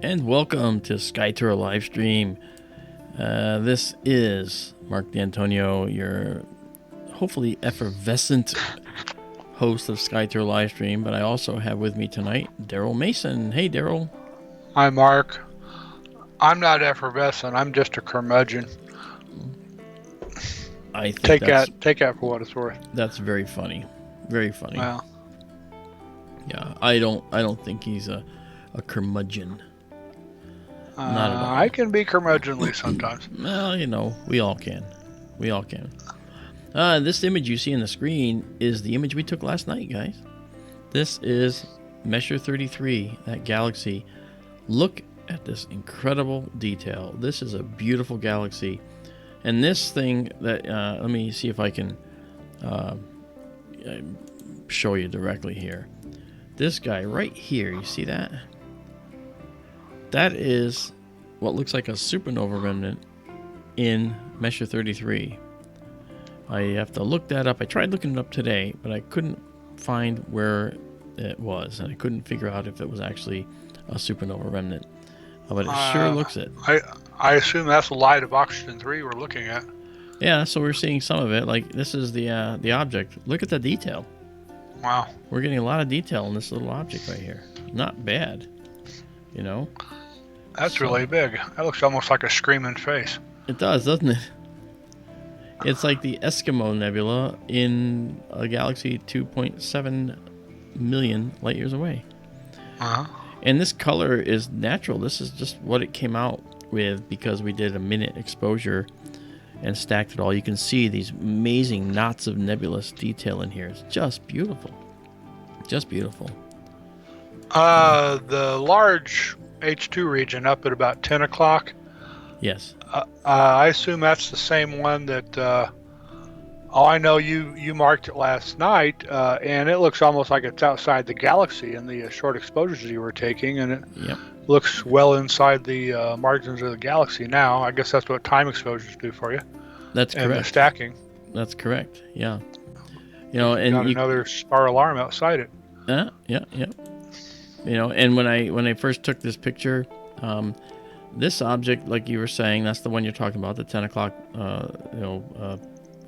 And welcome to SkyTour LiveStream. This is Mark D'Antonio, your hopefully effervescent host of SkyTour LiveStream, but I also have with me tonight Daryl Mason. Hey, Daryl. Hi, Mark. I'm not effervescent. I'm just a curmudgeon. I think take that for what it's worth. That's very funny. Very funny. Well, yeah, I don't think he's a curmudgeon. Not at all. I can be curmudgeonly sometimes. Well, we all can. We all can. This image you see on the screen is the image we took last night, guys. This is Messier 33, that galaxy. Look at this incredible detail. This is a beautiful galaxy. And this thing that, let me see if I can show you directly here. This guy right here, you see that? That is what looks like a supernova remnant in Messier 33. I have to look that up. I tried looking it up today, but I couldn't find where it was, and I couldn't figure out if it was actually a supernova remnant. But it sure looks it. I assume that's the light of oxygen 3 we're looking at. Yeah, so we're seeing some of it. Like, this is the object. Look at the detail. Wow. We're getting a lot of detail in this little object right here. Not bad, That's really big. That looks almost like a screaming face. It does, doesn't it? It's like the Eskimo Nebula in a galaxy 2.7 million light years away. Uh-huh. And this color is natural. This is just what it came out with because we did a minute exposure and stacked it all. You can see these amazing knots of nebulous detail in here. It's just beautiful. Just beautiful. The large H2 region up at about 10 o'clock. Yes. I assume that's the same one that, I know you marked it last night, and it looks almost like it's outside the galaxy in the short exposures you were taking, and it looks well inside the margins of the galaxy now. I guess that's what time exposures do for you. That's correct. And the stacking. That's correct, yeah. And got another SPAR alarm outside it. Yeah. And when I first took this picture, this object, like you were saying, that's the one you're talking about, the 10 o'clock,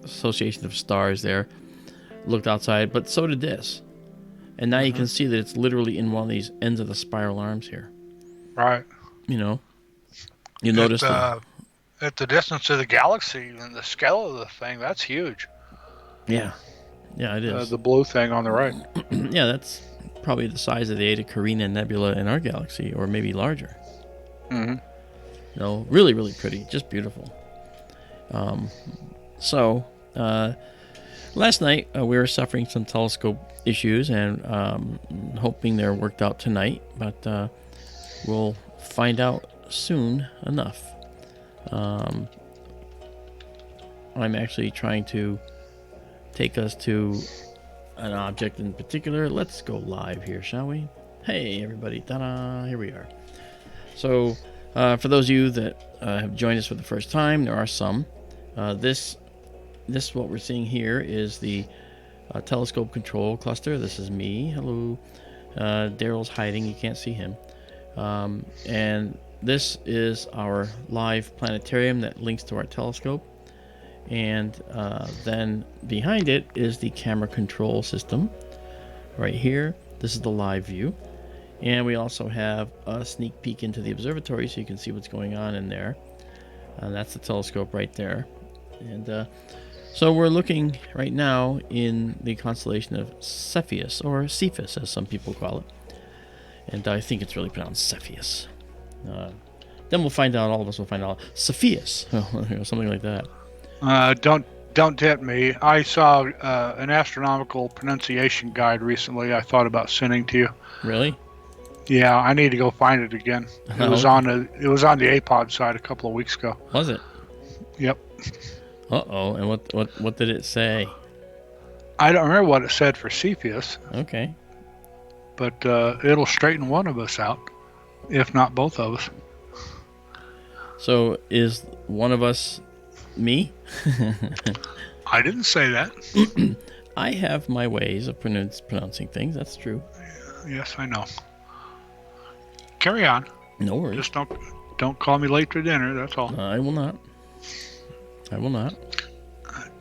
association of stars there, looked outside, but so did this. And now you can see that it's literally in one of these ends of the spiral arms here. Right. You notice at the distance of the galaxy and the scale of the thing, that's huge. Yeah, it is. The blue thing on the right. Yeah, that's probably the size of the Eta Carina Nebula in our galaxy, or maybe larger. Mm-hmm. Really, really pretty, just beautiful. So last night we were suffering some telescope issues and hoping they're worked out tonight, but we'll find out soon enough. I'm actually trying to take us to an object in particular. Let's go live here, shall we? Hey, everybody. Ta-da! Here we are. So, for those of you that have joined us for the first time, there are some. This what we're seeing here is the telescope control cluster. This is me. Hello. Daryl's hiding. You can't see him. And this is our live planetarium that links to our telescope. And then behind it is the camera control system right here. This is the live view. And we also have a sneak peek into the observatory so you can see what's going on in there. And that's the telescope right there. And so we're looking right now in the constellation of Cepheus, or Cephas as some people call it. And I think it's really pronounced Cepheus. Then we'll find out, all of us will find out, Cepheus, something like that. Don't tempt me. I saw an astronomical pronunciation guide recently I thought about sending to you. Really? Yeah, I need to go find it again. It was on the APOD site a couple of weeks ago. Was it? Yep. Uh-oh. And what did it say? I don't remember what it said for Cepheus. Okay. But it'll straighten one of us out, if not both of us. So is one of us Me? I didn't say that. I have my ways of pronouncing things. That's true. Yes, I know. Carry on. No worries. Just don't call me late for dinner. That's all. I will not. I will not.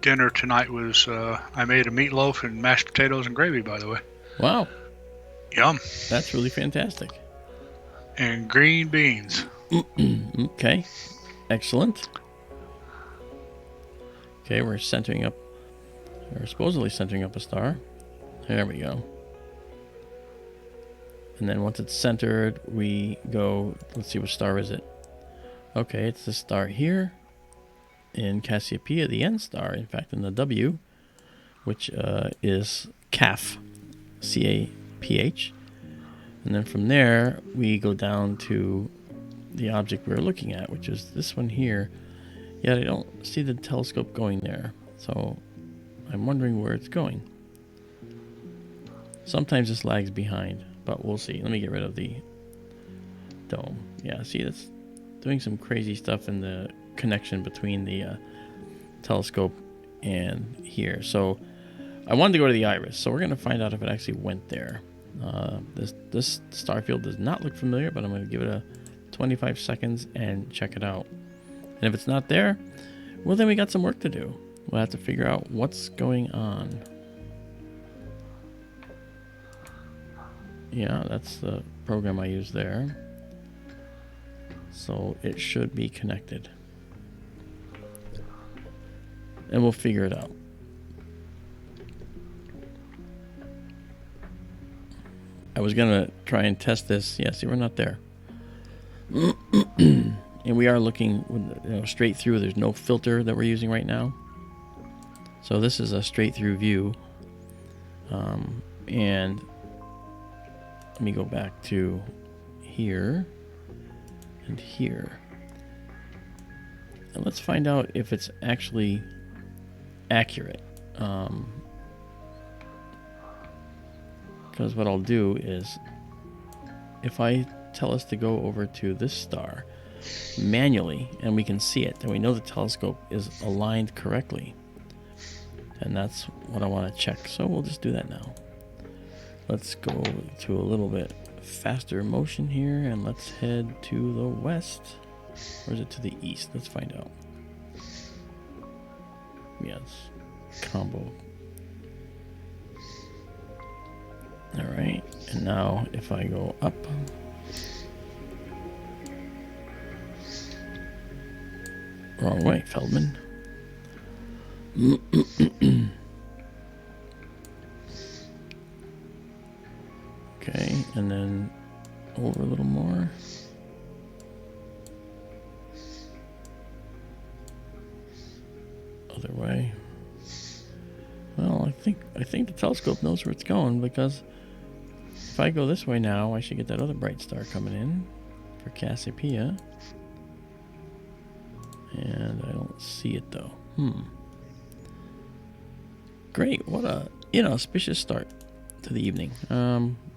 Dinner tonight was I made a meatloaf and mashed potatoes and gravy. By the way. Wow. Yum. That's really fantastic. And green beans. Okay. Excellent. Okay, we're centering up. We're supposedly centering up a star. There we go. And then once it's centered, we go, let's see, what star is it? Okay, it's this star here in Cassiopeia, the N star, in fact, in the W, which is CAPH, C-A-P-H. And then from there, we go down to the object we're looking at, which is this one here. Yet I don't see the telescope going there, so I'm wondering where it's going. Sometimes this lags behind, but we'll see. Let me get rid of the dome. Yeah, see, that's doing some crazy stuff in the connection between the telescope and here. So I wanted to go to the iris, so we're going to find out if it actually went there. This star field does not look familiar, but I'm going to give it a 25 seconds and check it out. And if it's not there, well, then we got some work to do. We'll have to figure out what's going on. Yeah, that's the program I use there. So it should be connected. And we'll figure it out. I was going to try and test this. Yeah, see, we're not there. And we are looking straight through. There's no filter that we're using right now. So this is a straight through view. And let me go back to here and here. And let's find out if it's actually accurate. Because what I'll do is, if I tell us to go over to this star manually and we can see it, then we know the telescope is aligned correctly. And that's what I want to check. So we'll just do that now. Let's go to a little bit faster motion here and let's head to the west. Or is it to the east? Let's find out. Yes. Combo. Alright. And now if I go up. Wrong way, Feldman. Okay, and then over a little more. Other way. Well, I think the telescope knows where it's going, because if I go this way now, I should get that other bright star coming in for Cassiopeia. And I don't see it though. Great, what a inauspicious start to the evening.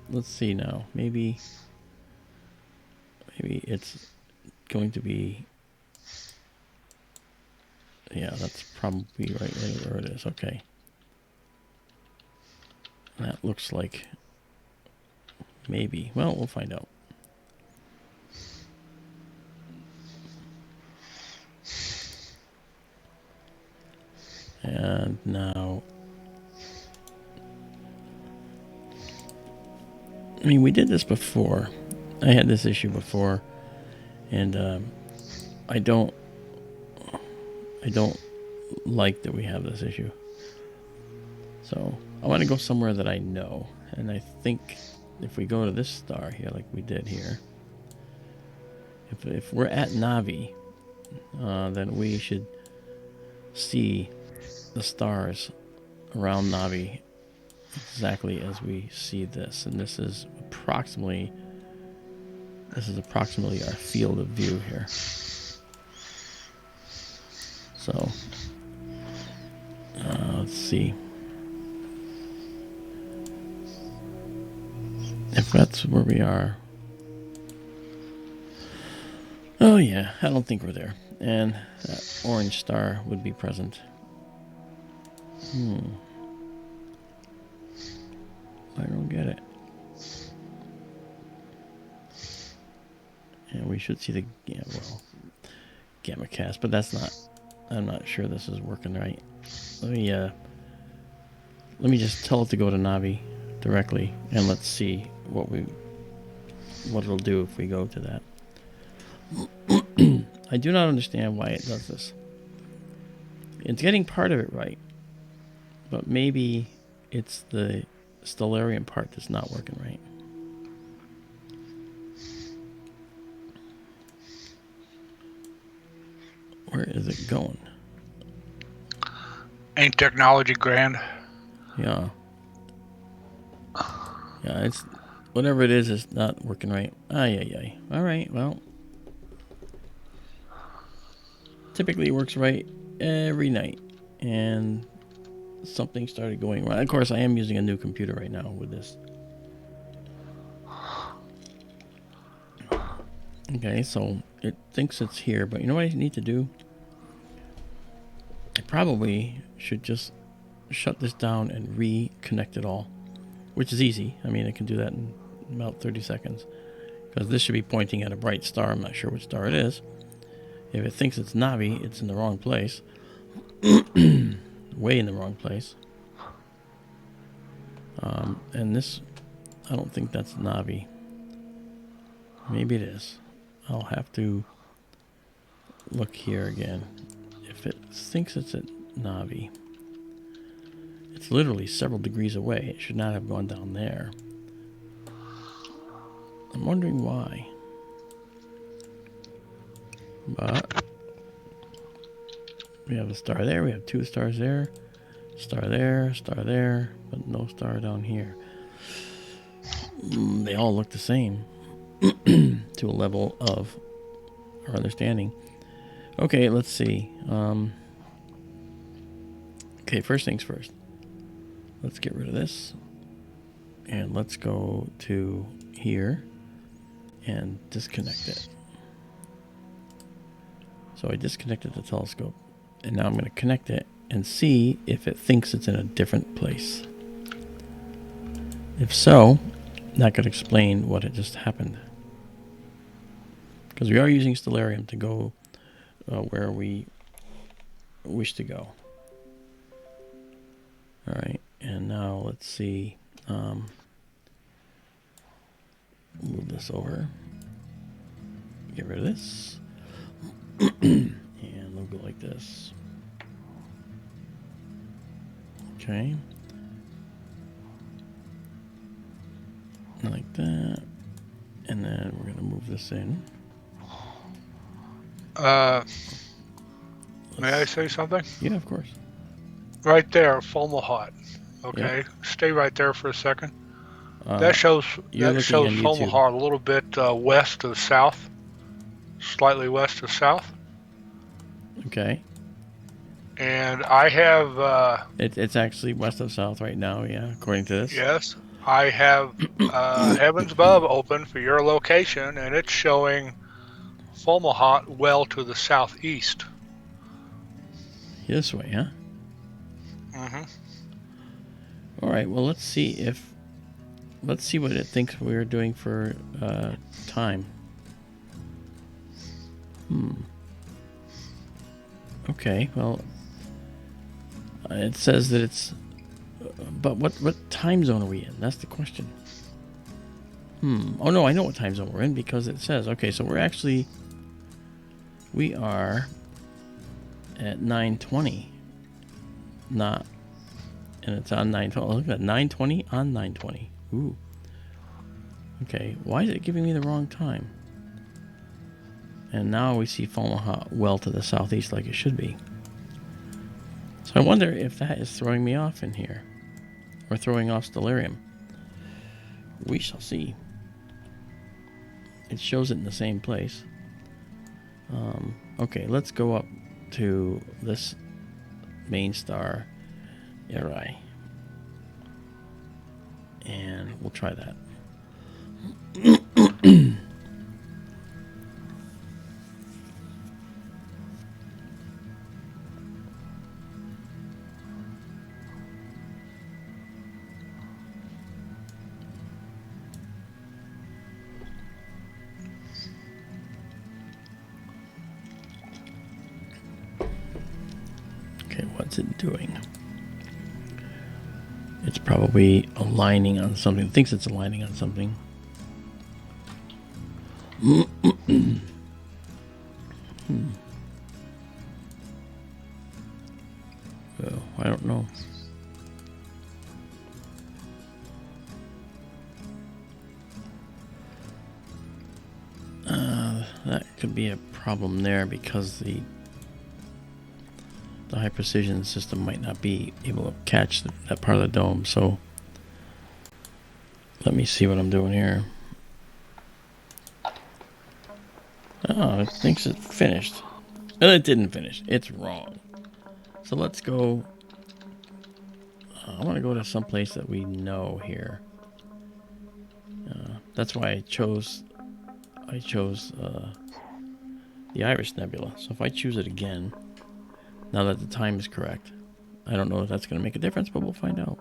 Let's see now. Maybe it's going to be. Yeah, that's probably right where it is. Okay. That looks like maybe. Well, we'll find out. And now, I mean, we did this before. I had this issue before, and I don't like that we have this issue. So I want to go somewhere that I know, and I think if we go to this star here, like we did here, if we're at Navi, then we should see the stars around Navi exactly as we see this, and this is approximately our field of view here. So let's see if that's where we are. Oh yeah, I don't think we're there. And that orange star would be present. I don't get it. And we should see the gamma cast, but that's not. I'm not sure this is working right. Let me just tell it to go to Navi directly, and let's see what it'll do if we go to that. I do not understand why it does this. It's getting part of it right, but maybe it's the Stellarium part that's not working right. Where is it going? Ain't technology grand? Yeah. Yeah, it's whatever it is, it's not working right. Ay. All right, well. Typically it works right every night. And something started going wrong. Of course, I am using a new computer right now with this. Okay, so it thinks it's here, but you know what I need to do? I probably should just shut this down and reconnect it all, which is easy. I mean, I can do that in about 30 seconds because this should be pointing at a bright star. I'm not sure which star it is. If it thinks it's Navi, it's in the wrong place. Way in the wrong place. And this, I don't think that's Navi. Maybe it is. I'll have to look here again. If it thinks it's at Navi, it's literally several degrees away. It should not have gone down there. I'm wondering why. But we have a star there. We have two stars there. Star there, but no star down here. They all look the same to a level of our understanding. Okay, let's see. Okay, first things first. Let's get rid of this. And let's go to here and disconnect it. So I disconnected the telescope. And now I'm going to connect it and see if it thinks it's in a different place. If so, that could explain what had just happened. Because we are using Stellarium to go where we wish to go. Alright, and now let's see. Move this over. Get rid of this. And we'll go like this. Okay. Like that. And then we're going to move this in. May I say something? Yeah, of course. Right there, Fomalhaut. Okay, Yep. Stay right there for a second. That shows Fomalhaut a little bit west of south, slightly west of south. Okay. And I have. It's actually west of south right now. Yeah, according to this. Yes, I have Heavens Above open for your location, and it's showing Fomalhaut well to the southeast. This way, huh? Mm-hmm. All right. Well, let's see what it thinks we're doing for time. Okay. Well, it says that it's. But what time zone are we in? That's the question. Oh no, I know what time zone we're in because it says. Okay, so we are at 9:20. Not. And it's on 9:20. Look at that, 9:20 on 9:20. Ooh. Okay, why is it giving me the wrong time? And now we see Fomalhaut well to the southeast like it should be. So I wonder if that is throwing me off in here. Or throwing off Stellarium. We shall see. It shows it in the same place. Okay, let's go up to this main star. Alright. And we'll try that. Okay, what's it doing? It's probably aligning on something. It thinks it's aligning on something. Oh, I don't know. That could be a problem there because the high precision system might not be able to catch that part of the dome. So let me see what I'm doing here. Oh, it thinks it's finished. And it didn't finish. It's wrong. So let's go. I want to go to some place that we know here. That's why I chose the Iris Nebula. So if I choose it again, now that the time is correct, I don't know if that's going to make a difference, but we'll find out.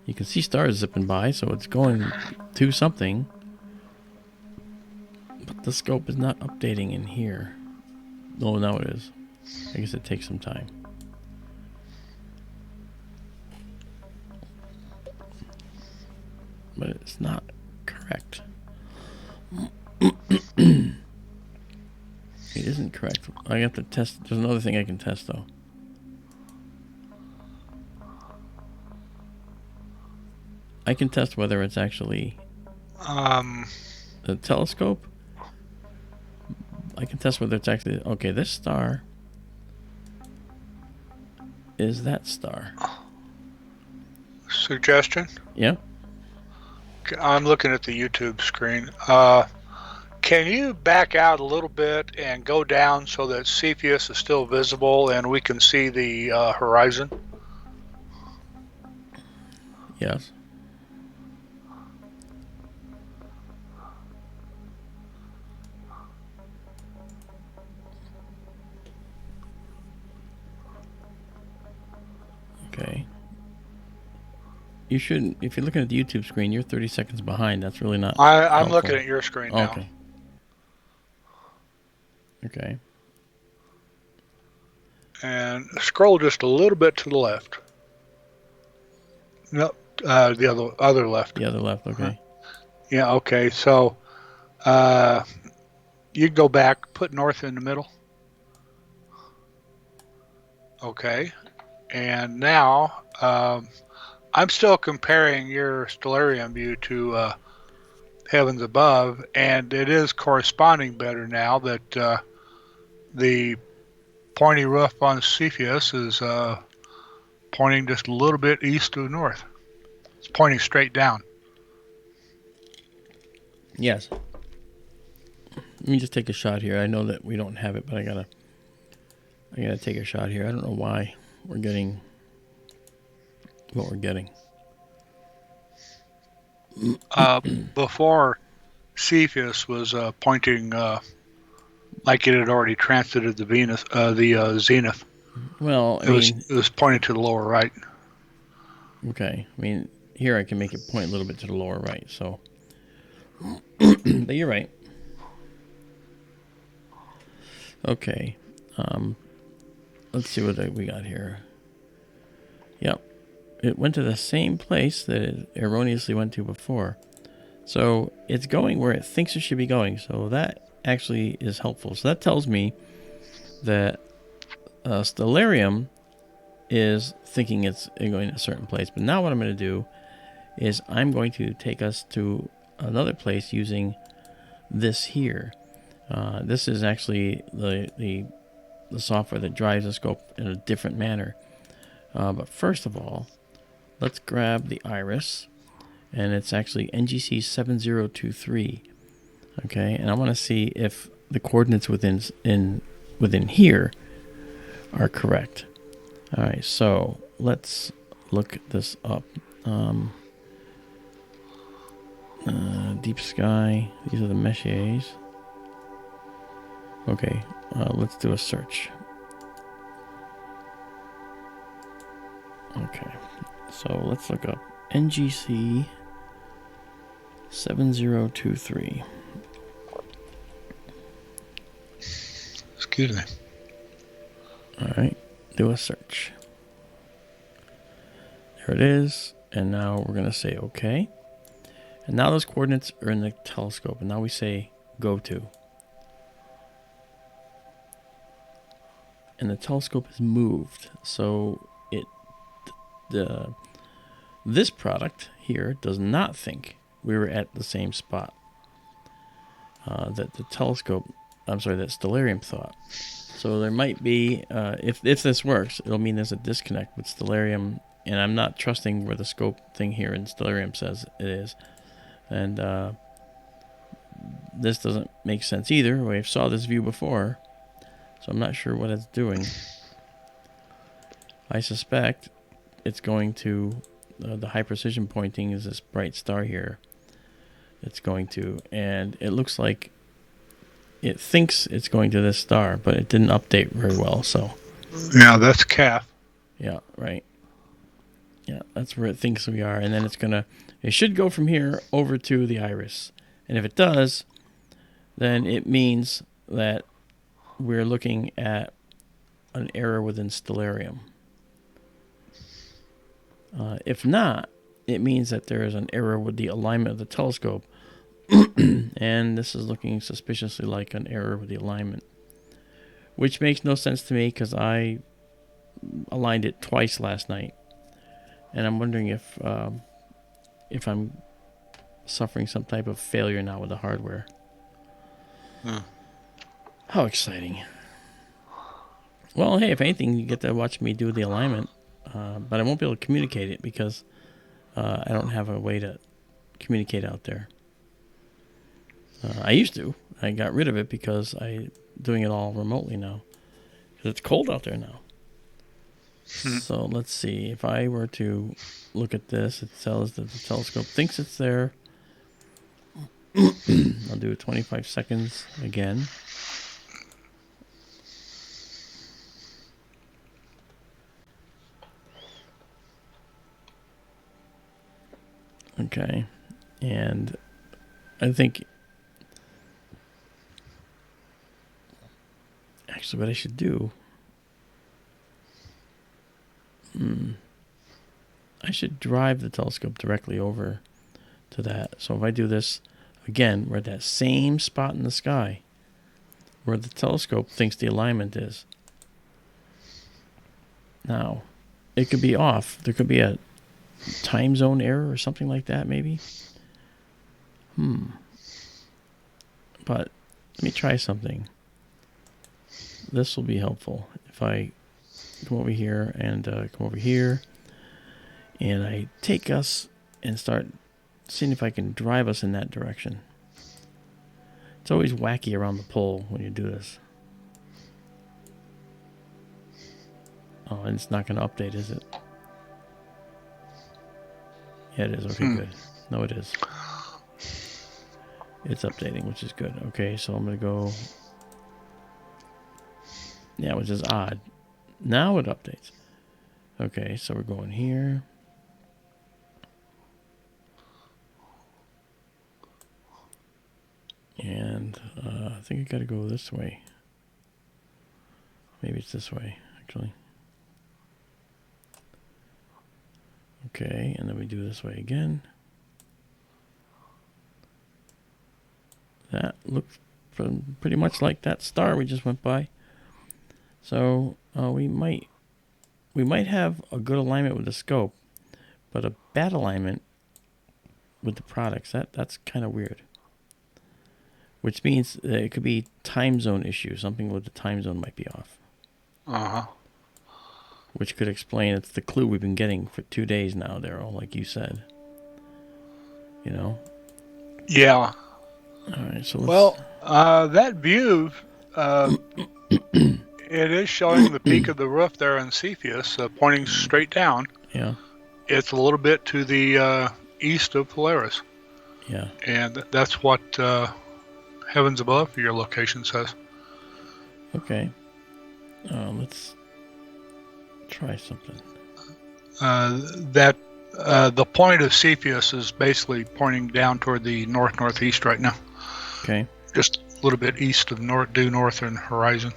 You can see stars zipping by, so it's going to something. But the scope is not updating in here. Oh, now it is. I guess it takes some time. But it's not correct. It isn't correct. I have to test. There's another thing I can test, though. I can test whether it's actually the telescope. I can test whether it's actually... Okay, this star is that star. Suggestion? Yep. I'm looking at the YouTube screen. Can you back out a little bit and go down so that Cepheus is still visible and we can see the horizon? Yes. Okay. You shouldn't... If you're looking at the YouTube screen, you're 30 seconds behind. That's really not I'm helpful. looking at your screen now. Okay. Okay. And scroll just a little bit to the left. Nope, the other left. The other left, okay. Yeah, okay. So you go back, put north in the middle. Okay. And now I'm still comparing your stellarium view to Heavens Above, and it is corresponding better now that the pointy roof on Cepheus is pointing just a little bit east to north. It's pointing straight down. Yes. Let me just take a shot here. I know that we don't have it, but I gotta take a shot here. I don't know why we're getting what we're getting. Before, Cepheus was pointing like it had already transited the Venus, the zenith. Well, It was pointing to the lower right. Okay. I mean, here I can make it point a little bit to the lower right. So, but you're right. Okay. Let's see what we got here. Yep. It went to the same place that it erroneously went to before. So it's going where it thinks it should be going. So that actually is helpful. So that tells me that Stellarium is thinking it's going to a certain place. But now what I'm going to do is I'm going to take us to another place using this here. This is actually the software that drives the scope in a different manner. But first of all, let's grab the iris, and it's actually NGC 7023. Okay, and I want to see if the coordinates within here are correct. All right, so let's look this up. Deep sky. These are the Messiers. Okay, let's do a search. Okay, so let's look up NGC 7023. Excuse me. All right, do a search. There it is. And now we're going to say OK. And now those coordinates are in the telescope. And now we say go to. And the telescope is moved. So this product here does not think we were at the same spot that the telescope, that Stellarium thought. So there might be, if this works, it'll mean there's a disconnect with Stellarium, and I'm not trusting where the scope thing here in Stellarium says it is. And this doesn't make sense either. We saw this view before, so I'm not sure what it's doing. I suspect it's going to, the high precision pointing is this bright star here. It's going to, and it looks like it thinks it's going to this star, but it didn't update very well, so. Yeah, that's calf. Yeah, right. Yeah, that's where it thinks we are, and then it should go from here over to the iris. And if it does, then it means that we're looking at an error within Stellarium. If not, it means that there is an error with the alignment of the telescope. And this is looking suspiciously like an error with the alignment, which makes no sense to me because I aligned it twice last night, and I'm wondering if I'm suffering some type of failure now with the hardware. How exciting. Well, hey, if anything, you get to watch me do the alignment, but I won't be able to communicate it because I don't have a way to communicate out there. I used to. I got rid of it because I'm doing it all remotely now. Because it's cold out there now. So let's see. If I were to look at this, it tells that the telescope thinks it's there. I'll do 25 seconds again. Okay. And I think... Actually, what I should do... I should drive the telescope directly over to that. So if I do this, again, we're at that same spot in the sky where the telescope thinks the alignment is. Now, it could be off. There could be a time zone error or something like that, maybe. But let me try something. This will be helpful. If I come over here and come over here, and I take us and start seeing if I can drive us in that direction. It's always wacky around the pole when you do this. Oh, and it's not going to update, is it? Yeah, it is. Okay, good. No, it is. It's updating, which is good. Okay, so I'm going to go... Yeah, which is odd. Now it updates. Okay, so we're going here. And I think I got to go this way. Maybe it's this way, actually. Okay, and then we do this way again. That looks pretty much like that star we just went by. So we might have a good alignment with the scope, but a bad alignment with the products. That's kind of weird. Which means that it could be time zone issue. Something with the time zone might be off. Which could explain, it's the clue we've been getting for 2 days now, Daryl, like you said. You know? Yeah. All right, so let's... Well, that view, it is showing the peak of the roof there in Cepheus, pointing straight down. Yeah. It's a little bit to the east of Polaris. Yeah. And that's what Heavens Above your location says. Okay. Let's try something. The point of Cepheus is basically pointing down toward the north-northeast right now. Okay. Just a little bit east of due northern horizon.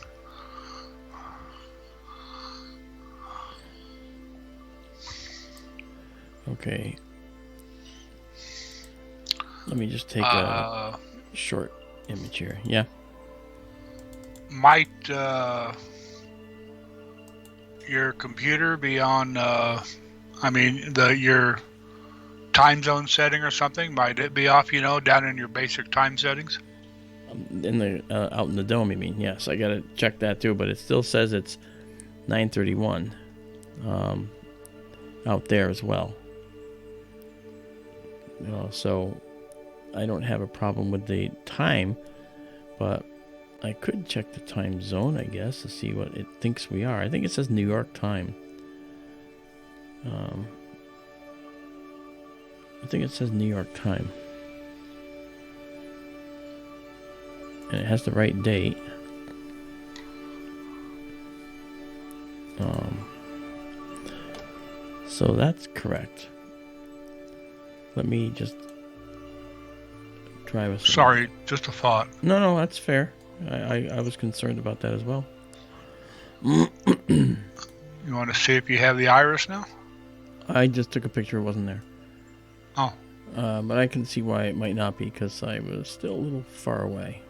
Okay. Let me just take a short image here. Yeah. Might your computer be on? Your time zone setting or something? Might it be off? Down in your basic time settings. In the out in the dome, you mean? Yes, I gotta check that too. But it still says it's 9:31 out there as well. So I don't have a problem with the time, but I could check the time zone, I guess, to see what it thinks we are. I think it says New York time. I think it says New York time. And it has the right date. So that's correct. Let me just try with some. Sorry, just a thought. No, that's fair. I was concerned about that as well. You want to see if you have the iris now? I just took a picture. It wasn't there. Oh. But I can see why it might not be, because I was still a little far away.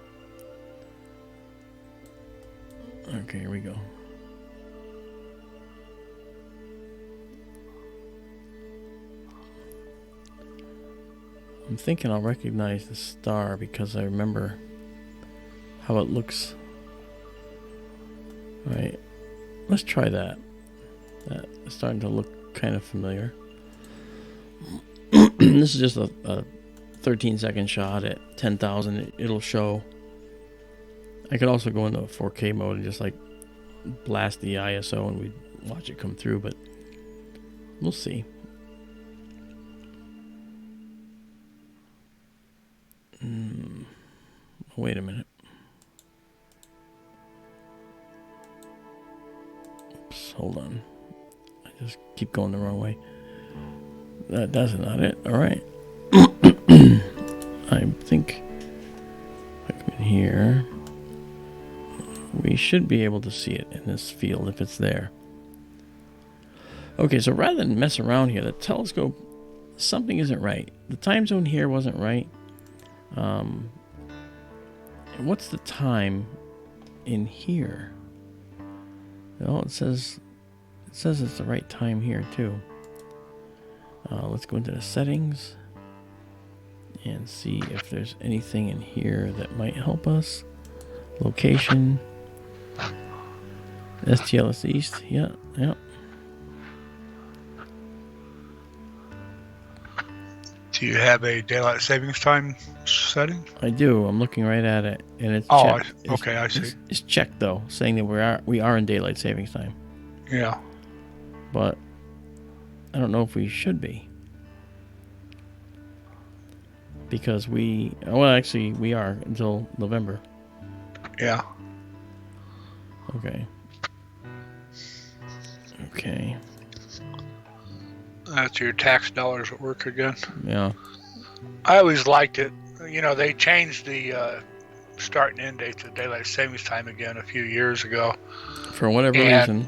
Okay, here we go. I'm thinking I'll recognize the star because I remember how it looks. All right, let's try that. That's starting to look kind of familiar. This is just a 13-second shot at 10,000. It'll show. I could also go into 4K mode and just like blast the ISO and we'd watch it come through, but we'll see. Wait a minute. Oops, hold on. I just keep going the wrong way. That's not it. All right. I think I come in here. We should be able to see it in this field if it's there. Okay, so rather than mess around here, the telescope, something isn't right. The time zone here wasn't right. What's the time in here? Well, it says it's the right time here too. Let's go into the settings and see if there's anything in here that might help us. Location. STLS East. Yeah. Do you have a daylight savings time setting? I do. I'm looking right at it, and it's checked. Okay, I see. It's checked though, saying that we are in daylight savings time. Yeah. But I don't know if we should be, because we are until November. Yeah. Okay. That's your tax dollars at work again. Yeah. I always liked it. They changed the start and end dates of daylight savings time again a few years ago. For whatever reason.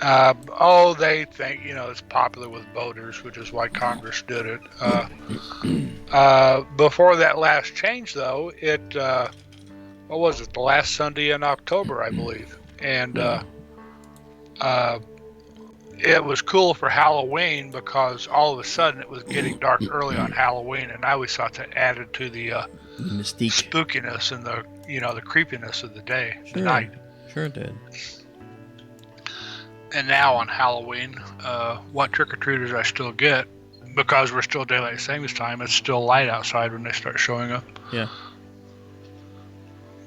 They think, it's popular with boaters, which is why Congress did it. Before that last change, though, what was it, the last Sunday in October, I believe. And it was cool for Halloween because all of a sudden it was getting dark early on Halloween, and I always thought that added to the mystique, spookiness, and the creepiness of the day, sure, the night. Sure did. And now on Halloween, what trick-or-treaters I still get, because we're still daylight savings time, it's still light outside when they start showing up. Yeah.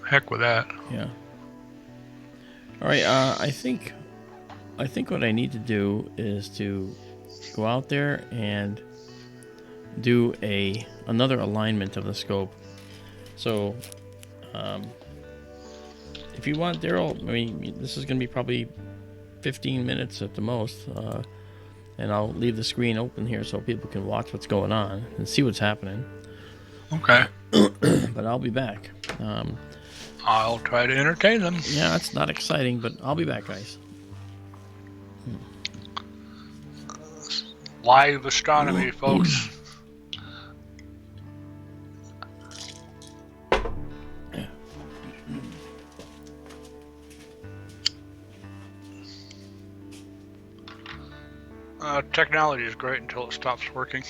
Heck with that. Yeah. All right. I think what I need to do is to go out there and do another alignment of the scope. So, if you want, Daryl, this is going to be probably 15 minutes at the most, and I'll leave the screen open here so people can watch what's going on and see what's happening. Okay. But I'll be back. I'll try to entertain them. Yeah, it's not exciting, but I'll be back, guys. Live astronomy, folks. Technology is great until it stops working.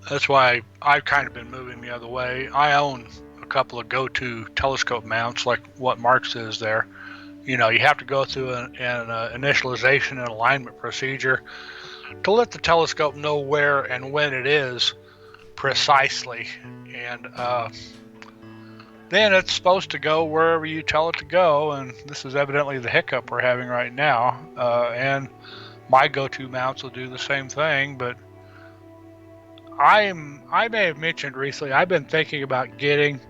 That's why I've kind of been moving the other way. I own a couple of go-to telescope mounts, like what Mark's is there. You know, you have to go through an initialization and alignment procedure to let the telescope know where and when it is precisely. And then it's supposed to go wherever you tell it to go, and this is evidently the hiccup we're having right now. And my go-to mounts will do the same thing, but I may have mentioned recently, I've been thinking about getting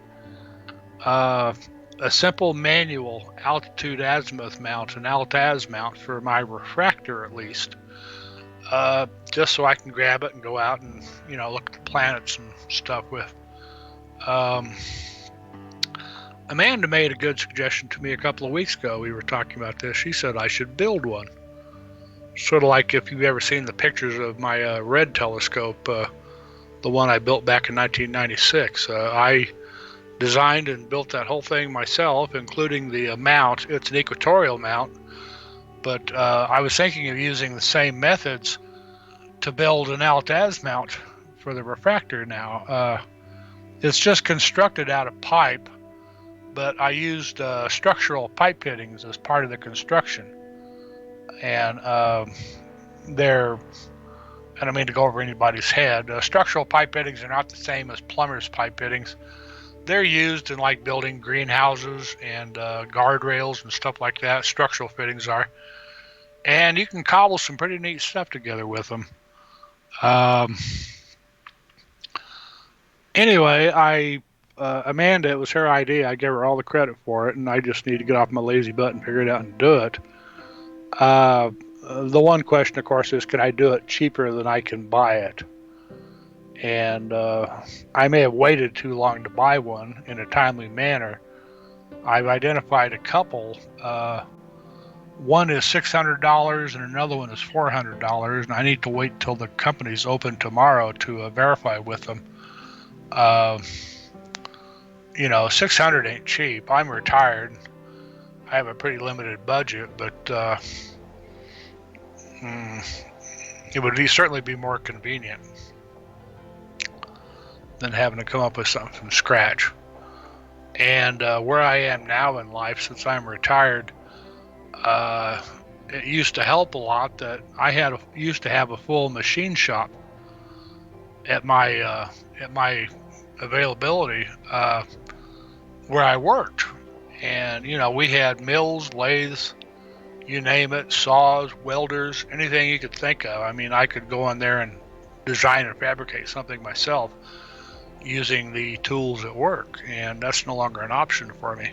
a simple manual altitude azimuth mount, an altaz mount for my refractor at least, just so I can grab it and go out and, you know, look at the planets and stuff with. Amanda made a good suggestion to me a couple of weeks ago. We were talking about this. She said I should build one. Sort of like if you've ever seen the pictures of my red telescope, the one I built back in 1996. I designed and built that whole thing myself, including the mount. It's an equatorial mount, but I was thinking of using the same methods to build an altaz mount for the refractor now. It's just constructed out of pipe, but I used structural pipe fittings as part of the construction. And I don't mean to go over anybody's head. Structural pipe fittings are not the same as plumber's pipe fittings. They're used in like building greenhouses and guardrails and stuff like that. Structural fittings are. And you can cobble some pretty neat stuff together with them. Anyway, Amanda, it was her idea. I gave her all the credit for it, and I just need to get off my lazy butt and figure it out and do it. The one question, of course, is can I do it cheaper than I can buy it? And I may have waited too long to buy one in a timely manner. I've identified a couple. One is $600 and another one is $400, and I need to wait till the company's open tomorrow to verify with them. You know, $600 ain't cheap. I'm retired. I have a pretty limited budget, but it would certainly be more convenient than having to come up with something from scratch. And where I am now in life, since I'm retired, it used to help a lot that I used to have a full machine shop at my availability where I worked. And, you know, we had mills, lathes, you name it, saws, welders, anything you could think of. I mean, I could go in there and design and fabricate something myself using the tools at work, and that's no longer an option for me.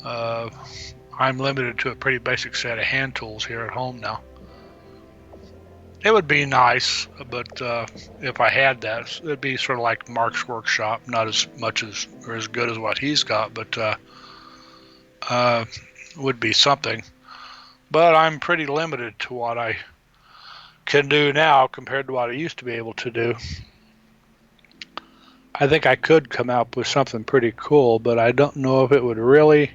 I'm limited to a pretty basic set of hand tools here at home now. It would be nice, but if I had that, it'd be sort of like Mark's workshop, not as much as or as good as what he's got, but would be something. But I'm pretty limited to what I can do now compared to what I used to be able to do. I think I could come up with something pretty cool, but I don't know if it would really,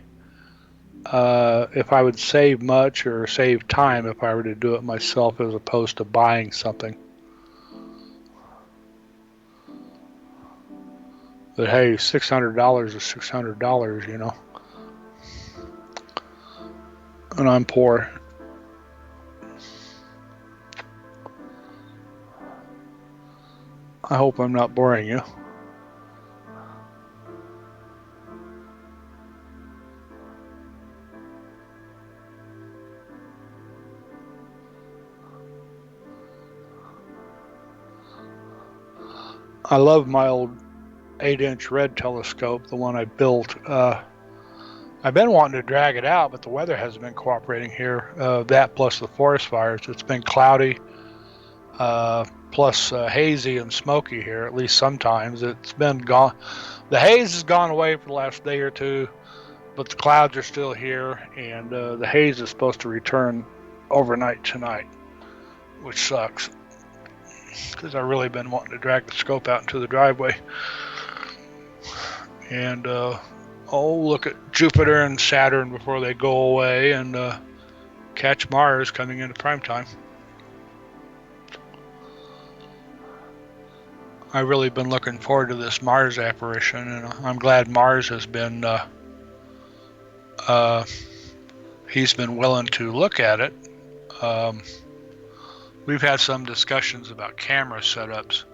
if I would save much or save time if I were to do it myself as opposed to buying something. But hey, $600 is $600, you know. And I'm poor. I hope I'm not boring you. I love my old 8-inch red telescope, the one I built. I've been wanting to drag it out, but the weather hasn't been cooperating here. That plus the forest fires. It's been cloudy, plus hazy and smoky here, at least sometimes. It's been gone. The haze has gone away for the last day or two, but the clouds are still here, and the haze is supposed to return overnight tonight. which sucks because I've really been wanting to drag the scope out into the driveway. And look at Jupiter and Saturn before they go away, and catch Mars coming into prime time. I've really been looking forward to this Mars apparition, and I'm glad Mars has been he's been willing to look at it. We've had some discussions about camera setups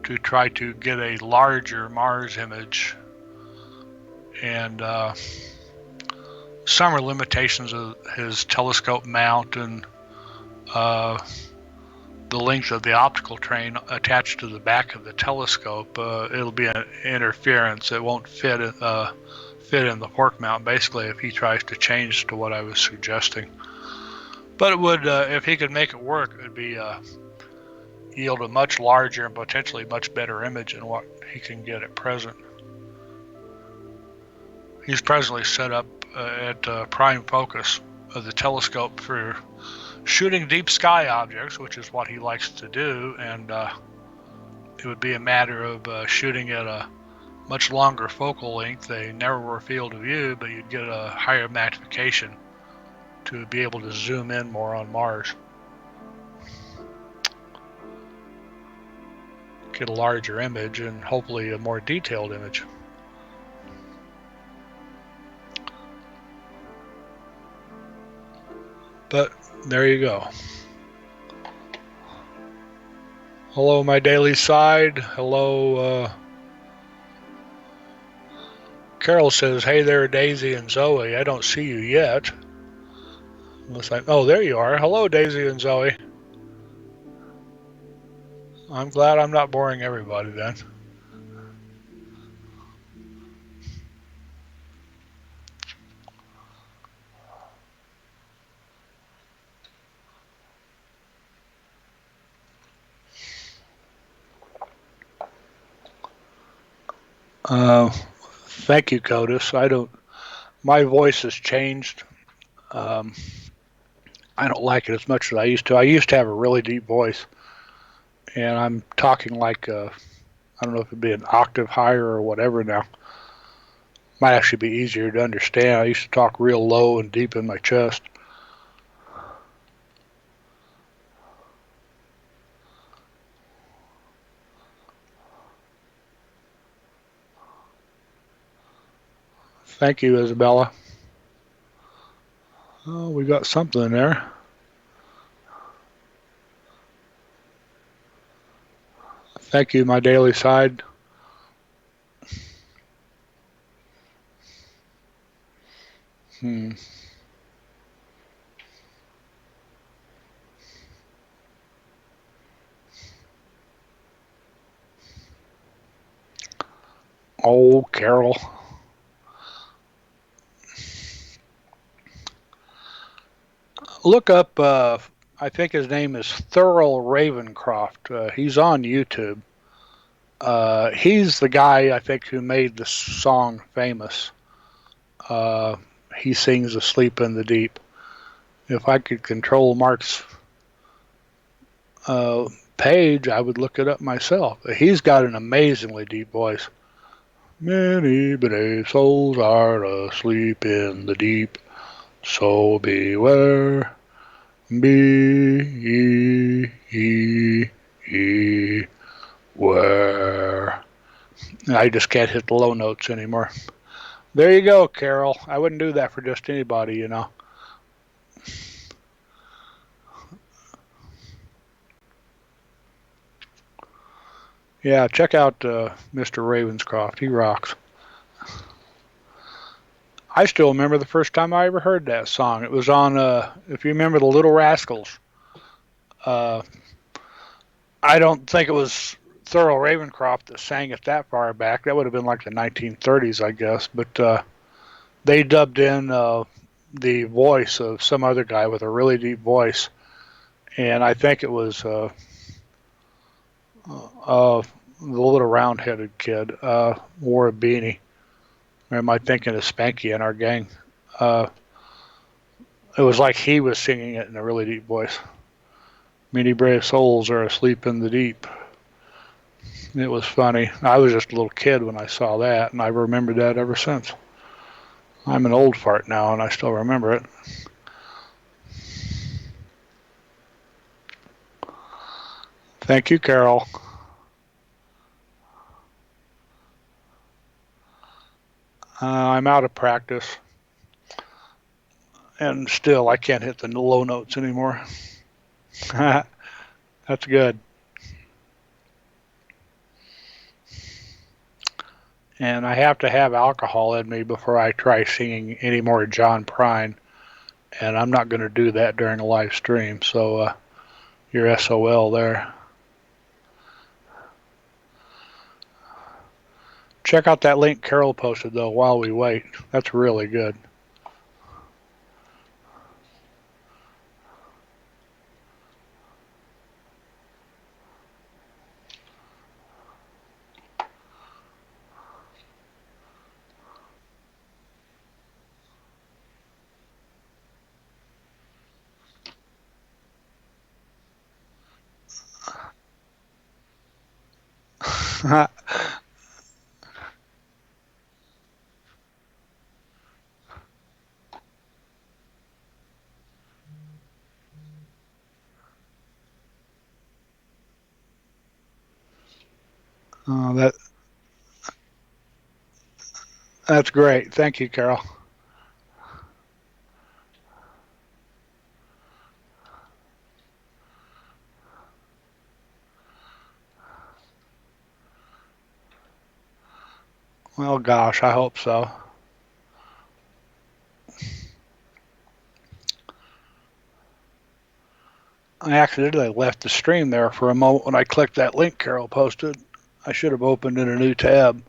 to try to get a larger Mars image, and some are limitations of his telescope mount and the length of the optical train attached to the back of the telescope. It'll be an interference. It won't fit in the fork mount, basically, if he tries to change to what I was suggesting. But it would, if he could make it work, it would be yield a much larger and potentially much better image than what he can get at present. He's presently set up at prime focus of the telescope for shooting deep sky objects, which is what he likes to do, and it would be a matter of shooting at a much longer focal length, a narrower field of view, but you'd get a higher magnification to be able to zoom in more on Mars. Get a larger image and hopefully a more detailed image. But there you go. Hello, my daily side. Hello, Carol says, hey there, Daisy and Zoe. I don't see you yet. Oh, there you are. Hello, Daisy and Zoe. I'm glad I'm not boring everybody then. Thank you, CODIS. My voice has changed. I don't like it as much as I used to. I used to have a really deep voice, and I'm talking like, I don't know if it'd be an octave higher or whatever now. Might actually be easier to understand. I used to talk real low and deep in my chest. Thank you, Isabella. Oh, we got something there. Thank you, my daily side. Oh, Carol. Look up, I think his name is Thurl Ravencroft. He's on YouTube. He's the guy, I think, who made the song famous. He sings Asleep in the Deep. If I could control Mark's page, I would look it up myself. He's got an amazingly deep voice. Many brave souls are asleep in the deep, so beware. Beware. I just can't hit the low notes anymore. There you go, Carol. I wouldn't do that for just anybody, you know. Yeah, check out Mr. Ravenscroft. He rocks. I still remember the first time I ever heard that song. It was on, if you remember the Little Rascals. I don't think it was Thurl Ravencroft that sang it that far back. That would have been like the 1930s, I guess. But they dubbed in the voice of some other guy with a really deep voice. And I think it was the little round-headed kid wore a beanie. Or am I thinking of Spanky in our gang? It was like he was singing it in a really deep voice. Many brave souls are asleep in the deep. It was funny. I was just a little kid when I saw that, and I remembered that ever since. I'm an old fart now, and I still remember it. Thank you, Carol. I'm out of practice, and still I can't hit the low notes anymore. That's good. And I have to have alcohol in me before I try singing any more John Prine, and I'm not going to do that during a live stream, so you're SOL there. Check out that link Carol posted, though, while we wait. That's really good. That's great. Thank you, Carol. Well, gosh, I hope so. I accidentally left the stream there for a moment when I clicked that link Carol posted. I should have opened in a new tab.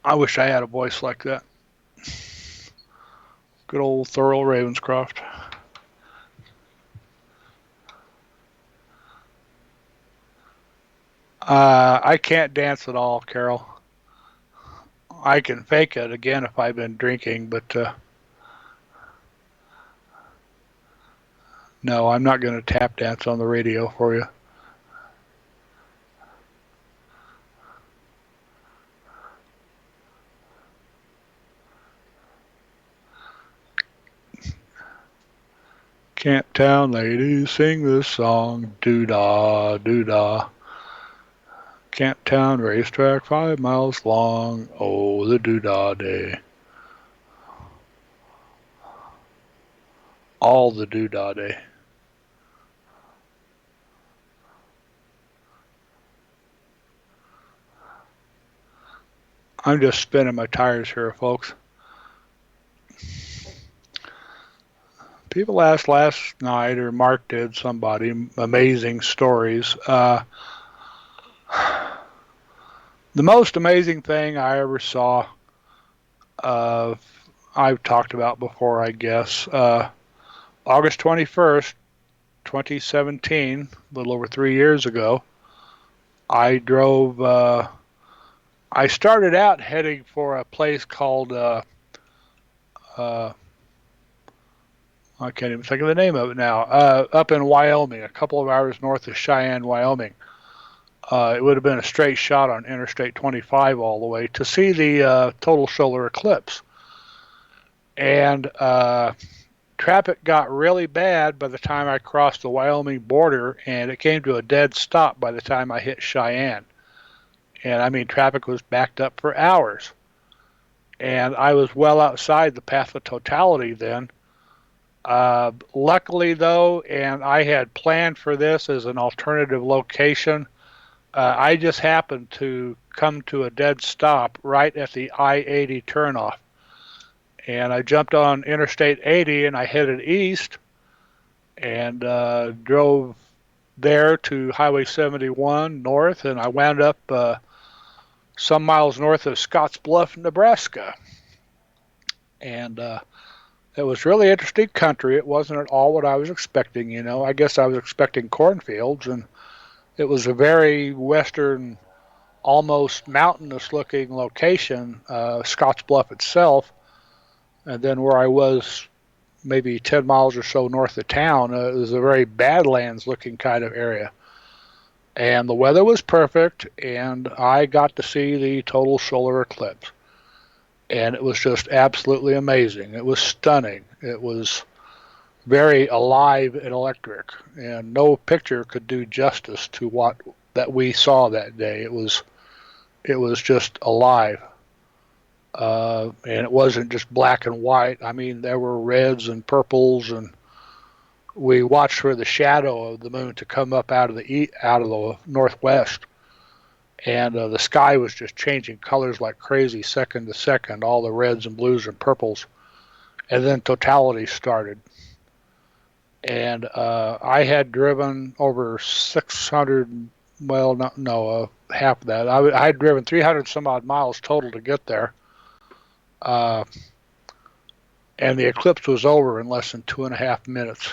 I wish I had a voice like that. Good old Thurl Ravenscroft. I can't dance at all, Carol. I can fake it again if I've been drinking, but no, I'm not going to tap dance on the radio for you. Camp Town ladies sing this song, doo-dah, doo-dah. Camp Town racetrack 5 miles long, oh, the doo-dah day. All the doo-dah day. I'm just spinning my tires here, folks. People asked last night, or Mark did, somebody, amazing stories. The most amazing thing I ever saw, I've talked about before, I guess. August 21st, 2017, a little over 3 years ago, I drove, I started out heading for a place called, I can't even think of the name of it now, up in Wyoming, a couple of hours north of Cheyenne, Wyoming. It would have been a straight shot on Interstate 25 all the way to see the total solar eclipse. And traffic got really bad by the time I crossed the Wyoming border, and it came to a dead stop by the time I hit Cheyenne. And I mean, traffic was backed up for hours. And I was well outside the path of totality then. Luckily, though, and I had planned for this as an alternative location, I just happened to come to a dead stop right at the I-80 turnoff. And I jumped on Interstate 80 and I headed east and drove there to Highway 71 north, and I wound up some miles north of Scottsbluff, Nebraska. And it was really interesting country. It wasn't at all what I was expecting, you know. I guess I was expecting cornfields, and it was a very western, almost mountainous looking location, Scottsbluff itself. And then where I was maybe 10 miles or so north of town. It was a very Badlands looking kind of area. And the weather was perfect, and I got to see the total solar eclipse. And it was just absolutely amazing. It was stunning. It was very alive and electric, and no picture could do justice to what that we saw that day. It was just alive. And it wasn't just black and white. I mean, there were reds and purples, and we watched for the shadow of the moon to come up out of the northwest, and the sky was just changing colors like crazy, second to second, all the reds and blues and purples, and then totality started. And I had driven over 600, well, no, half of that. I had driven 300 some odd miles total to get there. And the eclipse was over in less than 2.5 minutes.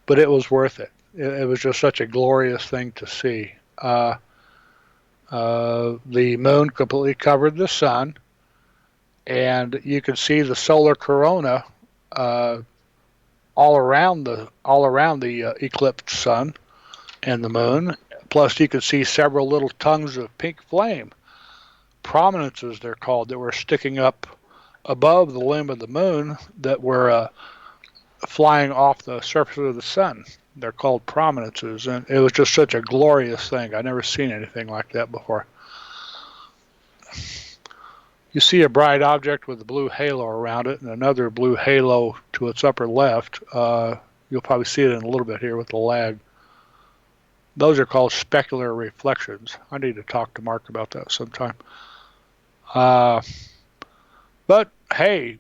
But it was worth it. It was just such a glorious thing to see. The moon completely covered the sun, and you could see the solar corona all around the eclipsed sun and the moon. Plus, you could see several little tongues of pink flame, prominences they're called, that were sticking up above the limb of the moon that were flying off the surface of the sun. They're called prominences, and it was just such a glorious thing. I'd never seen anything like that before. You see a bright object with a blue halo around it and another blue halo to its upper left. You'll probably see it in a little bit here with the lag. Those are called specular reflections. I need to talk to Mark about that sometime. But hey,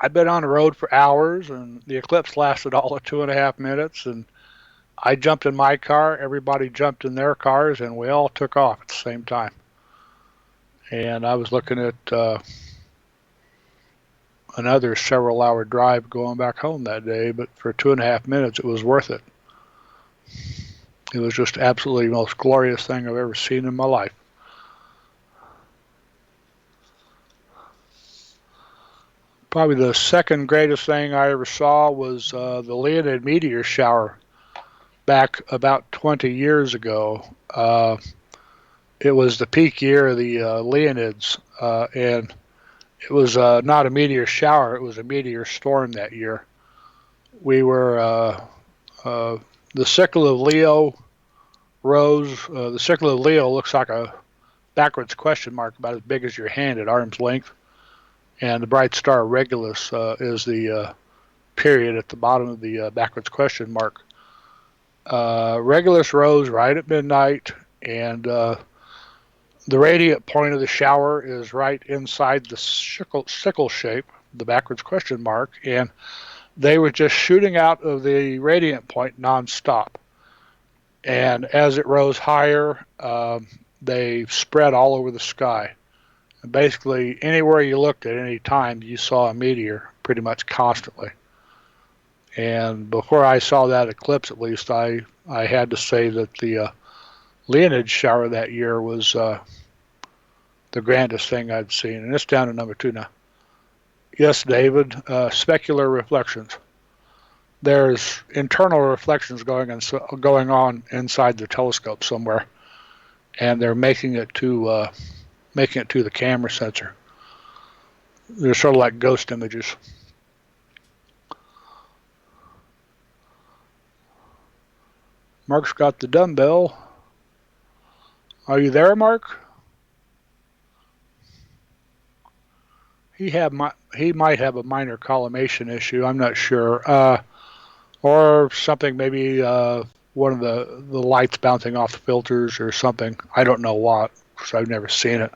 I've been on the road for hours, and the eclipse lasted all of 2.5 minutes, and I jumped in my car, everybody jumped in their cars, and we all took off at the same time. And I was looking at another several-hour drive going back home that day, but for 2.5 minutes, it was worth it. It was just absolutely the most glorious thing I've ever seen in my life. Probably the second greatest thing I ever saw was the Leonid meteor shower back about 20 years ago. It was the peak year of the Leonids, and it was not a meteor shower, it was a meteor storm that year. We were, the sickle of Leo rose. The sickle of Leo looks like a backwards question mark about as big as your hand at arm's length. And the bright star Regulus is the period at the bottom of the backwards question mark. Regulus rose right at midnight, and the radiant point of the shower is right inside the sickle shape, the backwards question mark, and they were just shooting out of the radiant point nonstop. And as it rose higher, they spread all over the sky. Basically, anywhere you looked at any time, you saw a meteor pretty much constantly. And before I saw that eclipse, at least, I had to say that the Leonid shower that year was the grandest thing I'd seen. And it's down to number 2 now. Yes, David, specular reflections. There's internal reflections going on inside the telescope somewhere, and they're making it to the camera sensor. They're sort of like ghost images. Mark's got the dumbbell. Are you there, Mark? He might have a minor collimation issue. I'm not sure, or something. Maybe one of the lights bouncing off the filters or something. I don't know what, because I've never seen it.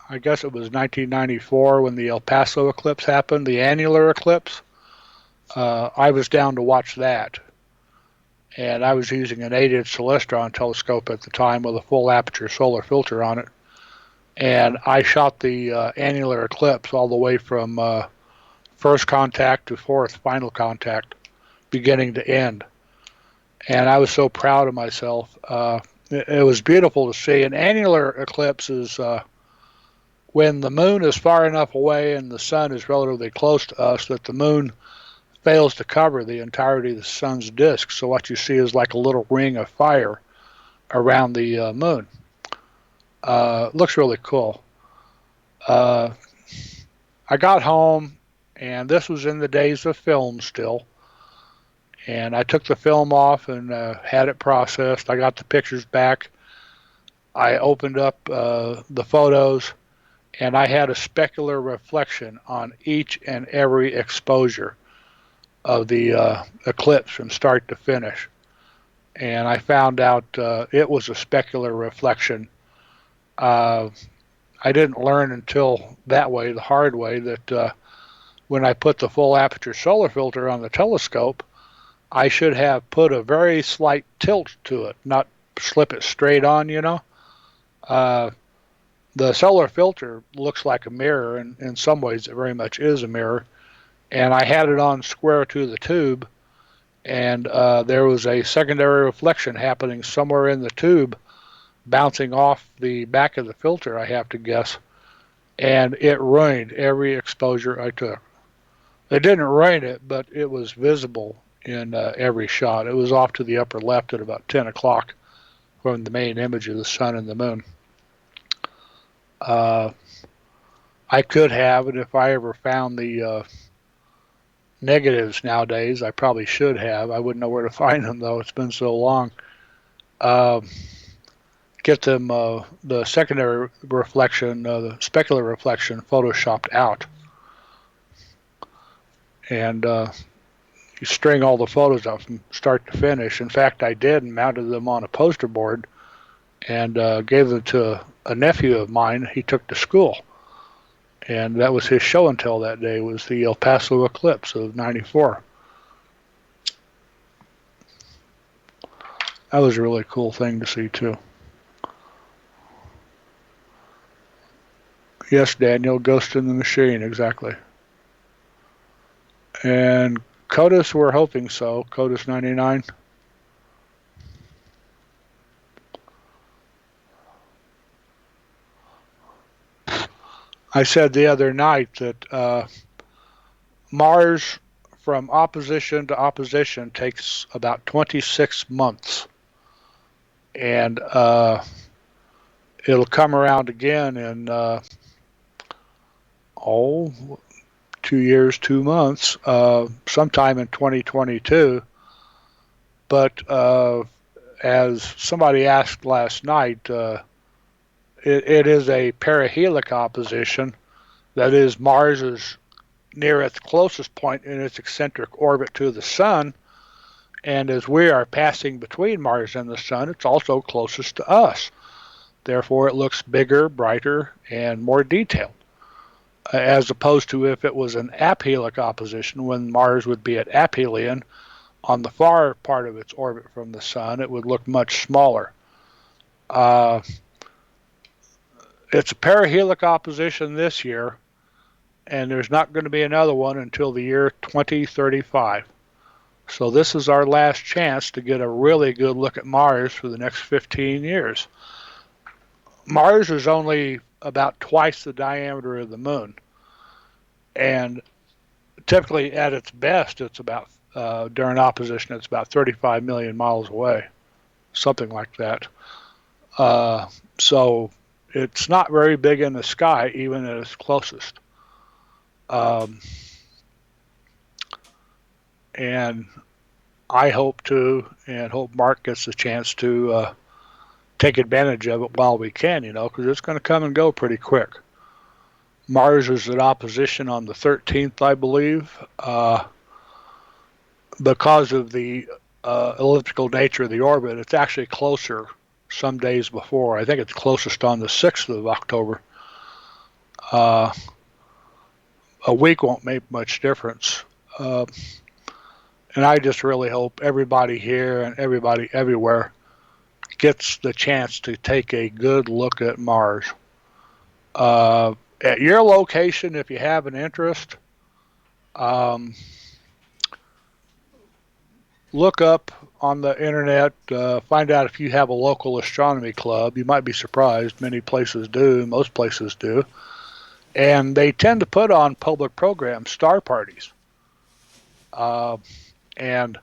I guess it was 1994 when the El Paso eclipse happened, the annular eclipse. I was down to watch that. And I was using an 8-inch celestron telescope at the time with a full aperture solar filter on it. And I shot the annular eclipse all the way from first contact to fourth final contact, beginning to end. And I was so proud of myself. It was beautiful to see. An annular eclipse is when the moon is far enough away and the sun is relatively close to us that the moon fails to cover the entirety of the sun's disk. So what you see is like a little ring of fire around the moon. Looks really cool. I got home, and this was in the days of film still. And I took the film off and had it processed. I got the pictures back. I opened up the photos, and I had a specular reflection on each and every exposure of the eclipse from start to finish. And I found out it was a specular reflection. I didn't learn until that way, the hard way, that when I put the full aperture solar filter on the telescope, I should have put a very slight tilt to it, not slip it straight on, you know. Uh, the solar filter looks like a mirror, and in some ways it very much is a mirror. And I had it on square to the tube, and there was a secondary reflection happening somewhere in the tube, bouncing off the back of the filter, I have to guess, and it ruined every exposure I took. It didn't ruin it, but it was visible in every shot. It was off to the upper left at about 10 o'clock from the main image of the sun and the moon. I could have, and if I ever found the negatives nowadays, I probably should have. I wouldn't know where to find them, though. It's been so long. Get them the secondary reflection, the specular reflection, photoshopped out. And you string all the photos up from start to finish. In fact, I did and mounted them on a poster board and gave them to a nephew of mine he took to school. And that was his show and tell that day, was the El Paso eclipse of '94. That was a really cool thing to see, too. Yes, Daniel, Ghost in the Machine, exactly. And CODIS, we're hoping so. CODIS 99. I said the other night that Mars from opposition to opposition takes about 26 months. And it'll come around again in, 2 years, 2 months, sometime in 2022. But as somebody asked last night, it is a perihelic opposition. That is, Mars is near its closest point in its eccentric orbit to the Sun. And as we are passing between Mars and the Sun, it's also closest to us. Therefore, it looks bigger, brighter, and more detailed. As opposed to if it was an aphelic opposition, when Mars would be at aphelion on the far part of its orbit from the Sun, it would look much smaller. It's a perihelic opposition this year, and there's not going to be another one until the year 2035. So this is our last chance to get a really good look at Mars for the next 15 years. Mars is only about twice the diameter of the moon. And typically at its best, it's about, during opposition, it's about 35 million miles away, something like that. So it's not very big in the sky, even at its closest. And I hope to, and hope Mark gets a chance to take advantage of it while we can, you know, because it's going to come and go pretty quick. Mars is at opposition on the 13th, I believe, because of the elliptical nature of the orbit. It's actually closer some days before. I think it's closest on the 6th of October. A week won't make much difference. And I just really hope everybody here and everybody everywhere gets the chance to take a good look at Mars. At your location, if you have an interest, look up on the internet, find out if you have a local astronomy club. You might be surprised. Many places do. Most places do. And they tend to put on public programs, star parties. And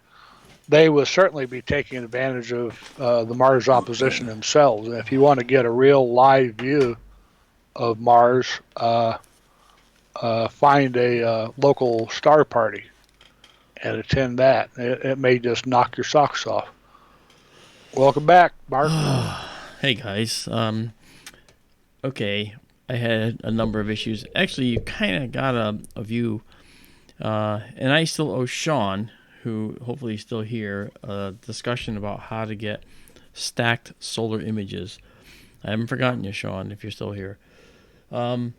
they will certainly be taking advantage of the Mars opposition themselves. And if you want to get a real live view of Mars, find a local star party and attend that. It may just knock your socks off. Welcome back, Mark. Hey guys. Okay, I had a number of issues. Actually, you kind of got a view, and I still owe Sean, who hopefully is still here, a discussion about how to get stacked solar images. I haven't forgotten you, Sean, if you're still here. And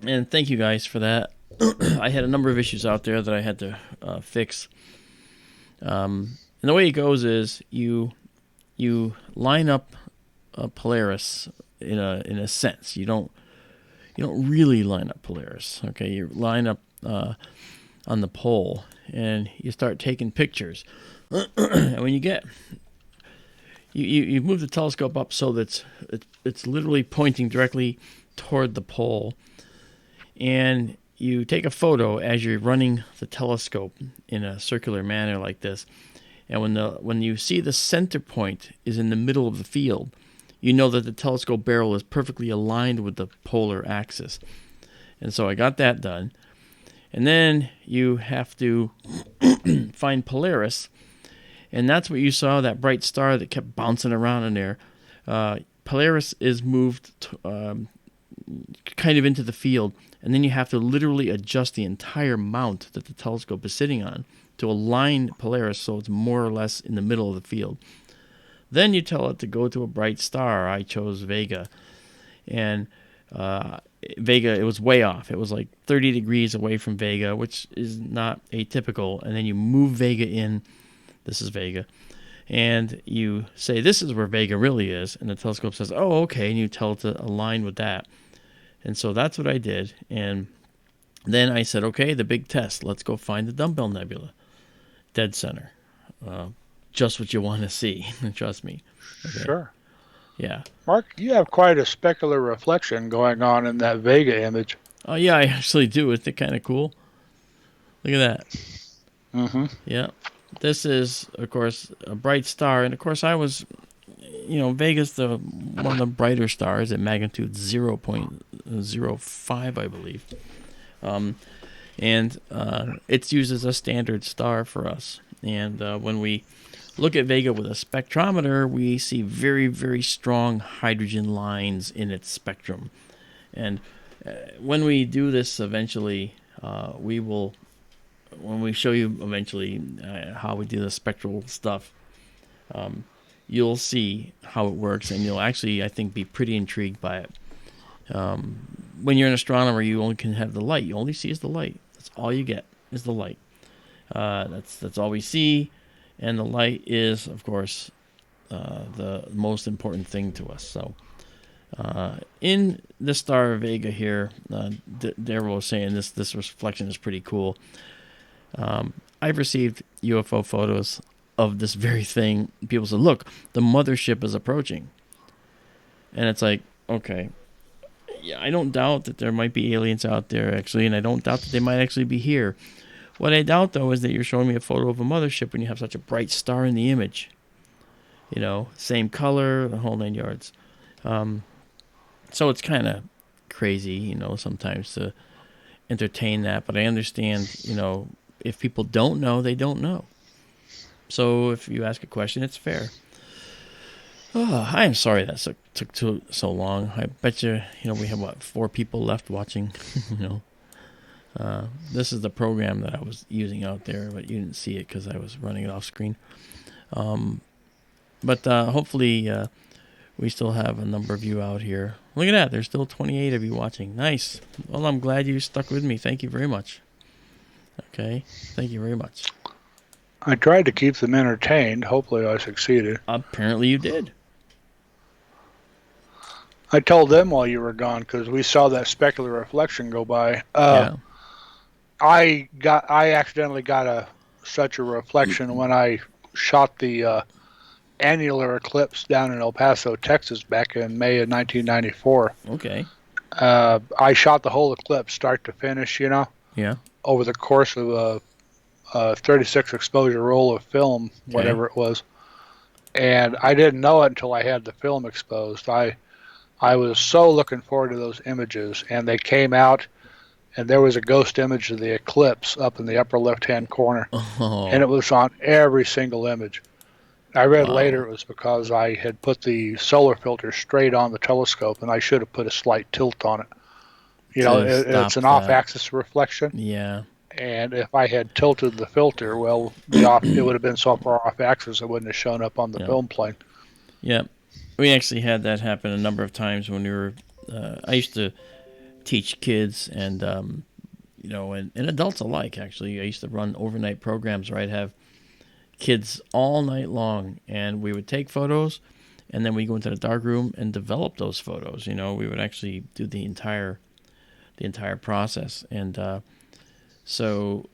thank you guys for that. I had a number of issues out there that I had to fix. And the way it goes is you line up Polaris in a sense. You don't really line up Polaris. Okay, you line up on the pole and you start taking pictures. And when you get you move the telescope up so that it's literally pointing directly toward the pole, and you take a photo as you're running the telescope in a circular manner like this. And when you see the center point is in the middle of the field, you know that the telescope barrel is perfectly aligned with the polar axis. And so I got that done. And then you have to find Polaris. And that's what you saw, that bright star that kept bouncing around in there. Polaris is moved kind of into the field. And then you have to literally adjust the entire mount that the telescope is sitting on to align Polaris so it's more or less in the middle of the field. Then you tell it to go to a bright star. I chose Vega. And Vega, it was way off. It was like 30 degrees away from Vega, which is not atypical. And then you move Vega in. This is Vega. And you say, this is where Vega really is. And the telescope says, oh, okay. And you tell it to align with that. And so that's what I did. And then I said, okay, the big test. Let's go find the Dumbbell Nebula. Dead center. Just what you want to see. Trust me. Okay. Sure. Yeah. Mark, you have quite a specular reflection going on in that Vega image. Oh, yeah, I actually do. Isn't it kind of cool? Look at that. Mm-hmm. Yeah. This is, of course, a bright star. And, of course, I was, Vega's one of the brighter stars at magnitude 0.05, I believe. And it's used as a standard star for us. And when we look at Vega with a spectrometer, we see very, very strong hydrogen lines in its spectrum. And when we do this eventually, when we show you eventually how we do the spectral stuff, you'll see how it works, and you'll actually, I think, be pretty intrigued by it. When you're an astronomer, you only can have the light. You only see is the light. That's all you get is the light. That's all we see, and the light is, of course, the most important thing to us. So, in the star Vega here, Daryl was saying this reflection is pretty cool. I've received UFO photos of this very thing. People said, "Look, the mothership is approaching," and it's like, okay. Yeah, I don't doubt that there might be aliens out there, actually, and I don't doubt that they might actually be here. What I doubt, though, is that you're showing me a photo of a mothership when you have such a bright star in the image. Same color, the whole 9 yards. So it's kind of crazy, sometimes to entertain that. But I understand, if people don't know, they don't know. So if you ask a question, it's fair. Oh, I am sorry that took so long. I bet you, we have, 4 people left watching, This is the program that I was using out there, but you didn't see it because I was running it off screen. But hopefully we still have a number of you out here. Look at that. There's still 28 of you watching. Nice. Well, I'm glad you stuck with me. Thank you very much. Okay. Thank you very much. I tried to keep them entertained. Hopefully I succeeded. Apparently you did. I told them while you were gone because we saw that specular reflection go by. Yeah. I accidentally got a such a reflection when I shot the annular eclipse down in El Paso, Texas, back in May of 1994. Okay. I shot the whole eclipse, start to finish, Yeah. over the course of a 36 exposure roll of film, Okay. whatever it was. And I didn't know it until I had the film exposed. I was so looking forward to those images, and they came out, and there was a ghost image of the eclipse up in the upper left-hand corner, and Oh, it was on every single image. I read wow. later it was because I had put the solar filter straight on the telescope, and I should have put a slight tilt on it. To It's stop an that. off-axis reflection, Yeah. and if I had tilted the filter, well, it would have been so far off-axis it wouldn't have shown up on the Yeah. film plane. Yeah. We actually had that happen a number of times when we were. I used to teach kids and and adults alike. Actually, I used to run overnight programs where I'd have kids all night long, and we would take photos, and then we go into the dark room and develop those photos. We would actually do the entire process, and so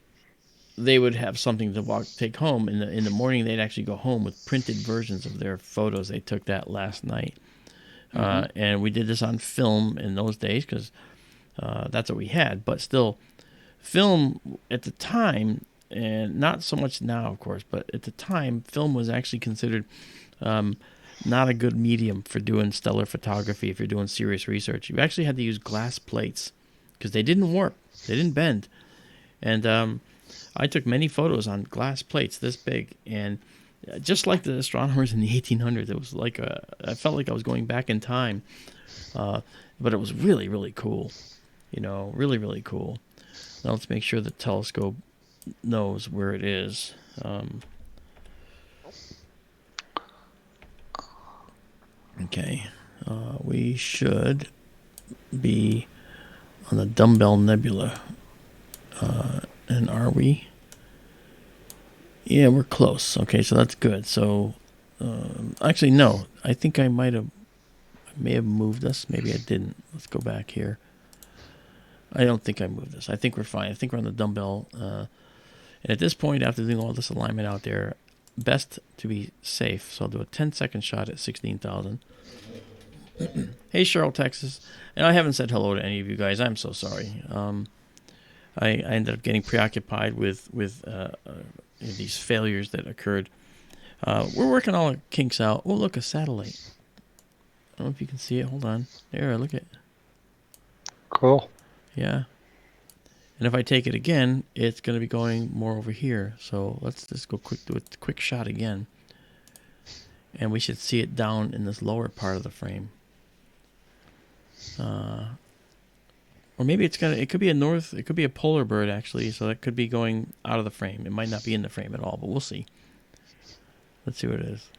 they would have something to take home. In the morning, they'd actually go home with printed versions of their photos they took that last night. And we did this on film in those days because that's what we had. But still, film at the time, and not so much now, of course, but at the time, film was actually considered not a good medium for doing stellar photography if you're doing serious research. You actually had to use glass plates because they didn't warp, they didn't bend. And I took many photos on glass plates this big, and just like the astronomers in the 1800s, it was like I felt like I was going back in time, but it was really, really cool. Really, really cool. Now let's make sure the telescope knows where it is. Okay, we should be on the Dumbbell Nebula. And are we? Yeah, we're close. Okay, so that's good. So, actually, no. I think I may have moved us. Maybe I didn't. Let's go back here. I don't think I moved us. I think we're fine. I think we're on the dumbbell. And at this point, after doing all this alignment out there, best to be safe. So I'll do a 10-second shot at 16,000. Hey, Cheryl, Texas. And I haven't said hello to any of you guys. I'm so sorry. I ended up getting preoccupied with these failures that occurred. We're working all the kinks out. Oh, look, a satellite. I don't know if you can see it. Hold on. There, look at it. Cool. Yeah. And if I take it again, it's going to be going more over here. So let's just do a quick shot again. And we should see it down in this lower part of the frame. Or maybe it could be it could be a polar bird actually, so that could be going out of the frame. It might not be in the frame at all, but we'll see. Let's see what it is.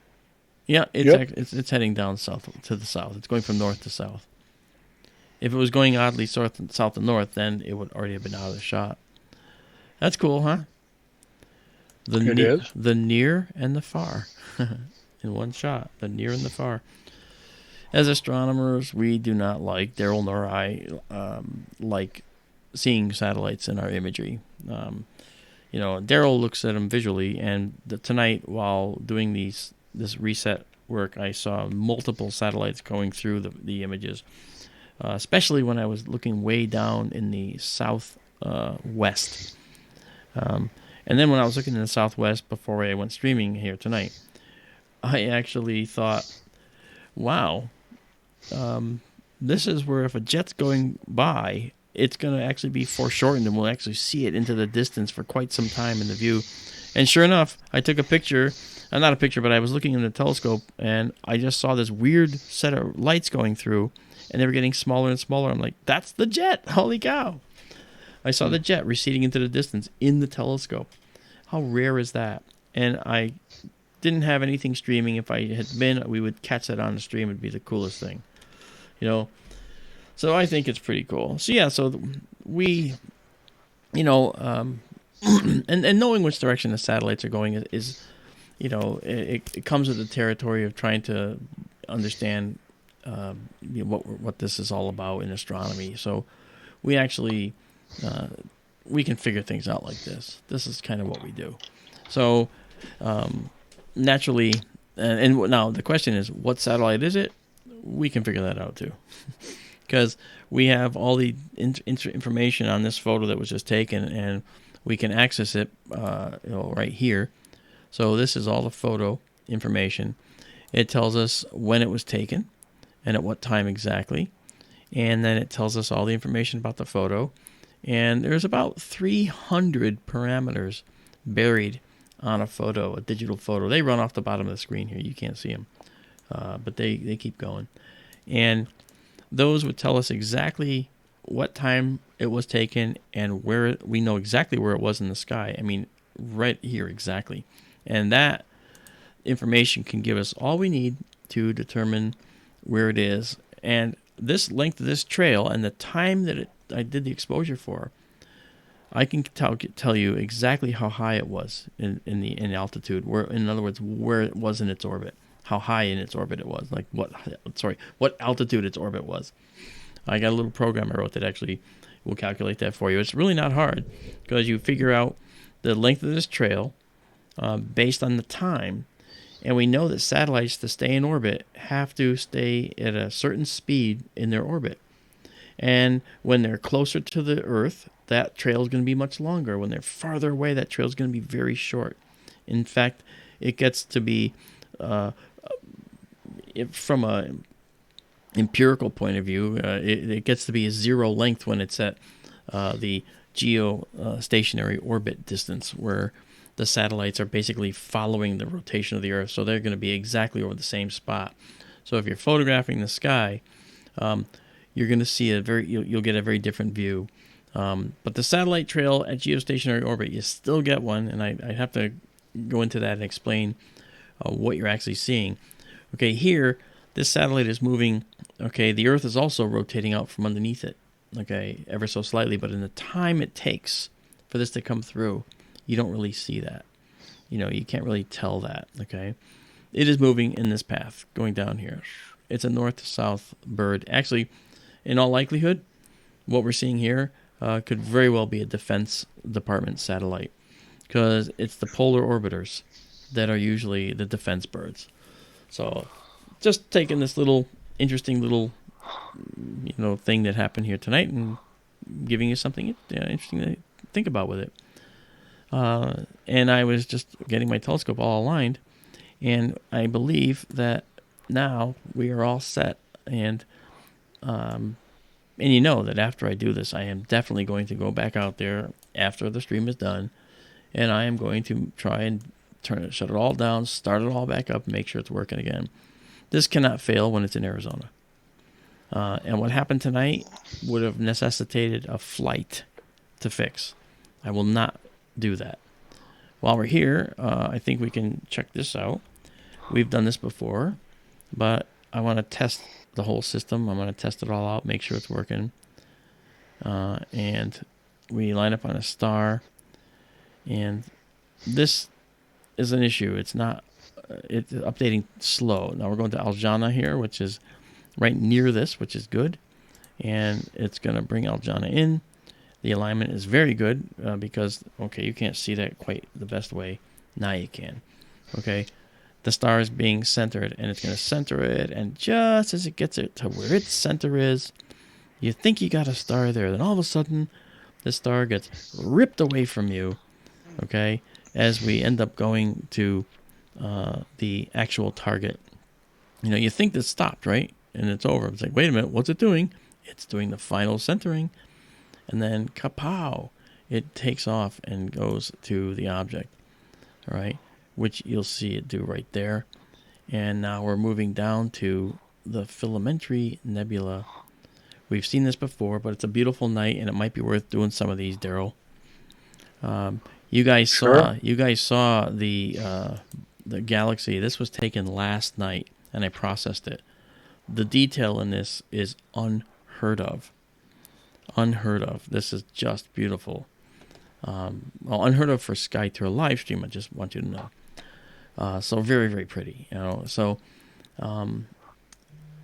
Yeah, it's heading down south to the south. It's going from north to south. If it was going oddly south to north, then it would already have been out of the shot. That's cool, huh? It is. The near and the far in one shot. The near and the far. As astronomers, we do not like, Daryl nor I, like seeing satellites in our imagery. Daryl looks at them visually, and tonight while doing this reset work, I saw multiple satellites going through the images, especially when I was looking way down in the south west. And then when I was looking in the southwest before I went streaming here tonight, I actually thought, wow, this is where if a jet's going by, it's going to actually be foreshortened and we'll actually see it into the distance for quite some time in the view. And sure enough, I took a picture, not a picture, but I was looking in the telescope and I just saw this weird set of lights going through and they were getting smaller and smaller. I'm like, that's the jet. Holy cow. I saw the jet receding into the distance in the telescope. How rare is that? And I didn't have anything streaming. If I had been, we would catch that on the stream. It'd be the coolest thing. So I think it's pretty cool. So yeah, so we, and knowing which direction the satellites are going is it comes with the territory of trying to understand what this is all about in astronomy. So we actually we can figure things out like this. This is kind of what we do. So naturally, and now the question is, what satellite is it? We can figure that out too, because we have all the information on this photo that was just taken, and we can access it right here. So this is all the photo information. It tells us when it was taken and at what time exactly, and then it tells us all the information about the photo. And there's about 300 parameters buried on a photo, a digital photo. They run off the bottom of the screen here. You can't see them, but they keep going. And those would tell us exactly what time it was taken and where we know exactly where it was in the sky. I mean, right here exactly. And that information can give us all we need to determine where it is. And this length of this trail and the time that I did the exposure for, I can tell you exactly how high it was in altitude. Where, in other words, where it was in its orbit, how high in its orbit it was, like what altitude its orbit was. I got a little program I wrote that actually will calculate that for you. It's really not hard, because you figure out the length of this trail based on the time. And we know that satellites, to stay in orbit, have to stay at a certain speed in their orbit. And when they're closer to the Earth, that trail is going to be much longer. When they're farther away, that trail is going to be very short. In fact, it gets to be, from a empirical point of view, it gets to be a zero length when it's at the geostationary orbit distance, where the satellites are basically following the rotation of the Earth, so they're going to be exactly over the same spot. So if you're photographing the sky, you're going to see you'll get a very different view. But the satellite trail at geostationary orbit, you still get one, and I have to go into that and explain what you're actually seeing. Okay, here, this satellite is moving. Okay, the Earth is also rotating out from underneath it, okay, ever so slightly, but in the time it takes for this to come through, you don't really see that. You can't really tell that, okay? It is moving in this path, going down here. It's a north to south bird. Actually, in all likelihood, what we're seeing here could very well be a Defense Department satellite, because it's the polar orbiters that are usually the defense birds. So just taking this interesting little thing that happened here tonight and giving you something interesting to think about with it. And I was just getting my telescope all aligned, and I believe that now we are all set. And you know that after I do this, I am definitely going to go back out there after the stream is done, and I am going to try and shut it all down, start it all back up, and make sure it's working again. This cannot fail when it's in Arizona. And what happened tonight would have necessitated a flight to fix. I will not do that. While we're here, I think we can check this out. We've done this before, but I want to test the whole system. I'm going to test it all out, make sure it's working. And we line up on a star, and this is an issue. It's updating slow. Now we're going to Aljana here, which is right near this, which is good. And it's going to bring Aljana in. The alignment is very good because, okay, you can't see that quite the best way. Now you can. Okay, the star is being centered, and it's going to center it. And just as it gets it to where its center is, you think you got a star there. Then all of a sudden, the star gets ripped away from you, okay, as we end up going to the actual target. You think that stopped, right? And it's over. It's like, wait a minute, what's it doing? It's doing the final centering. And then, kapow, it takes off and goes to the object, all right, which you'll see it do right there. And now we're moving down to the Filamentary Nebula. We've seen this before, but it's a beautiful night, and it might be worth doing some of these, Daryl. You guys saw the galaxy. This was taken last night, and I processed it. The detail in this is unheard of. Unheard of. This is just beautiful. Unheard of for SkyTour LiveStream. I just want you to know. So very, very pretty. So, and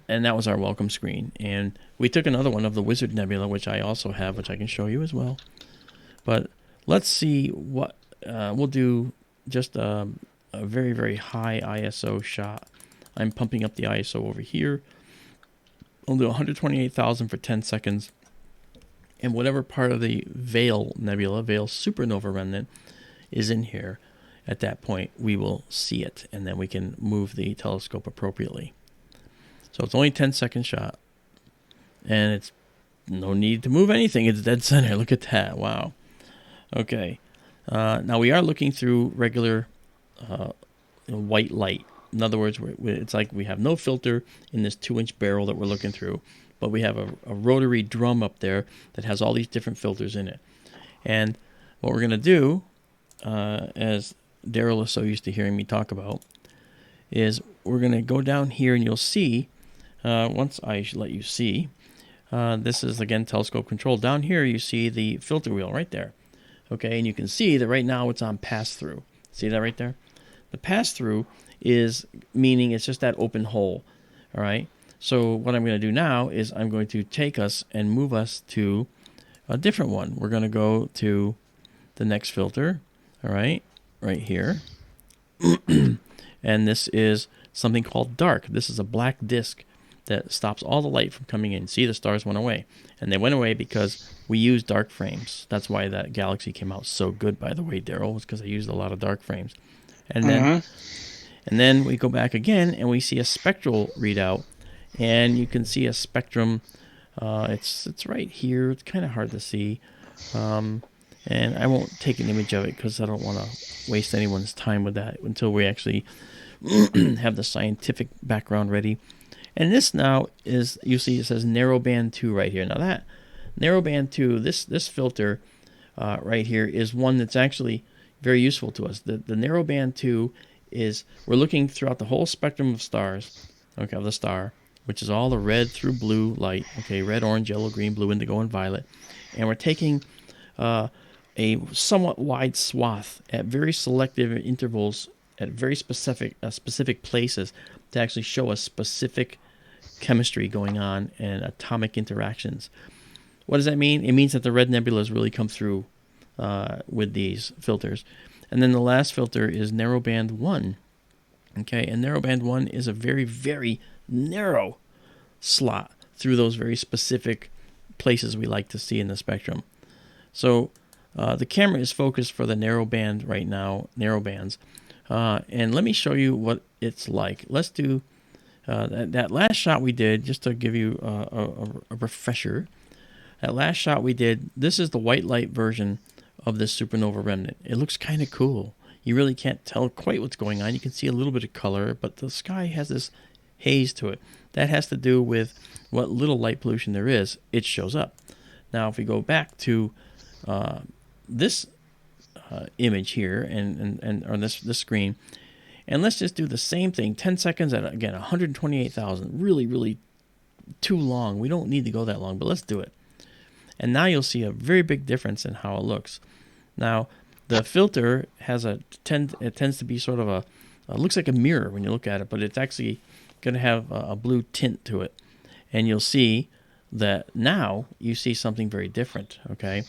that was our welcome screen. And we took another one of the Wizard Nebula, which I also have, which I can show you as well. But let's see what we'll do. just a very, very high ISO shot. I'm pumping up the ISO over here. I'll do 128,000 for 10 seconds. And whatever part of the Veil Nebula, Veil supernova remnant, is in here, at that point, we will see it. And then we can move the telescope appropriately. So it's only a 10-second shot. And it's no need to move anything. It's dead center. Look at that. Wow. Okay. Now we are looking through regular white light. In other words, it's like we have no filter in this 2-inch barrel that we're looking through, but we have a rotary drum up there that has all these different filters in it. And what we're going to do, as Daryl is so used to hearing me talk about, is we're going to go down here and you'll see, once I let you see, this is again telescope control. Down here you see the filter wheel right there. Okay, and you can see that right now it's on pass-through. See that right there? The pass-through is meaning it's just that open hole. All right. So what I'm going to do now is I'm going to take us and move us to a different one. We're going to go to the next filter. All right, right here. And this is something called dark. This is a black disc that stops all the light from coming in. See, the stars went away. And they went away because we used dark frames. That's why that galaxy came out so good, by the way, Daryl, was because I used a lot of dark frames. And then we go back again and we see a spectral readout. And you can see a spectrum. It's right here. It's kind of hard to see. And I won't take an image of it because I don't want to waste anyone's time with that until we actually have the scientific background ready. And this now is, you see it says narrowband 2 right here. Now that narrowband 2, this filter right here is one that's actually very useful to us. The narrowband 2 is, we're looking throughout the whole spectrum of stars, okay, of the star, which is all the red through blue light, okay, red, orange, yellow, green, blue, indigo, and violet. And we're taking a somewhat wide swath at very selective intervals at very specific places to actually show us specific chemistry going on and atomic interactions. What does that mean? It means that the red nebulas really come through with these filters. And then the last filter is narrowband 1. Okay, and narrowband 1 is a very, very narrow slot through those very specific places we like to see in the spectrum. So the camera is focused for the narrowband right now, narrowbands. And let me show you what it's like. Let's do that last shot we did, just to give you a refresher. That last shot we did, this is the white light version of this supernova remnant. It looks kind of cool. You really can't tell quite what's going on. You can see a little bit of color, but the sky has this haze to it. That has to do with what little light pollution there is. It shows up. Now, if we go back to this image here and or this screen, and let's just do the same thing, 10 seconds at, again, 128,000. Really, really too long. We don't need to go that long, but let's do it. And now you'll see a very big difference in how it looks. Now, the filter has it tends to be sort of looks like a mirror when you look at it, but it's actually going to have a blue tint to it. And you'll see that now you see something very different, okay?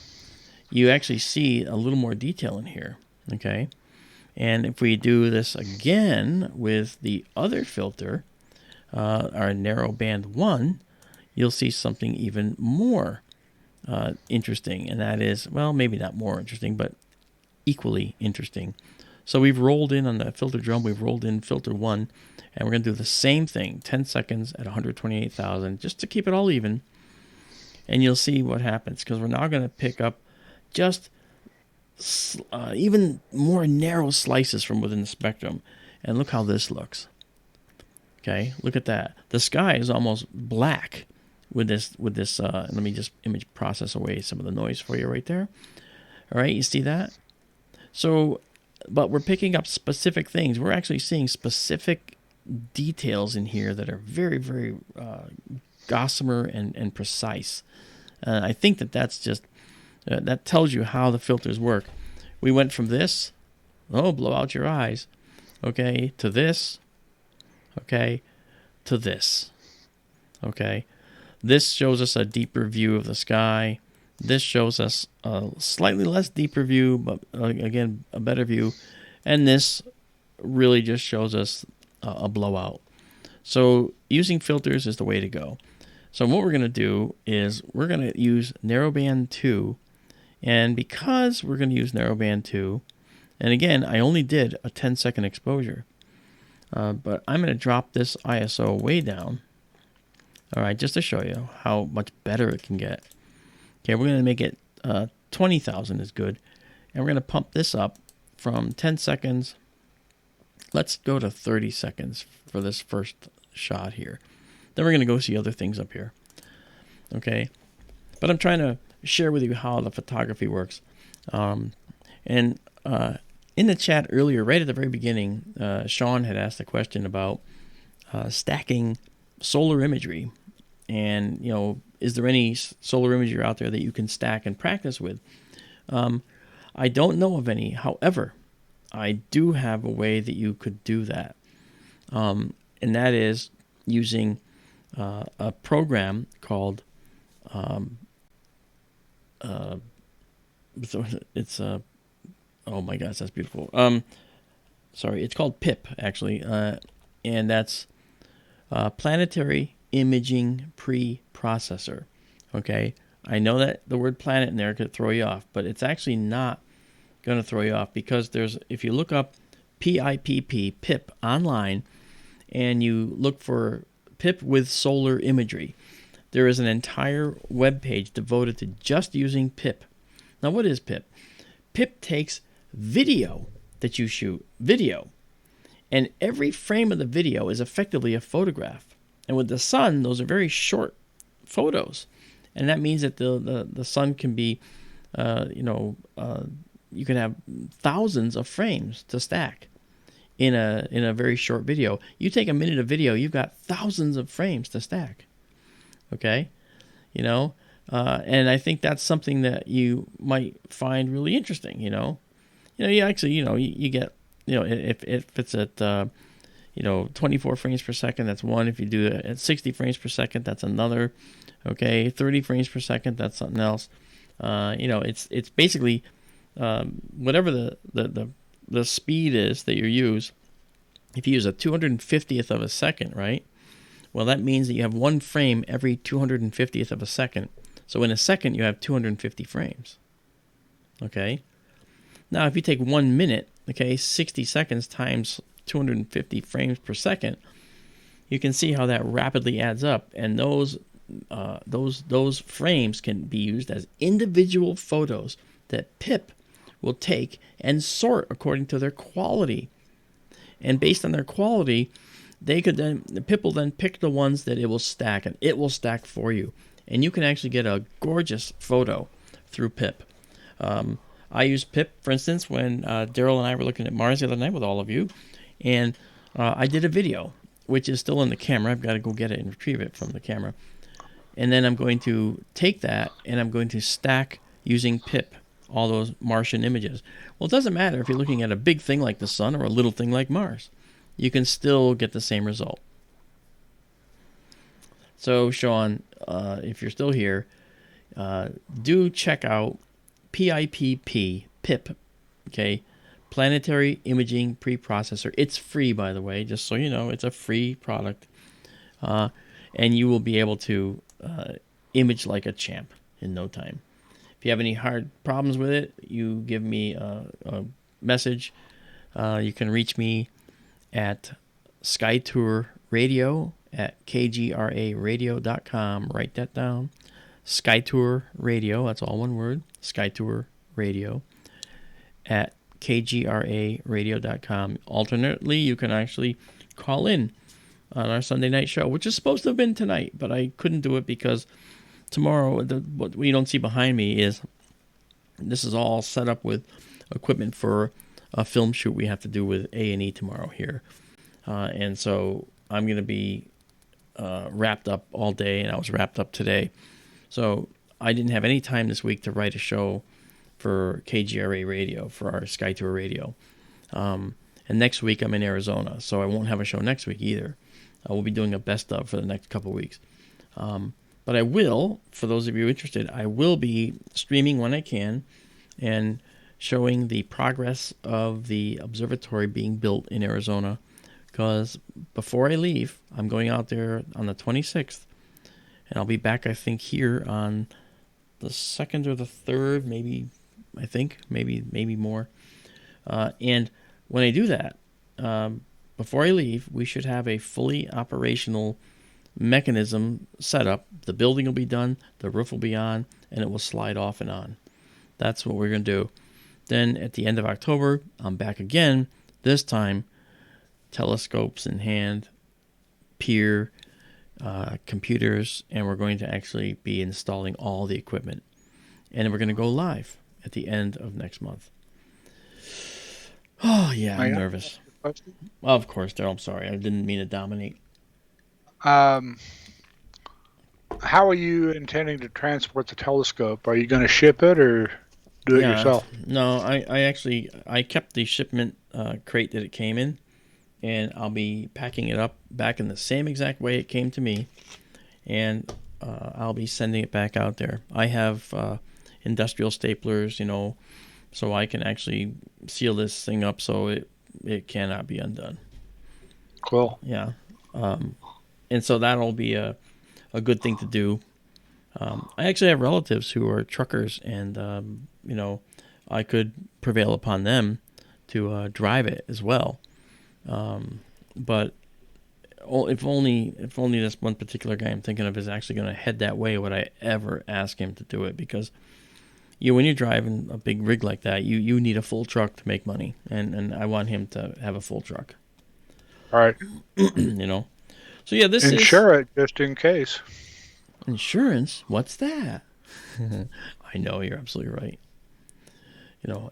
You actually see a little more detail in here, okay? And if we do this again with the other filter, our narrowband 1, you'll see something even more interesting, and that is, well, maybe not more interesting, but equally interesting. So we've rolled in on the filter drum, we've rolled in filter 1, and we're going to do the same thing, 10 seconds at 128,000, just to keep it all even. And you'll see what happens, because we're now going to pick up just even more narrow slices from within the spectrum. And look how this looks. Okay, look at that. The sky is almost black with this. Let me just image process away some of the noise for you right there. All right, you see that? So, but we're picking up specific things. We're actually seeing specific details in here that are very, very gossamer and precise. I think that's just, that tells you how the filters work. We went from this, blow out your eyes, okay, to this, okay, to this, okay. This shows us a deeper view of the sky. This shows us a slightly less deeper view, but again, a better view. And this really just shows us a blowout. So using filters is the way to go. So what we're going to do is we're going to use narrowband 2. And because we're going to use narrowband 2, and again, I only did a 10-second exposure, but I'm going to drop this ISO way down. All right, just to show you how much better it can get. Okay, we're going to make it 20,000 is good. And we're going to pump this up from 10 seconds. Let's go to 30 seconds for this first shot here. Then we're going to go see other things up here. Okay, but I'm trying to share with you how the photography works. And in the chat earlier, right at the very beginning, Sean had asked a question about stacking solar imagery. And, you know, is there any solar imagery out there that you can stack and practice with? I don't know of any. However, I do have a way that you could do that. And that is using a program called, it's oh my gosh, that's beautiful. Sorry, it's called PIP, actually. And that's Planetary Imaging Preprocessor. Okay, I know that the word planet in there could throw you off, but it's actually not going to throw you off, because there's, if you look up PIPP online and you look for PIP with solar imagery, there is an entire web page devoted to just using PIP. Now, what is PIP? PIP takes video that you shoot, and every frame of the video is effectively a photograph. And with the sun, those are very short photos, and that means that the sun can be, you can have thousands of frames to stack in a very short video. You take a minute of video, you've got thousands of frames to stack. Okay, and I think that's something that you might find really interesting. You actually, you get, if it's at 24 frames per second, that's one. If you do it at 60 frames per second, that's another. Okay, 30 frames per second, that's something else. It's basically whatever the speed is that you use. If you use a 250th of a second, right? Well, that means that you have one frame every 250th of a second. So in a second, you have 250 frames. Okay. Now, if you take 1 minute, okay, 60 seconds times 250 frames per second, you can see how that rapidly adds up. And those frames can be used as individual photos that PIP will take and sort according to their quality. And based on their quality, PIP will then pick the ones that it will stack, and it will stack for you. And you can actually get a gorgeous photo through PIP. I use PIP, for instance, when Daryl and I were looking at Mars the other night with all of you, and I did a video, which is still in the camera. I've got to go get it and retrieve it from the camera. And then I'm going to take that, and I'm going to stack using PIP all those Martian images. Well, it doesn't matter if you're looking at a big thing like the sun or a little thing like Mars. You can still get the same result. So, Sean, if you're still here, do check out PIPP, okay, Planetary Imaging Preprocessor. It's free, by the way, just so you know. It's a free product. And you will be able to image like a champ in no time. If you have any hard problems with it, you give me a message. You can reach me at SkyTour Radio at kgraradio.com. Write that down. SkyTour Radio, that's all one word. SkyTour Radio at kgraradio.com. Alternately, you can actually call in on our Sunday night show, which is supposed to have been tonight, but I couldn't do it because tomorrow, what we don't see behind me is this is all set up with equipment for a film shoot we have to do with A&E tomorrow here. And so I'm going to be wrapped up all day, and I was wrapped up today. So I didn't have any time this week to write a show for KGRA Radio, for our SkyTour Radio. And next week I'm in Arizona, so I won't have a show next week either. We'll be doing a best of for the next couple of weeks. But I will, for those of you interested, I will be streaming when I can and showing the progress of the observatory being built in Arizona. Because before I leave, I'm going out there on the 26th, and I'll be back, I think, here on the 2nd or the 3rd, maybe, I think, maybe more. And when I do that, before I leave, we should have a fully operational mechanism set up. The building will be done, the roof will be on, and it will slide off and on. That's what we're going to do. Then at the end of October, I'm back again, this time telescopes in hand, pier, computers, and we're going to actually be installing all the equipment. And we're going to go live at the end of next month. Oh, yeah, I'm nervous. Well, of course, Daryl, I'm sorry. I didn't mean to dominate. How are you intending to transport the telescope? Are you going to ship it or do it yourself? No, I kept the shipment crate that it came in, and I'll be packing it up back in the same exact way it came to me, and I'll be sending it back out there. I have industrial staplers, so I can actually seal this thing up so it cannot be undone. Cool. Yeah. And so that'll be a good thing to do. I actually have relatives who are truckers, and I could prevail upon them to drive it as well. But if only this one particular guy I'm thinking of is actually going to head that way, would I ever ask him to do it? Because when you're driving a big rig like that, you need a full truck to make money, and I want him to have a full truck. All right. So yeah, this insure it just in case. Insurance? What's that? I know, you're absolutely right.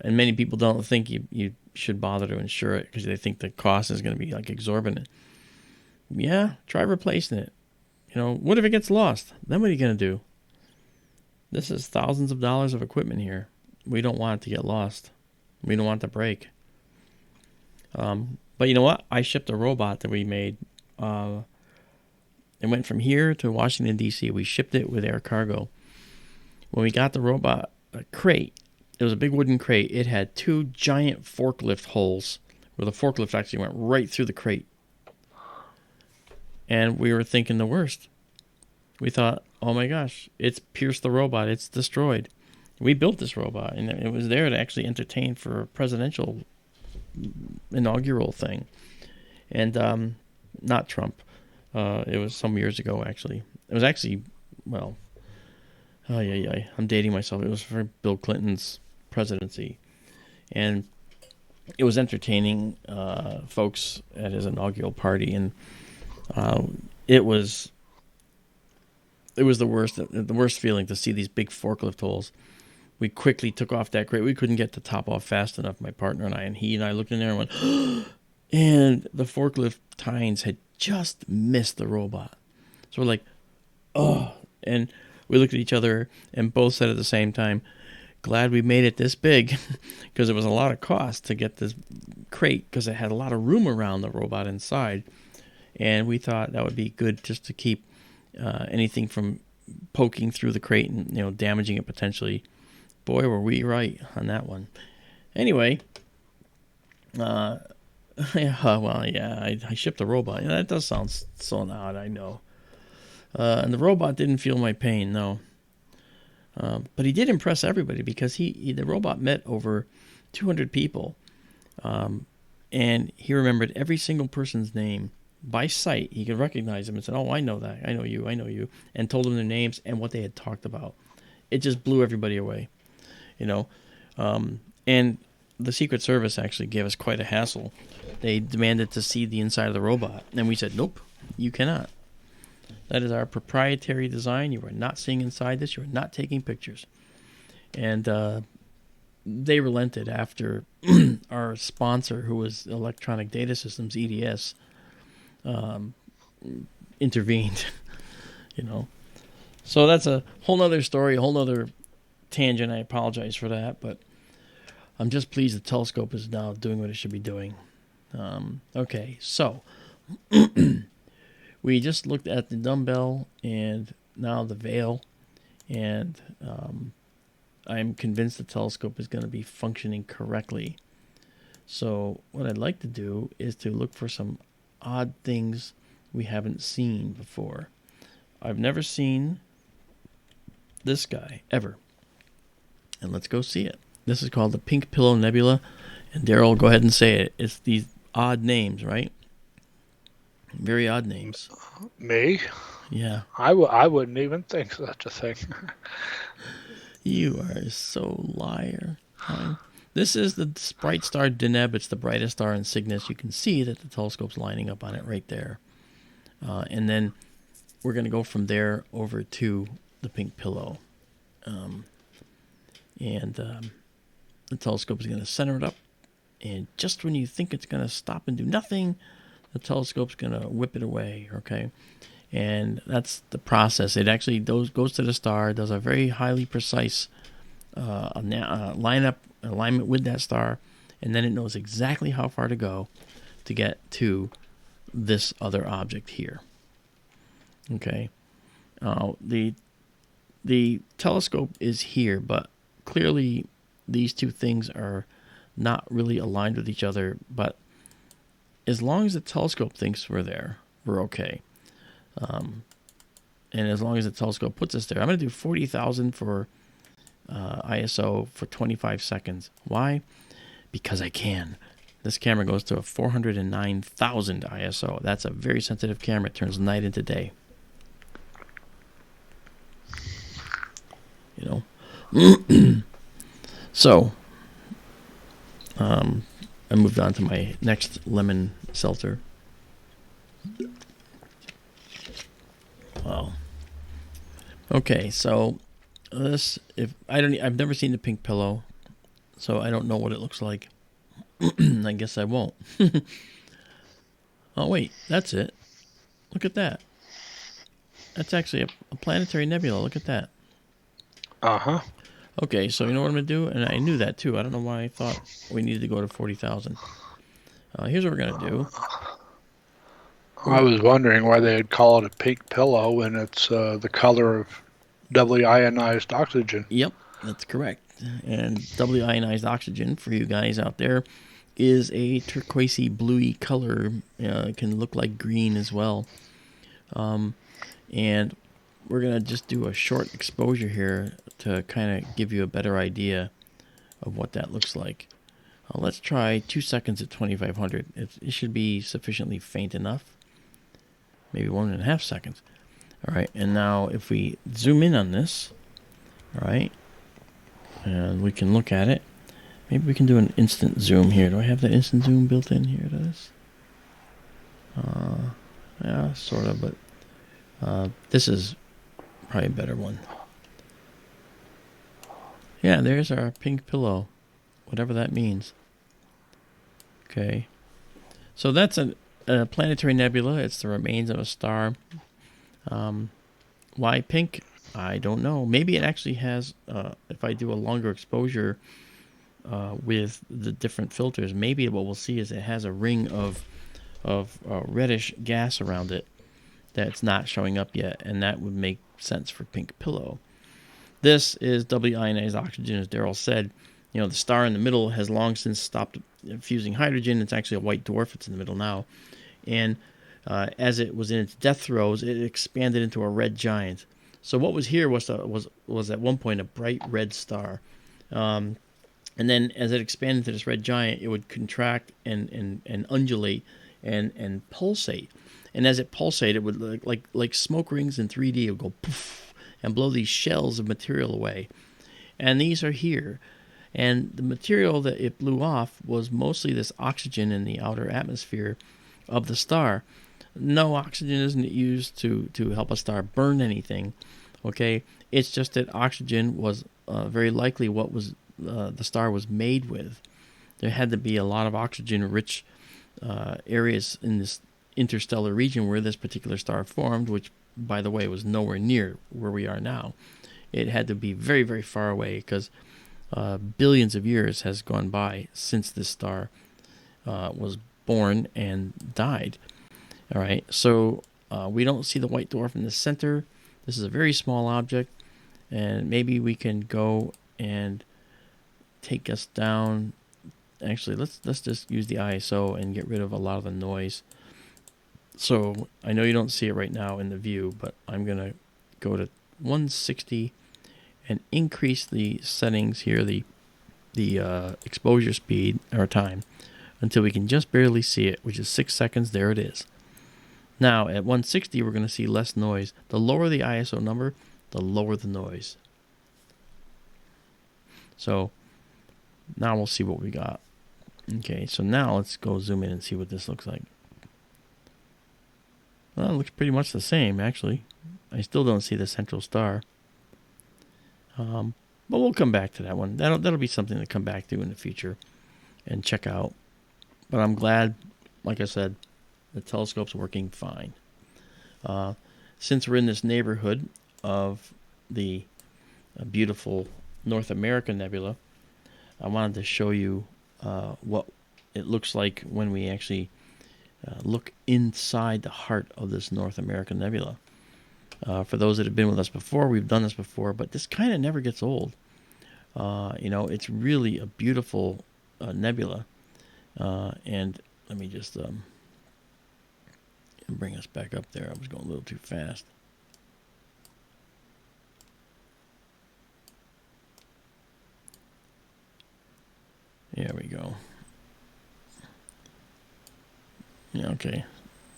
And many people don't think you should bother to insure it because they think the cost is going to be like exorbitant. Yeah, try replacing it. What if it gets lost? Then what are you going to do? This is thousands of dollars of equipment here. We don't want it to get lost. We don't want it to break. But you know what? I shipped a robot that we made. It went from here to Washington, D.C. We shipped it with air cargo. When we got the robot crate, it was a big wooden crate. It had 2 giant forklift holes where the forklift actually went right through the crate. And we were thinking the worst. We thought, oh my gosh, it's pierced the robot. It's destroyed. We built this robot, and it was there to actually entertain for a presidential inaugural thing. And not Trump. It was some years ago, actually. It was actually, well, I'm dating myself. It was for Bill Clinton's presidency. And it was entertaining folks at his inaugural party. And it was the worst feeling to see these big forklift holes. We quickly took off that crate. We couldn't get the top off fast enough, my partner and I. And he and I looked in there and went, and the forklift tines had just missed the robot. So we're like, oh. And we looked at each other and both said at the same time, glad we made it this big, because it was a lot of cost to get this crate because it had a lot of room around the robot inside. And we thought that would be good just to keep anything from poking through the crate and damaging it potentially. Boy, were we right on that one. Anyway, I shipped a robot. That does sound so odd, I know. And the robot didn't feel my pain, no. But he did impress everybody because the robot met over 200 people. And he remembered every single person's name by sight. He could recognize them and said, oh, I know that. I know you. And told them their names and what they had talked about. It just blew everybody away, And the Secret Service actually gave us quite a hassle. They demanded to see the inside of the robot. And we said, nope, you cannot. That is our proprietary design. You are not seeing inside this. You are not taking pictures. And they relented after our sponsor, who was Electronic Data Systems, EDS, intervened. So that's a whole nother story, a whole nother tangent. I apologize for that, but I'm just pleased the telescope is now doing what it should be doing. Okay, so we just looked at the dumbbell and now the veil, and I'm convinced the telescope is going to be functioning correctly. So what I'd like to do is to look for some odd things we haven't seen before. I've never seen this guy ever. And let's go see it. This is called the Pink Pillow Nebula. And Daryl, go ahead and say it. It's these odd names, right? Very odd names. Me? Yeah. I wouldn't even think such a thing. You are so liar. This is the bright star Deneb. It's the brightest star in Cygnus. You can see that the telescope's lining up on it right there. And then we're going to go from there over to the Pink Pillow. The telescope is going to center it up. And just when you think it's going to stop and do nothing, the telescope's going to whip it away, okay? And that's the process. It actually goes to the star, does a very highly precise alignment with that star, and then it knows exactly how far to go to get to this other object here. Okay. The telescope is here, but clearly these two things are not really aligned with each other. But as long as the telescope thinks we're there, we're okay. And as long as the telescope puts us there, I'm going to do 40,000 for ISO for 25 seconds. Why? Because I can. This camera goes to a 409,000 ISO. That's a very sensitive camera. It turns night into day. You know? So, I moved on to my next lemon seltzer. Wow. Okay, so I've never seen the Pink Pillow, so I don't know what it looks like. I guess I won't. Oh wait, that's it. Look at that. That's actually a planetary nebula. Look at that. Uh-huh. Okay, so you know what I'm gonna do, and I knew that too. I don't know why I thought we needed to go to 40,000. Here's what we're gonna do. I was wondering why they'd call it a pink pillow when it's the color of doubly ionized oxygen. Yep, that's correct. And doubly ionized oxygen, for you guys out there, is a turquoisey bluey color. It can look like green as well. And we're going to just do a short exposure here to kind of give you a better idea of what that looks like. Let's try 2 seconds at 2500. It should be sufficiently faint enough. Maybe 1.5 seconds. All right, and now if we zoom in on this, all right, and we can look at it. Maybe we can do an instant zoom here. Do I have the instant zoom built in here to this? Yeah, sort of, but this is probably a better one. Yeah, there's our pink pillow, whatever that means. Okay, so that's a planetary nebula. It's the remains of a star. Why pink? I don't know. Maybe it actually has, if I do a longer exposure with the different filters, maybe what we'll see is it has a ring of reddish gas around it that's not showing up yet, and that would make sense for pink pillow. This is doubly ionized oxygen, as Daryl said. You know, the star in the middle has long since stopped fusing hydrogen. It's actually a white dwarf. It's in the middle now. And as it was in its death throes, it expanded into a red giant. So what was here was at one point a bright red star. And then as it expanded into this red giant, it would contract and undulate and pulsate. And as it pulsated, it would like smoke rings in 3D. It would go poof and blow these shells of material away. And these are here. And the material that it blew off was mostly this oxygen in the outer atmosphere of the star. No, oxygen isn't used to help a star burn anything. Okay, it's just that oxygen was very likely what was the star was made with. There had to be a lot of oxygen-rich areas in this interstellar region where this particular star formed, which, by the way, was nowhere near where we are now. It had to be very, very far away because billions of years has gone by since this star was born and died. All right, so we don't see the white dwarf in the center. This is a very small object, and maybe we can go and take us down. Actually, let's just use the ISO and get rid of a lot of the noise. So I know you don't see it right now in the view, but I'm gonna go to 160 and increase the settings here, the exposure speed or time, until we can just barely see it, which is 6 seconds. There it is. Now at 160 we're going to see less noise. The lower the ISO number, the lower the noise. So now we'll see what we got. Okay, so now let's go zoom in and see what this looks like. Well, it looks pretty much the same, actually. I still don't see the central star. But we'll come back to that one. That'll be something to come back to in the future and check out. But I'm glad, like I said, the telescope's working fine. Since we're in this neighborhood of the beautiful North American nebula, I wanted to show you what it looks like when we actually look inside the heart of this North American nebula. For those that have been with us before, we've done this before, but this kind of never gets old. It's really a beautiful nebula. And let me just bring us back up there. I was going a little too fast. There we go. Yeah, okay.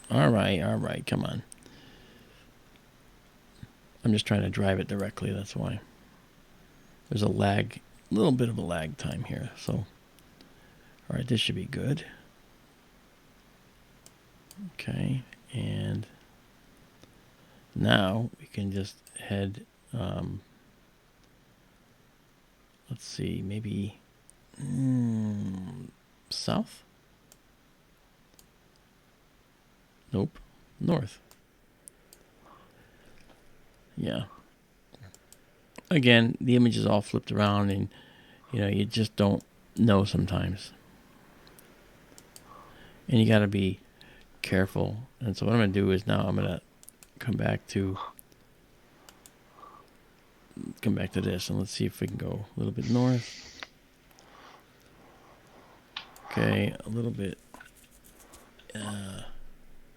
All right, come on. I'm just trying to drive it directly, that's why. There's a lag, a little bit of a lag time here, so. All right, this should be good. Okay, and now we can just head, let's see, maybe south? Nope, north. Yeah. Again, the image is all flipped around, and you just don't know sometimes. And you got to be careful. And so what I'm going to do is now I'm going to come back to this, and let's see if we can go a little bit north. Okay, a little bit.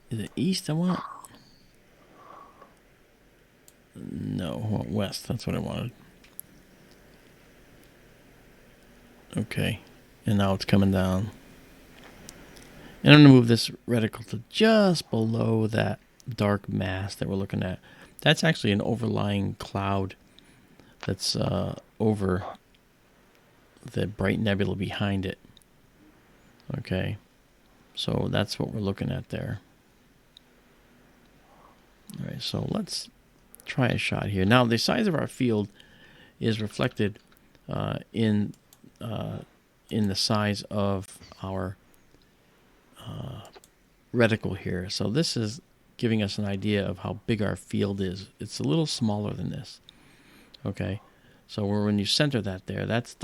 Is it east I want? No, I want west. That's what I wanted. Okay, and now it's coming down. And I'm going to move this reticle to just below that dark mass that we're looking at. That's actually an overlying cloud that's over the bright nebula behind it. Okay, so that's what we're looking at there. All right, so let's try a shot here. Now, the size of our field is reflected in the size of our reticle here. So this is giving us an idea of how big our field is. It's a little smaller than this. Okay, so when you center that there, that's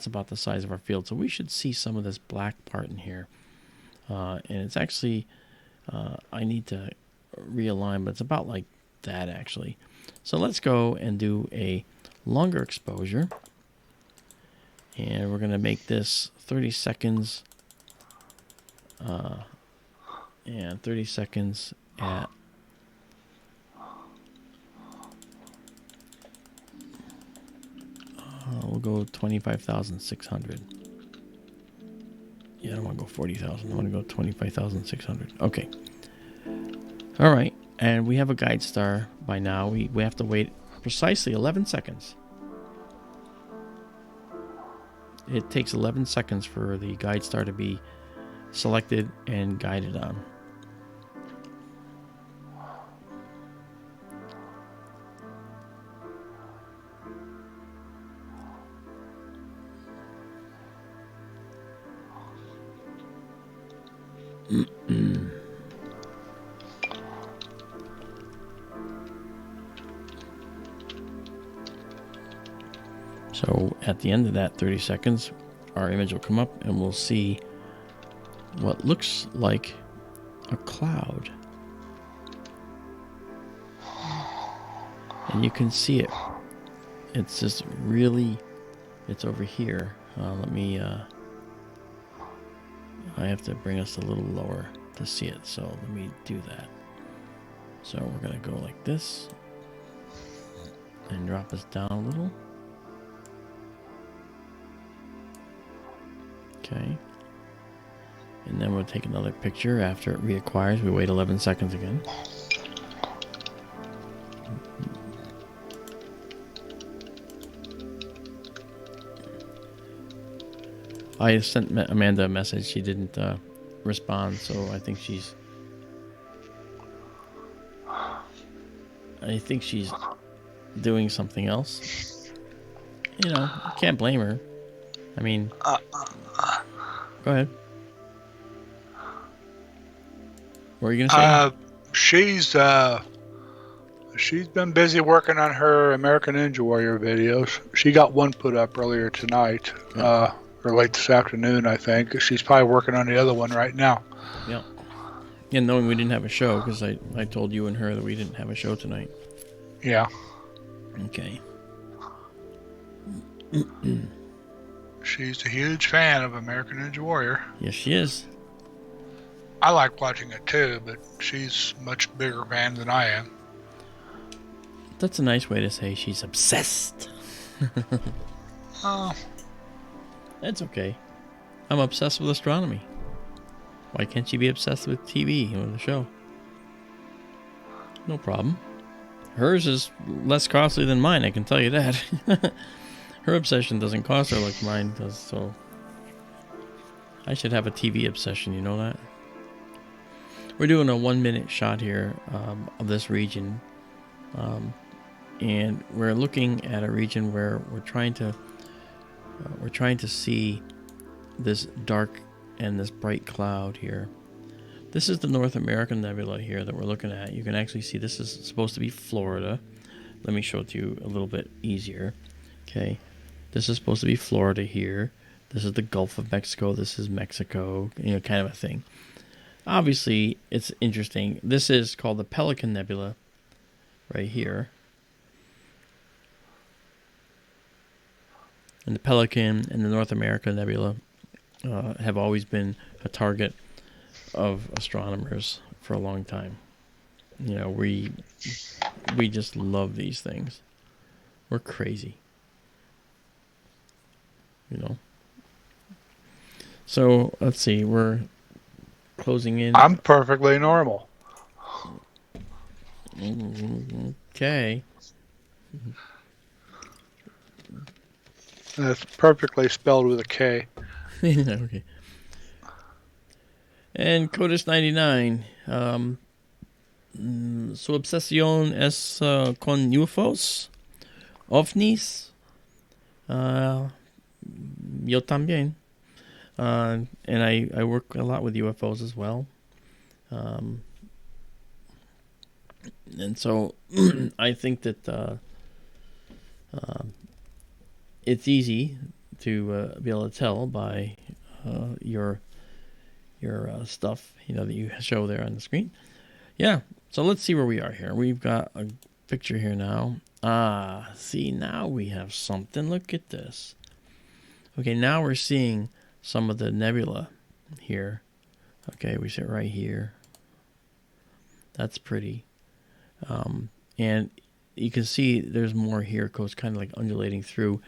about the size of our field. So we should see some of this black part in here, and it's actually I need to realign, but it's about like that actually. So let's go and do a longer exposure, and we're going to make this 30 seconds and 30 seconds at we'll go 25,600. Yeah, I don't want to go 40,000. I want to go 25,600. Okay. All right, and we have a guide star by now. We have to wait precisely 11 seconds. It takes 11 seconds for the guide star to be selected and guided on. So at the end of that 30 seconds, our image will come up and we'll see what looks like a cloud. And you can see it. It's just really It's over here. Let me, I have to bring us a little lower to see it, so let me do that. So we're going to go like this and drop us down a little. Okay. And then we'll take another picture after it reacquires. We wait 11 seconds again. I sent Amanda a message. She didn't respond, so I think she's doing something else. You know, can't blame her. I mean, go ahead. What are you gonna say? She's been busy working on her American Ninja Warrior videos. She got one put up earlier tonight, or late this afternoon, I think. She's probably working on the other one right now. Yeah. And knowing we didn't have a show, because I told you and her that we didn't have a show tonight. Yeah. Okay. She's a huge fan of American Ninja Warrior. Yes, she is. I like watching it too, but she's a much bigger fan than I am. That's a nice way to say she's obsessed. Oh. That's okay. I'm obsessed with astronomy. Why can't she be obsessed with TV or the show? No problem. Hers is less costly than mine, I can tell you that. Her obsession doesn't cost her like mine does, so I should have a TV obsession, you know that? We're doing a 1-minute shot here of this region. And we're looking at a region where we're trying to see this dark and this bright cloud here. This is the North American Nebula here that we're looking at. You can actually see this is supposed to be Florida. Let me show it to you a little bit easier. Okay, this is supposed to be Florida here. This is the Gulf of Mexico. This is Mexico, you know, kind of a thing. Obviously, it's interesting. This is called the Pelican Nebula right here. And the Pelican and the North America Nebula have always been a target of astronomers for a long time. You know, we just love these things. We're crazy. You know. So let's see, we're closing in. I'm perfectly normal. Okay. That's perfectly spelled with a K. Okay. And Codis 99. Su obsesión es con UFOs, ovnis. Yo también. And I work a lot with UFOs as well. And so I think that it's easy to be able to tell by your stuff, you know, that you show there on the screen. Yeah, so let's see where we are here. We've got a picture here now. See, now we have something. Look at this. Okay, now we're seeing some of the nebula here. Okay, we sit right here. That's pretty. And you can see there's more here. It goes kind of like undulating through.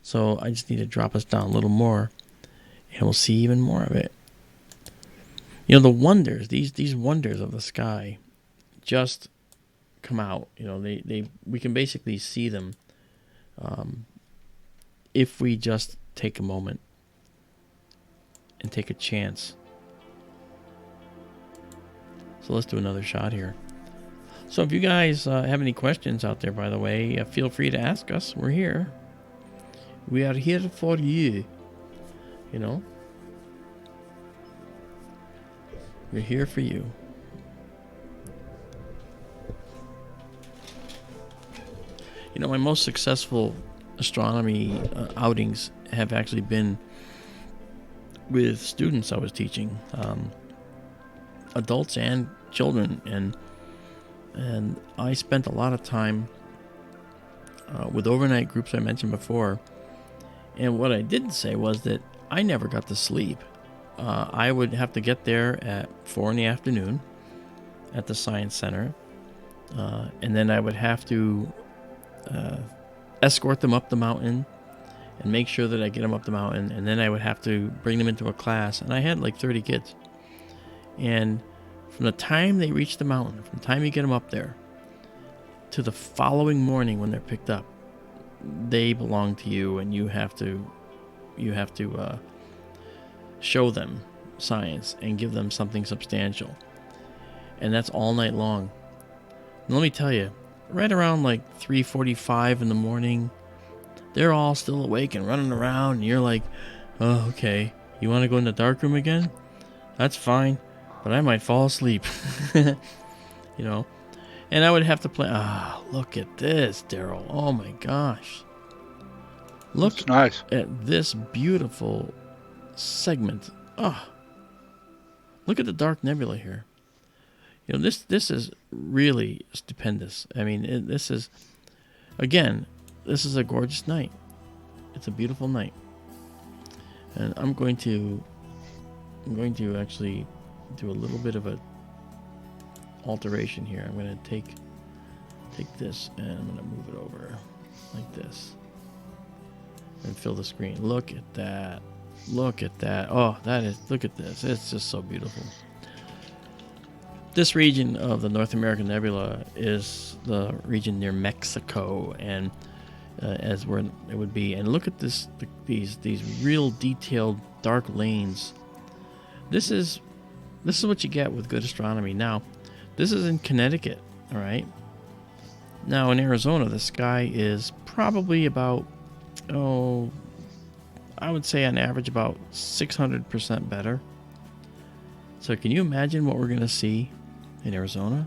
So I just need to drop us down a little more, and we'll see even more of it. You know, the wonders, these wonders of the sky just come out. You know, we can basically see them if we just take a moment and take a chance. So let's do another shot here. So if you guys have any questions out there, by the way, feel free to ask us. We're here. We are here for you. You know? We're here for you. You know, my most successful astronomy outings have actually been with students I was teaching, adults and children, and I spent a lot of time with overnight groups I mentioned before, And what I didn't say was that I never got to sleep. I would have to get there at 4 in the afternoon at the Science Center. And then I would have to escort them up the mountain and make sure that I get them up the mountain. And then I would have to bring them into a class. And I had like 30 kids. And from the time they reach the mountain, from the time you get them up there, to the following morning when they're picked up, they belong to you, and you have to show them science and give them something substantial. And that's all night long. And let me tell you, right around like 3:45 in the morning, they're all still awake and running around, and you're like, oh, okay, you want to go in the dark room again? That's fine, but I might fall asleep. You know? And I would have to play. Look at this, Daryl. Oh my gosh. Look That's nice. at this beautiful segment. Look at the dark nebula here. You know, this is really stupendous. I mean, this is a gorgeous night. It's a beautiful night. And I'm going to actually do a little bit of a alteration here. I'm going to take this and I'm going to move it over like this and fill the screen. Look at that. Look at that. Oh, look at this. It's just so beautiful. This region of the North American Nebula is the region near Mexico, and as where it would be. And look at these real detailed dark lanes. This is what you get with good astronomy. Now, this is in Connecticut, all right? Now, in Arizona, the sky is probably about, I would say on average about 600% better. So can you imagine what we're going to see in Arizona?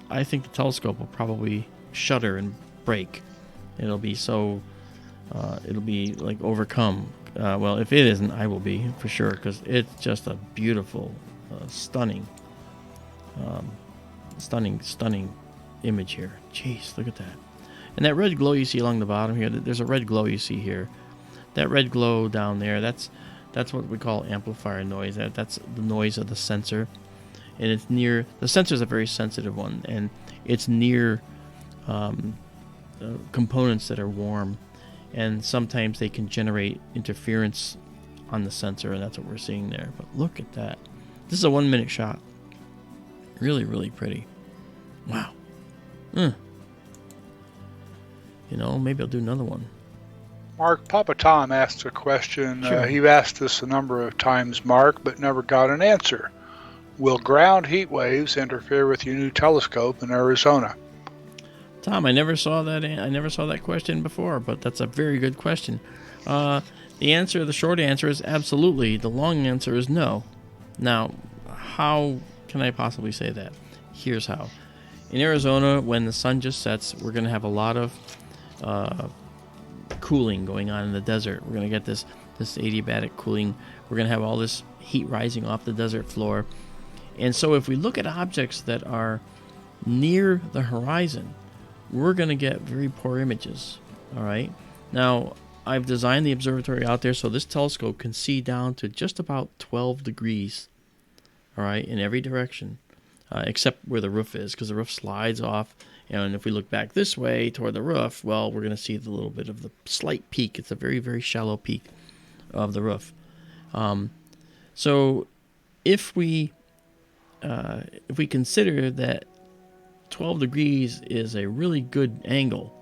I think the telescope will probably shudder and break. It'll be like overcome. Well, if it isn't, I will be for sure, because it's just a beautiful, stunning image here. Jeez, look at that. And that red glow you see along the bottom here, there's a red glow you see here. That red glow down there, that's what we call amplifier noise. That's the noise of the sensor. And it's near, the sensor is a very sensitive one, and it's near components that are warm. And sometimes they can generate interference on the sensor, and that's what we're seeing there. But look at that. This is a 1 minute shot. Really, really pretty. Wow. You know, maybe I'll do another one. Mark, Papa Tom asked a question. Sure. He asked this a number of times, Mark, but never got an answer. Will ground heat waves interfere with your new telescope in Arizona? Tom, I never saw that question before, but that's a very good question. The short answer is absolutely. The long answer is no. Now, how can I possibly say that? Here's how. In Arizona, when the sun just sets, we're going to have a lot of cooling going on in the desert. We're going to get this adiabatic cooling. We're going to have all this heat rising off the desert floor. And so if we look at objects that are near the horizon, we're going to get very poor images. All right. Now, I've designed the observatory out there so this telescope can see down to just about 12 degrees. All right, in every direction, except where the roof is, because the roof slides off. And if we look back this way toward the roof, well, we're going to see the little bit of the slight peak. It's a very, very shallow peak of the roof. So if we consider that 12 degrees is a really good angle,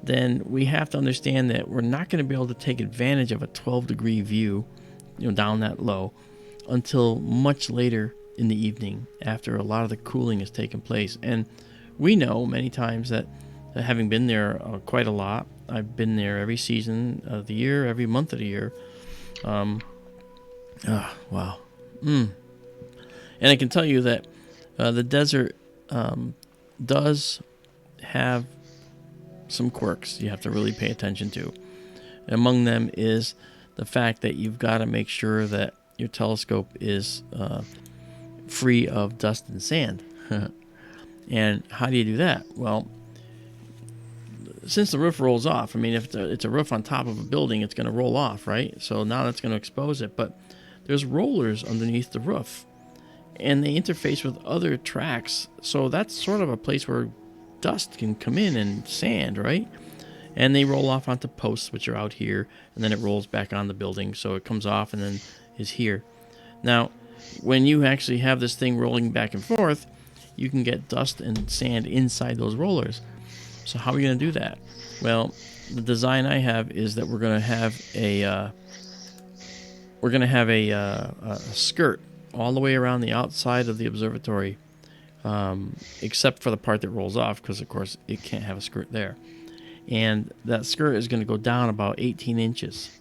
then we have to understand that we're not going to be able to take advantage of a 12-degree view, down that low, until much later in the evening, after a lot of the cooling has taken place. And we know many times that, having been there quite a lot, I've been there every season of the year, every month of the year. Wow. And I can tell you that the desert does have some quirks you have to really pay attention to. Among them is the fact that you've got to make sure that your telescope is free of dust and sand. And how do you do that? Well, since the roof rolls off, I mean, if it's a roof on top of a building, it's going to roll off, right? So now that's going to expose it. But there's rollers underneath the roof, and they interface with other tracks. So that's sort of a place where dust can come in and sand, right? And they roll off onto posts, which are out here, and then it rolls back on the building. So it comes off and then is here. Now, when you actually have this thing rolling back and forth, you can get dust and sand inside those rollers. So how are we going to do that? Well, the design I have is that we're going to have a skirt all the way around the outside of the observatory, except for the part that rolls off, because of course it can't have a skirt there. And that skirt is going to go down about 18 inches.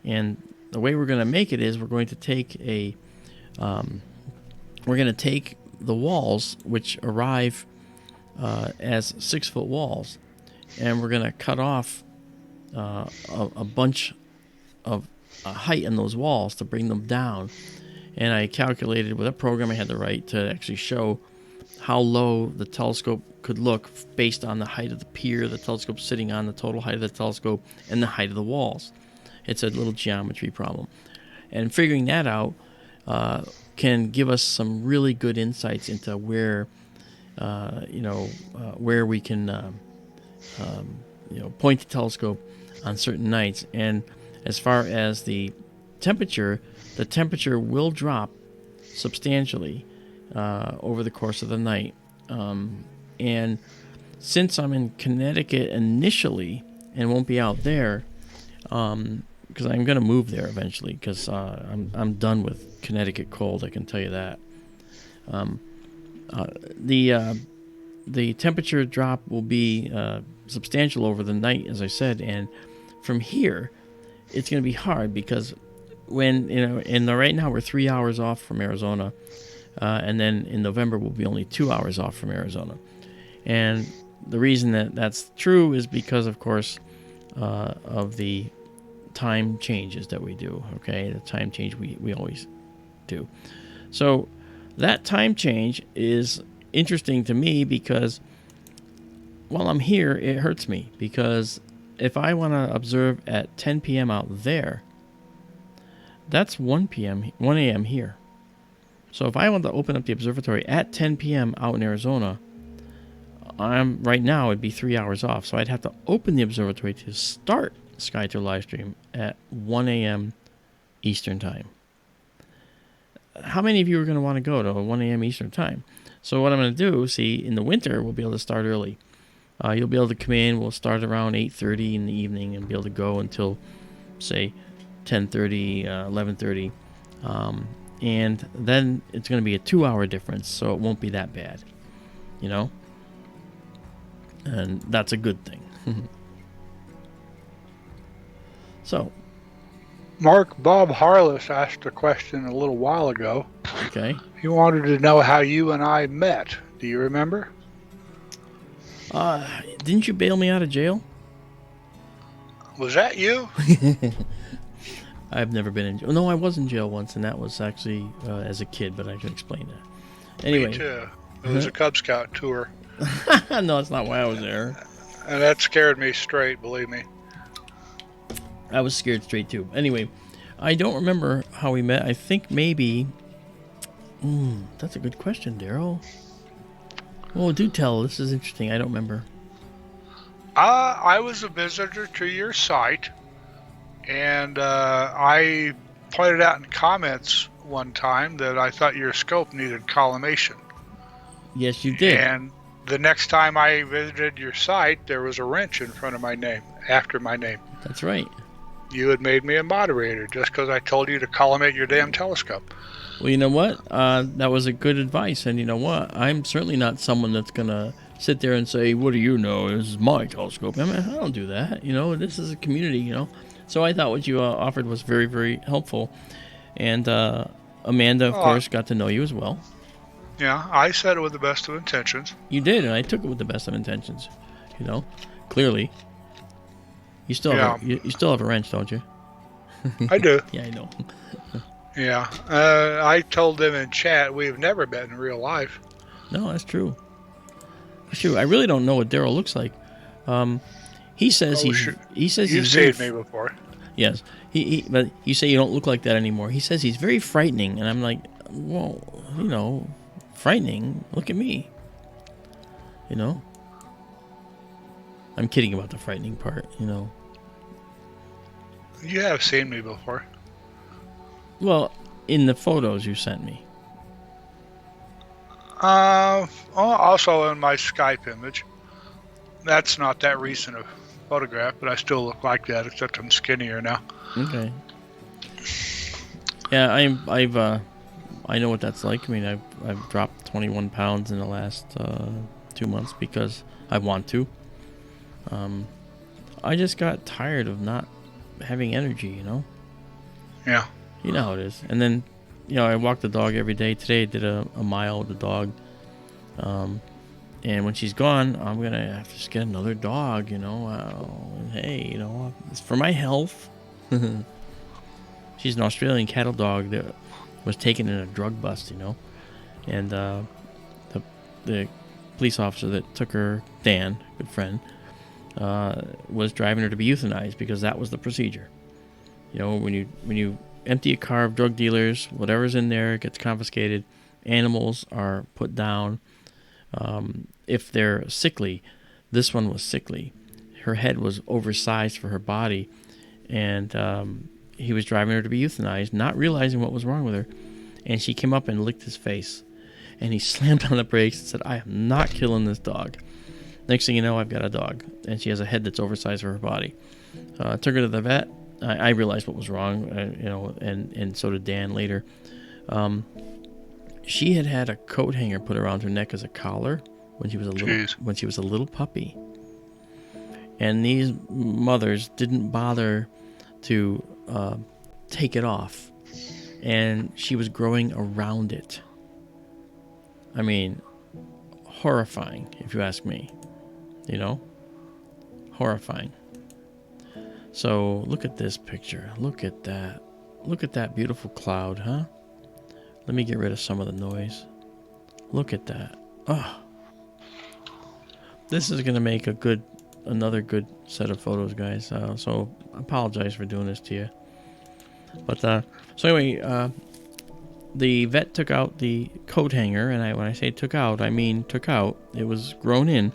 And the way we're going to make it is we're going to take the walls, which arrive as 6-foot walls, and we're going to cut off a bunch of height in those walls to bring them down. And I calculated with a program I had to write to actually show how low the telescope could look based on the height of the pier the telescope's sitting on, the total height of the telescope, and the height of the walls. It's a little geometry problem. And figuring that out can give us some really good insights into where we can point the telescope on certain nights. And as far as the temperature will drop substantially over the course of the night. And since I'm in Connecticut initially and won't be out there, because I'm going to move there eventually, because I'm done with Connecticut cold, I can tell you that. The temperature drop will be substantial over the night, as I said, and from here, it's going to be hard because right now we're 3 hours off from Arizona, and then in November we'll be only 2 hours off from Arizona. And the reason that that's true is because, of course, of the time changes that we do, okay? The time change we always do. So that time change is interesting to me because while I'm here, it hurts me because if I want to observe at 10 p.m. out there, that's 1 a.m. here. So if I want to open up the observatory at 10 p.m. out in Arizona, right now it'd be 3 hours off. So I'd have to open the observatory to start SkyTour LiveStream at 1 a.m. Eastern Time. How many of you are going to want to go to 1 a.m. Eastern Time? So what I'm going to do, in the winter, we'll be able to start early. You'll be able to come in. We'll start around 8:30 in the evening and be able to go until, say, 10:30, 11:30. And then it's going to be a 2-hour difference, so it won't be that bad, And that's a good thing. So, Mark Bob Harless asked a question a little while ago. Okay. He wanted to know how you and I met. Do you remember? Didn't you bail me out of jail? Was that you? I've never been in jail. No, I was in jail once, and that was actually as a kid, but I can explain that. Anyway. Me too. It was a Cub Scout tour. No, that's not why I was there. And that scared me straight, believe me. I was scared straight too. Anyway, I don't remember how we met. I think maybe... that's a good question, Daryl. Oh, do tell. This is interesting. I don't remember. I was a visitor to your site, and I pointed out in comments one time that I thought your scope needed collimation. Yes, you did. And the next time I visited your site, there was a wrench in front of my name, after my name. That's right. You had made me a moderator just because I told you to collimate your damn telescope. Well, you know what? That was a good advice, and you know what? I'm certainly not someone that's going to sit there and say, what do you know? This is my telescope. I mean, I don't do that. This is a community, So I thought what you offered was very, very helpful. And Amanda, of course, got to know you as well. Yeah, I said it with the best of intentions. You did, and I took it with the best of intentions. Clearly. You still have a wrench, don't you? I do. Yeah, I know. Yeah. I told them in chat we've never met in real life. No, that's true. Shoot, I really don't know what Daryl looks like. He says Oh, sure. he says You've he's very seen me before. yes. But you say you don't look like that anymore. He says he's very frightening, and I'm like, well, you know, frightening. Look at me. You know. I'm kidding about the frightening part. You know. You have seen me before. Well, in the photos you sent me. Also in my Skype image. That's not that recent a photograph, but I still look like that, except I'm skinnier now. Okay. Yeah, I know what that's like. I mean, I've dropped 21 pounds in the last 2 months because I want to. I just got tired of not having energy, you know? Yeah. You know how it is. And then, you know, I walk the dog every day. Today I did a mile with the dog. And when she's gone, I'm going to have to just get another dog, you know. Hey, you know, it's for my health. She's an Australian cattle dog that was taken in a drug bust, you know. And the police officer that took her, Dan, good friend, was driving her to be euthanized because that was the procedure. You know, when you empty a car of drug dealers, whatever's in there gets confiscated. Animals are put down. If they're sickly, this one was sickly. Her head was oversized for her body, and he was driving her to be euthanized, not realizing what was wrong with her. And she came up and licked his face, and he slammed on the brakes and said, "I am not killing this dog." Next thing you know, I've got a dog, and she has a head that's oversized for her body. Took her to the vet. I realized what was wrong, you know, and so did Dan later. She had a coat hanger put around her neck as a collar when she was a little puppy, and these mothers didn't bother to take it off, and she was growing around it. I mean, horrifying, if you ask me. You know, horrifying. So look at this picture. Look at that. Look at that beautiful cloud, huh? Let me get rid of some of the noise. Look at that. Oh, this is gonna make another good set of photos, guys. So I apologize for doing this to you. But so anyway, the vet took out the coat hanger, and when I say took out, I mean took out. It was grown in,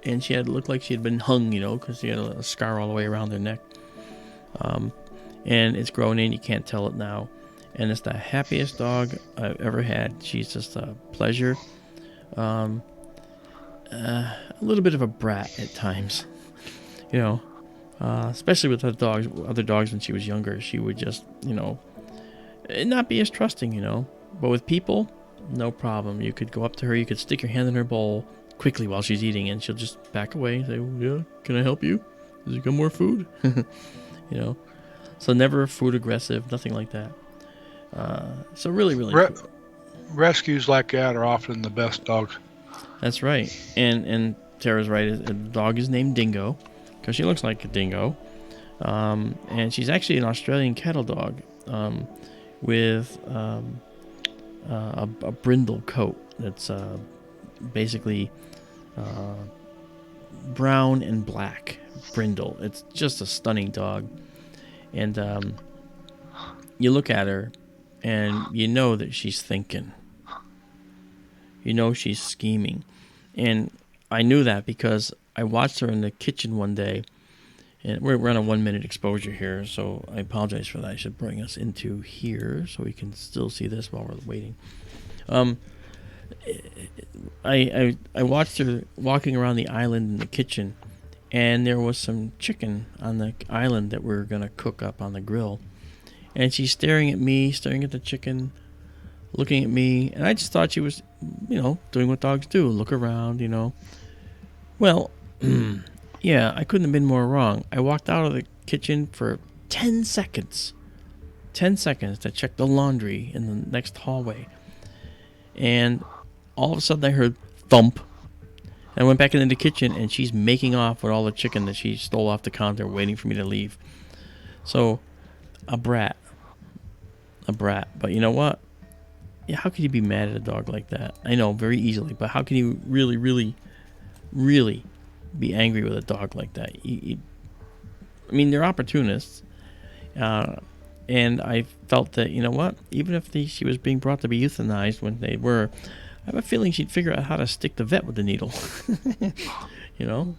and she looked like she had been hung, you know, because she had a scar all the way around her neck. And it's grown in. You can't tell it now. And it's the happiest dog I've ever had. She's just a pleasure. A little bit of a brat at times, you know. Especially with other dogs when she was younger. She would just, you know, not be as trusting, you know. But with people, no problem. You could go up to her. You could stick your hand in her bowl quickly while she's eating, and she'll just back away and say, "Oh, yeah, can I help you? Does you got more food?" You know. So never food aggressive, nothing like that. So really cool. Rescues like that are often the best dogs. That's right. And Tara's right. The dog is named Dingo because she looks like a dingo. And she's actually an Australian cattle dog with a brindle coat that's basically brown and black brindle. It's just a stunning dog. And you look at her and you know that she's thinking. You know she's scheming. And I knew that because I watched her in the kitchen one day. And we're on a 1-minute exposure here, so I apologize for that. I should bring us into here so we can still see this while we're waiting. I watched her walking around the island in the kitchen, and there was some chicken on the island that we were going to cook up on the grill. And she's staring at me, staring at the chicken, looking at me, and I just thought she was, you know, doing what dogs do, look around, you know. Well, yeah, I couldn't have been more wrong. I walked out of the kitchen for 10 seconds. 10 seconds to check the laundry in the next hallway. And all of a sudden I heard thump. And I went back into the kitchen, and she's making off with all the chicken that she stole off the counter, waiting for me to leave. So, a brat. But you know what? Yeah, how could you be mad at a dog like that? I know, very easily. But how can you really, really, really be angry with a dog like that. I mean, they're opportunists. And I felt that, you know what, even if she was being brought to be euthanized when they were, I have a feeling she'd figure out how to stick the vet with the needle. You know?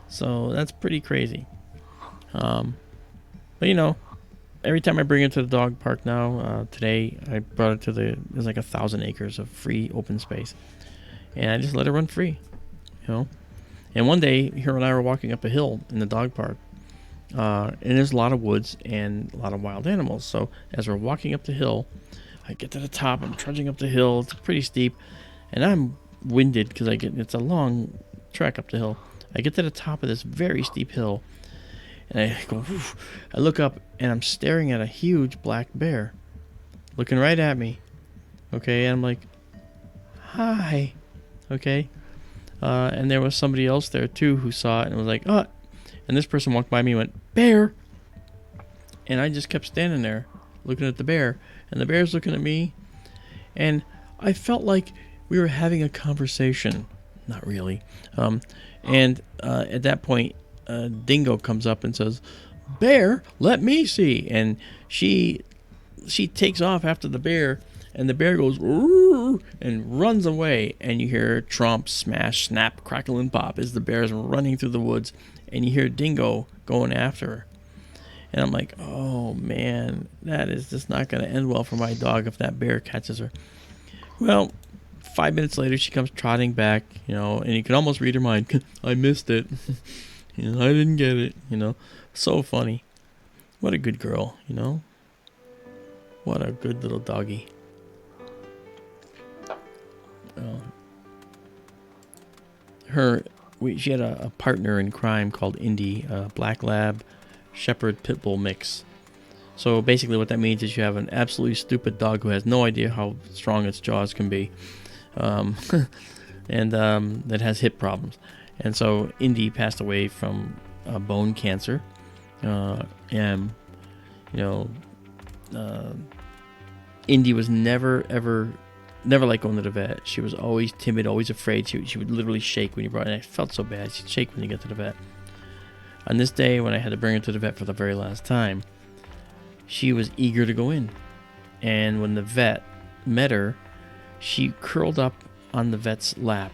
So that's pretty crazy. But, you know, every time I bring it to the dog park now, today I brought it to there's like 1,000 acres of free open space. And I just let it run free, you know? And one day, her and I were walking up a hill in the dog park. And there's a lot of woods and a lot of wild animals. So as we're walking up the hill, I get to the top. I'm trudging up the hill. It's pretty steep, and I'm winded because it's a long trek up the hill. I get to the top of this very steep hill, and I go. Woof. I look up, and I'm staring at a huge black bear, looking right at me. Okay, and I'm like, "Hi." Okay, and there was somebody else there too who saw it and was like, "Oh." And this person walked by me and went, "Bear!" And I just kept standing there looking at the bear. And the bear's looking at me. And I felt like we were having a conversation. Not really. And at that point, Dingo comes up and says, "Bear, let me see." And she takes off after the bear. And the bear goes, "Roo," and runs away. And you hear tromp, smash, snap, crackle, and pop as the bear's running through the woods. And you hear Dingo going after her. And I'm like, oh, man, that is just not going to end well for my dog if that bear catches her. Well, 5 minutes later, she comes trotting back, you know, and you can almost read her mind. I missed it. You know, I didn't get it, you know. So funny. What a good girl, you know. What a good little doggy. She had a partner in crime called Indy, a black lab shepherd pit bull mix. So basically what that means is you have an absolutely stupid dog who has no idea how strong its jaws can be, and that has hip problems. And so Indy passed away from bone cancer, and you know, Indy was never like going to the vet. She was always timid, always afraid. She would literally shake when you brought her. And I felt so bad. She'd shake when you get to the vet. On this day, when I had to bring her to the vet for the very last time, she was eager to go in. And when the vet met her, she curled up on the vet's lap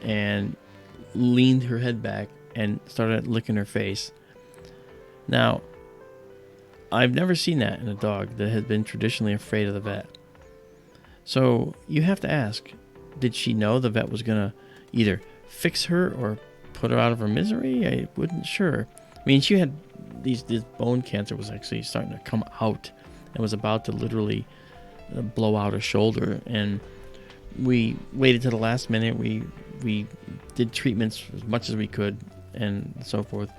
and leaned her head back and started licking her face. Now, I've never seen that in a dog that has been traditionally afraid of the vet. So you have to ask, did she know the vet was going to either fix her or put her out of her misery? I wasn't sure. I mean, she had this bone cancer was actually starting to come out and was about to literally blow out her shoulder. And we waited to the last minute. We did treatments as much as we could and so forth.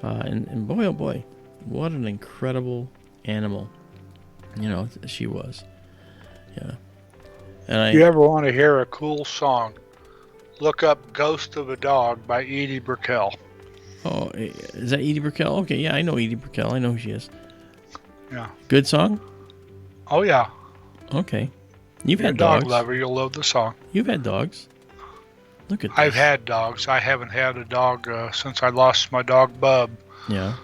And boy, oh boy, what an incredible animal, you know, she was. Yeah. And If you ever want to hear a cool song, look up "Ghost of a Dog" by Edie Brickell. Oh, is that Edie Brickell? Okay, yeah, I know Edie Brickell. I know who she is. Yeah. Good song? Oh, yeah. Okay. You've had dog dogs. lover, you'll love the song. You've had dogs. Look at this. I've had dogs. I haven't had a dog since I lost my dog, Bub. Yeah.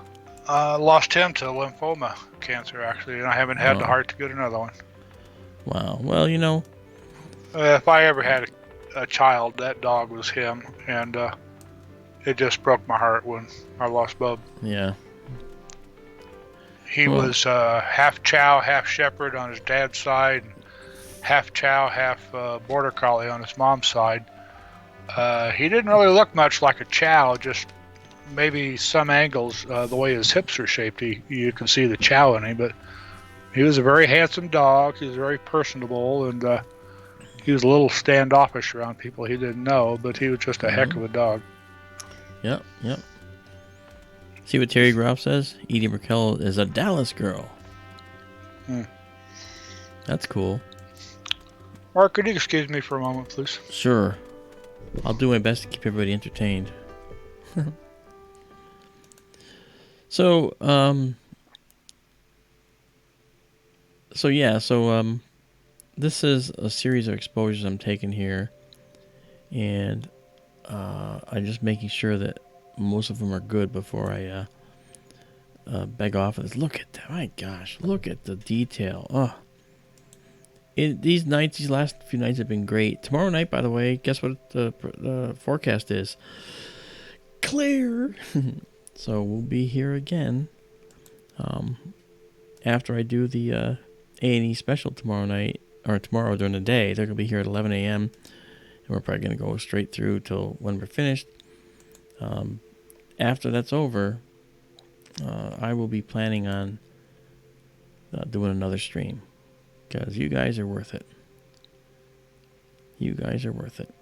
Lost him to lymphoma cancer, actually, and I haven't had the heart to get another one. Wow. Well, you know. If I ever had a child, that dog was him, and it just broke my heart when I lost Bub. Yeah. He was half chow, half shepherd on his dad's side, and half chow, half border collie on his mom's side. He didn't really look much like a chow, just maybe some angles, the way his hips are shaped, you can see the chow in him, but he was a very handsome dog. He was very personable, and he was a little standoffish around people he didn't know, but he was just a heck of a dog. Yep. See what Terry Groff says? Edie Brickell is a Dallas girl. That's cool. Mark, could you excuse me for a moment, please? Sure. I'll do my best to keep everybody entertained. So this is a series of exposures I'm taking here, and I'm just making sure that most of them are good before I beg off of this. Look at that. My gosh. Look at the detail. Oh. These last few nights have been great. Tomorrow night, by the way, guess what the forecast is? Clear. So we'll be here again. After I do the A&E special tomorrow night, or tomorrow during the day, they're going to be here at 11 a.m. And we're probably going to go straight through till when we're finished. After that's over, I will be planning on doing another stream. Because you guys are worth it. You guys are worth it.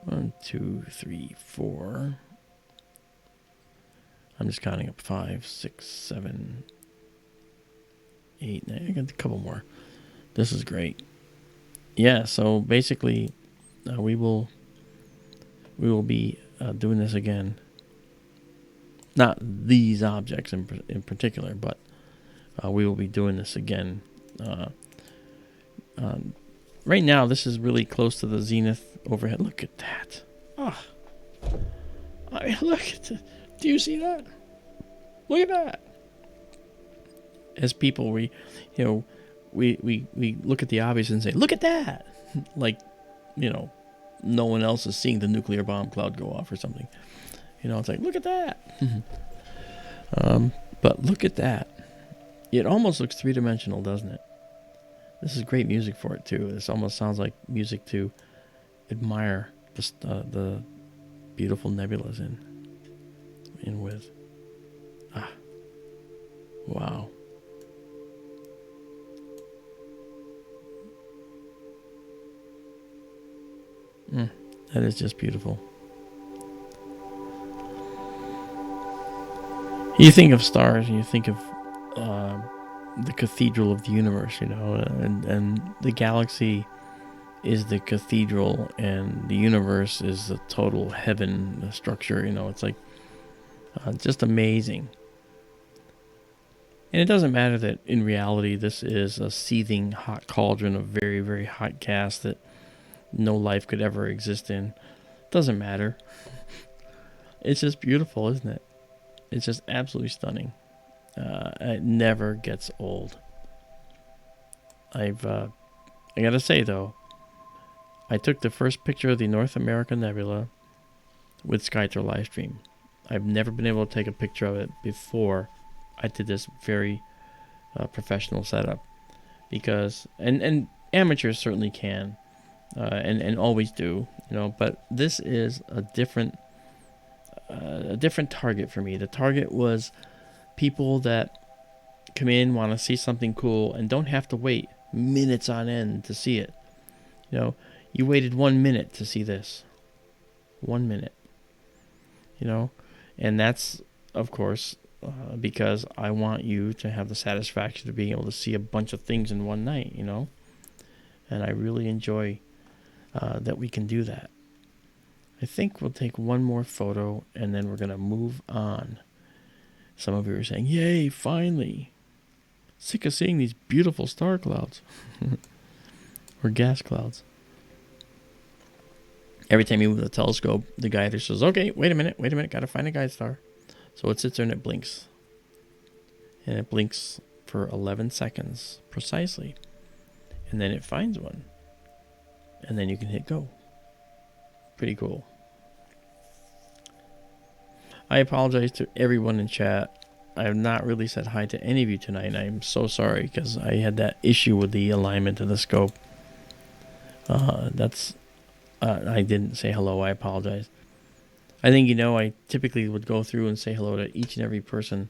1, 2, 3, 4. I'm just counting up 5, 6, 7, 8, 9. I got a couple more. This is great. Yeah, so basically, we will be doing this again. Not these objects in particular, but we will be doing this again. Right now, this is really close to the zenith overhead. Look at that. Oh. I mean, look at it. Do you see that? Look at that. As people, we look at the obvious and say, look at that. Like, no one else is seeing the nuclear bomb cloud go off or something. It's like, look at that. But look at that. It almost looks three-dimensional, doesn't it? This is great music for it, too. This almost sounds like music to admire the beautiful nebulas in with. Wow. That is just beautiful. You think of stars and you think of the cathedral of the universe, and the galaxy is the cathedral and the universe is the total heaven structure. It's like just amazing. And it doesn't matter that in reality this is a seething hot cauldron of very, very hot gas that no life could ever exist in. It doesn't matter. It's just beautiful, isn't it? It's just absolutely stunning. It never gets old. I gotta say though, I took the first picture of the North American Nebula with SkyTour LiveStream. I've never been able to take a picture of it before I did this very professional setup, because and amateurs certainly can and always do, but this is a different target for me. The target was people that come in, want to see something cool, and don't have to wait minutes on end to see it. You waited 1 minute to see this. 1 minute. And that's, of course, because I want you to have the satisfaction of being able to see a bunch of things in one night, And I really enjoy that we can do that. I think we'll take one more photo and then we're going to move on. Some of you are saying, yay, finally. Sick of seeing these beautiful star clouds. Or gas clouds. Every time you move the telescope, the guide says, okay, wait a minute, gotta find a guide star. So it sits there and it blinks. And it blinks for 11 seconds precisely. And then it finds one. And then you can hit go. Pretty cool. I apologize to everyone in chat. I have not really said hi to any of you tonight, and I'm so sorry because I had that issue with the alignment of the scope. I didn't say hello. I apologize. I think I typically would go through and say hello to each and every person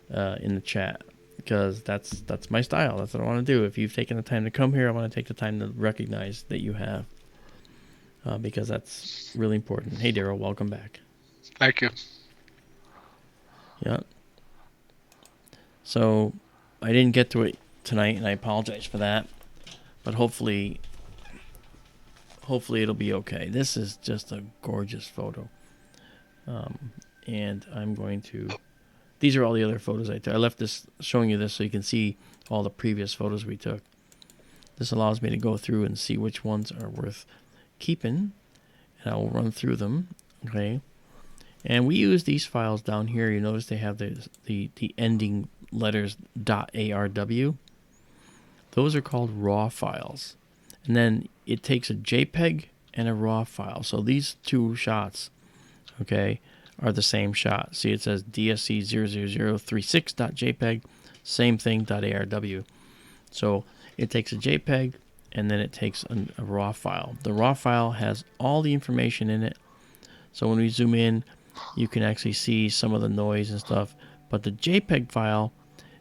in the chat, because that's my style. That's what I want to do. If you've taken the time to come here, I want to take the time to recognize that you have, because that's really important. Hey, Daryl, welcome back. Thank you. Yeah. So I didn't get to it tonight, and I apologize for that. But hopefully it'll be okay. This is just a gorgeous photo. And I'm going to... These are all the other photos I took. I left this showing you this so you can see all the previous photos we took. This allows me to go through and see which ones are worth keeping and I will run through them. Okay, and we use these files down here. You notice they have the ending letters .arw. Those are called raw files, and then it takes a JPEG and a raw file. So these two shots, okay, are the same shot. See, it says DSC00036.jpg, same thing .arw. So it takes a JPEG and then it takes a raw file. The raw file has all the information in it. So when we zoom in, you can actually see some of the noise and stuff. But the JPEG file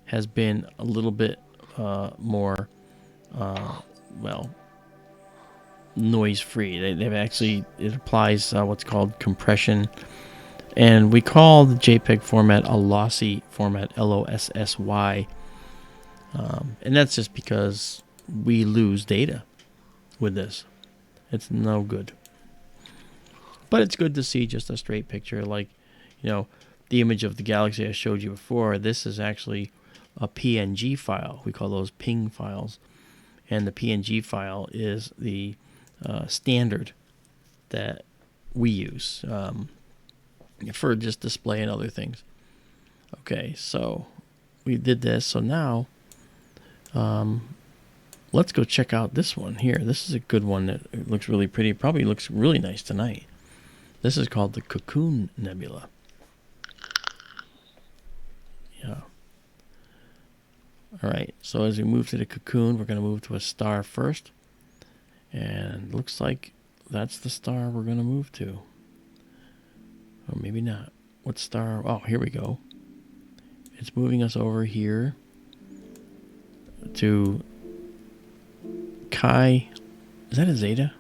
has been a little bit more, well, noise free. They've actually, it applies what's called compression. And we call the JPEG format a lossy format, LOSSY. And that's just because we lose data with this. It's no good. But it's good to see just a straight picture, like, you know, the image of the galaxy I showed you before. This is actually a PNG file. We call those ping files. And the PNG file is the standard that we use for just display and other things. Okay, so we did this. So now let's go check out this one here. This is a good one that looks really pretty. Probably looks really nice tonight. This is called the Cocoon Nebula. Yeah. All right, so as we move to the cocoon, we're going to move to a star first. And looks like that's the star we're going to move to. Or maybe not. What star? Oh, here we go. It's moving us over here to Chi. Is that a Zeta?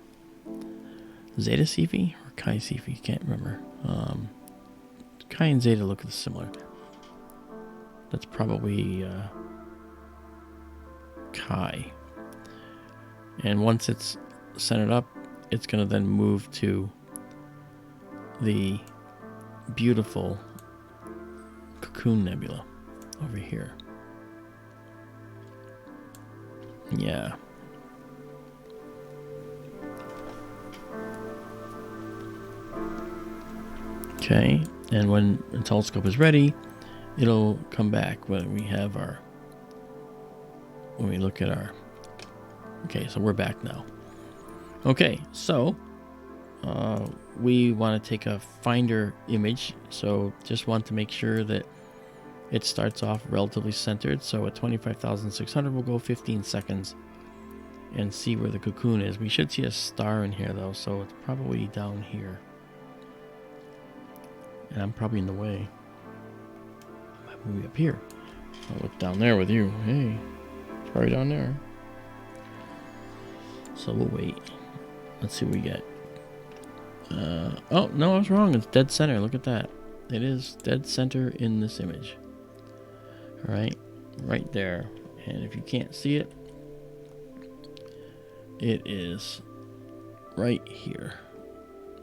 Zeta Cephei or Chi Cephei? Can't remember. Chi and Zeta look similar. That's probably Chi. And once it's centered up, it's going to then move to the beautiful Cocoon Nebula over here. Yeah. Okay, and when the telescope is ready, it'll come back when we have when we look at our, okay, so we're back now. Okay, so we want to take a finder image, so just want to make sure that it starts off relatively centered. So at 25,600 we'll go 15 seconds and see where the cocoon is. We should see a star in here though, so it's probably down here. And I'm probably in the way. I might move up here. I'll look down there with you. Hey, it's probably down there. So we'll wait. Let's see what we get. Oh, no, I was wrong. It's dead center. Look at that. It is dead center in this image. All right, right there. And if you can't see it, it is right here.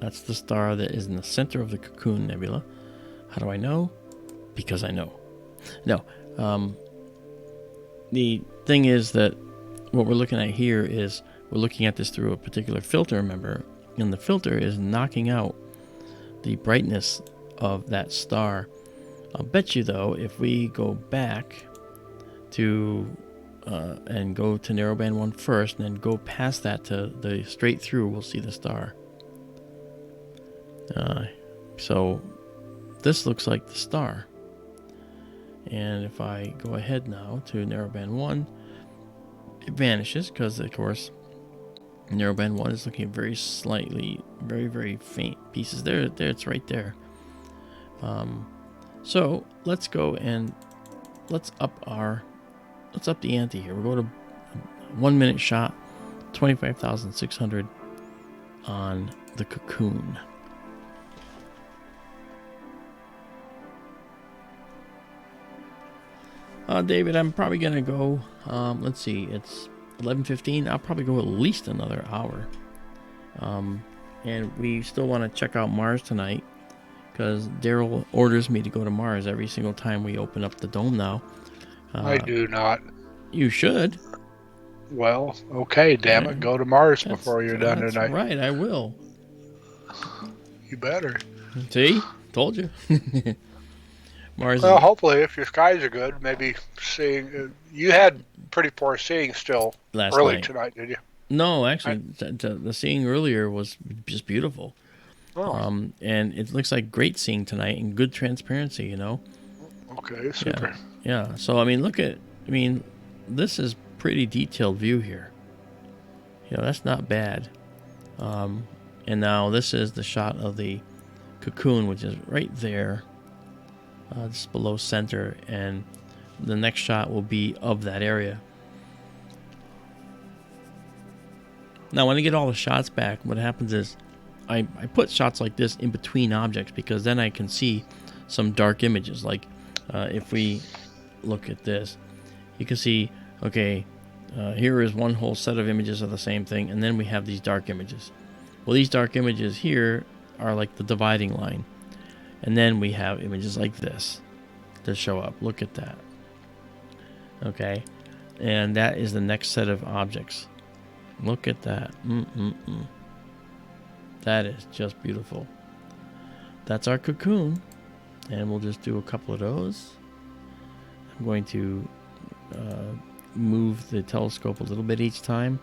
That's the star that is in the center of the Cocoon Nebula. How do I know? Because I know. No. The thing is that what we're looking at here is we're looking at this through a particular filter, remember, and the filter is knocking out the brightness of that star. I'll bet you, though, if we go back to and go to narrowband 1 first and then go past that to the straight through, we'll see the star. So this looks like the star. And if I go ahead now to narrowband 1, it vanishes because, of course, narrowband 1 is looking at very slightly, very, very faint pieces. There, it's right there. So let's go and let's up the ante here. We'll go to 1 minute shot, 25,600 on the cocoon. David, I'm probably gonna go. Let's see, it's 11:15. I'll probably go at least another hour. And we still want to check out Mars tonight because Daryl orders me to go to Mars every single time we open up the dome now. I do not. You should. Well, okay, damn it, go to Mars before you're done tonight. That's right, I will. You better. See? Told you. Mars Well, is hopefully, if your skies are good, maybe seeing. You had pretty poor seeing still last early night. tonight, did you? No, I, actually, the seeing earlier was just beautiful. oh, And it looks like great seeing tonight and good transparency, you know? okay, Yeah. super. Yeah. So, I mean, this is pretty detailed view here. You know, that's not bad. And now this is the shot of the cocoon, which is right there, just below center. And the next shot will be of that area. Now, when I get all the shots back, what happens is I put shots like this in between objects because then I can see some dark images. Like if we look at this, you can see, okay, here is one whole set of images of the same thing, and then we have these dark images. Well, these dark images here are like the dividing line. And then we have images like this to show up. Look at that. Okay. And that is the next set of objects. Look at that. That is just beautiful. That's our cocoon. And we'll just do a couple of those. I'm going to move the telescope a little bit each time.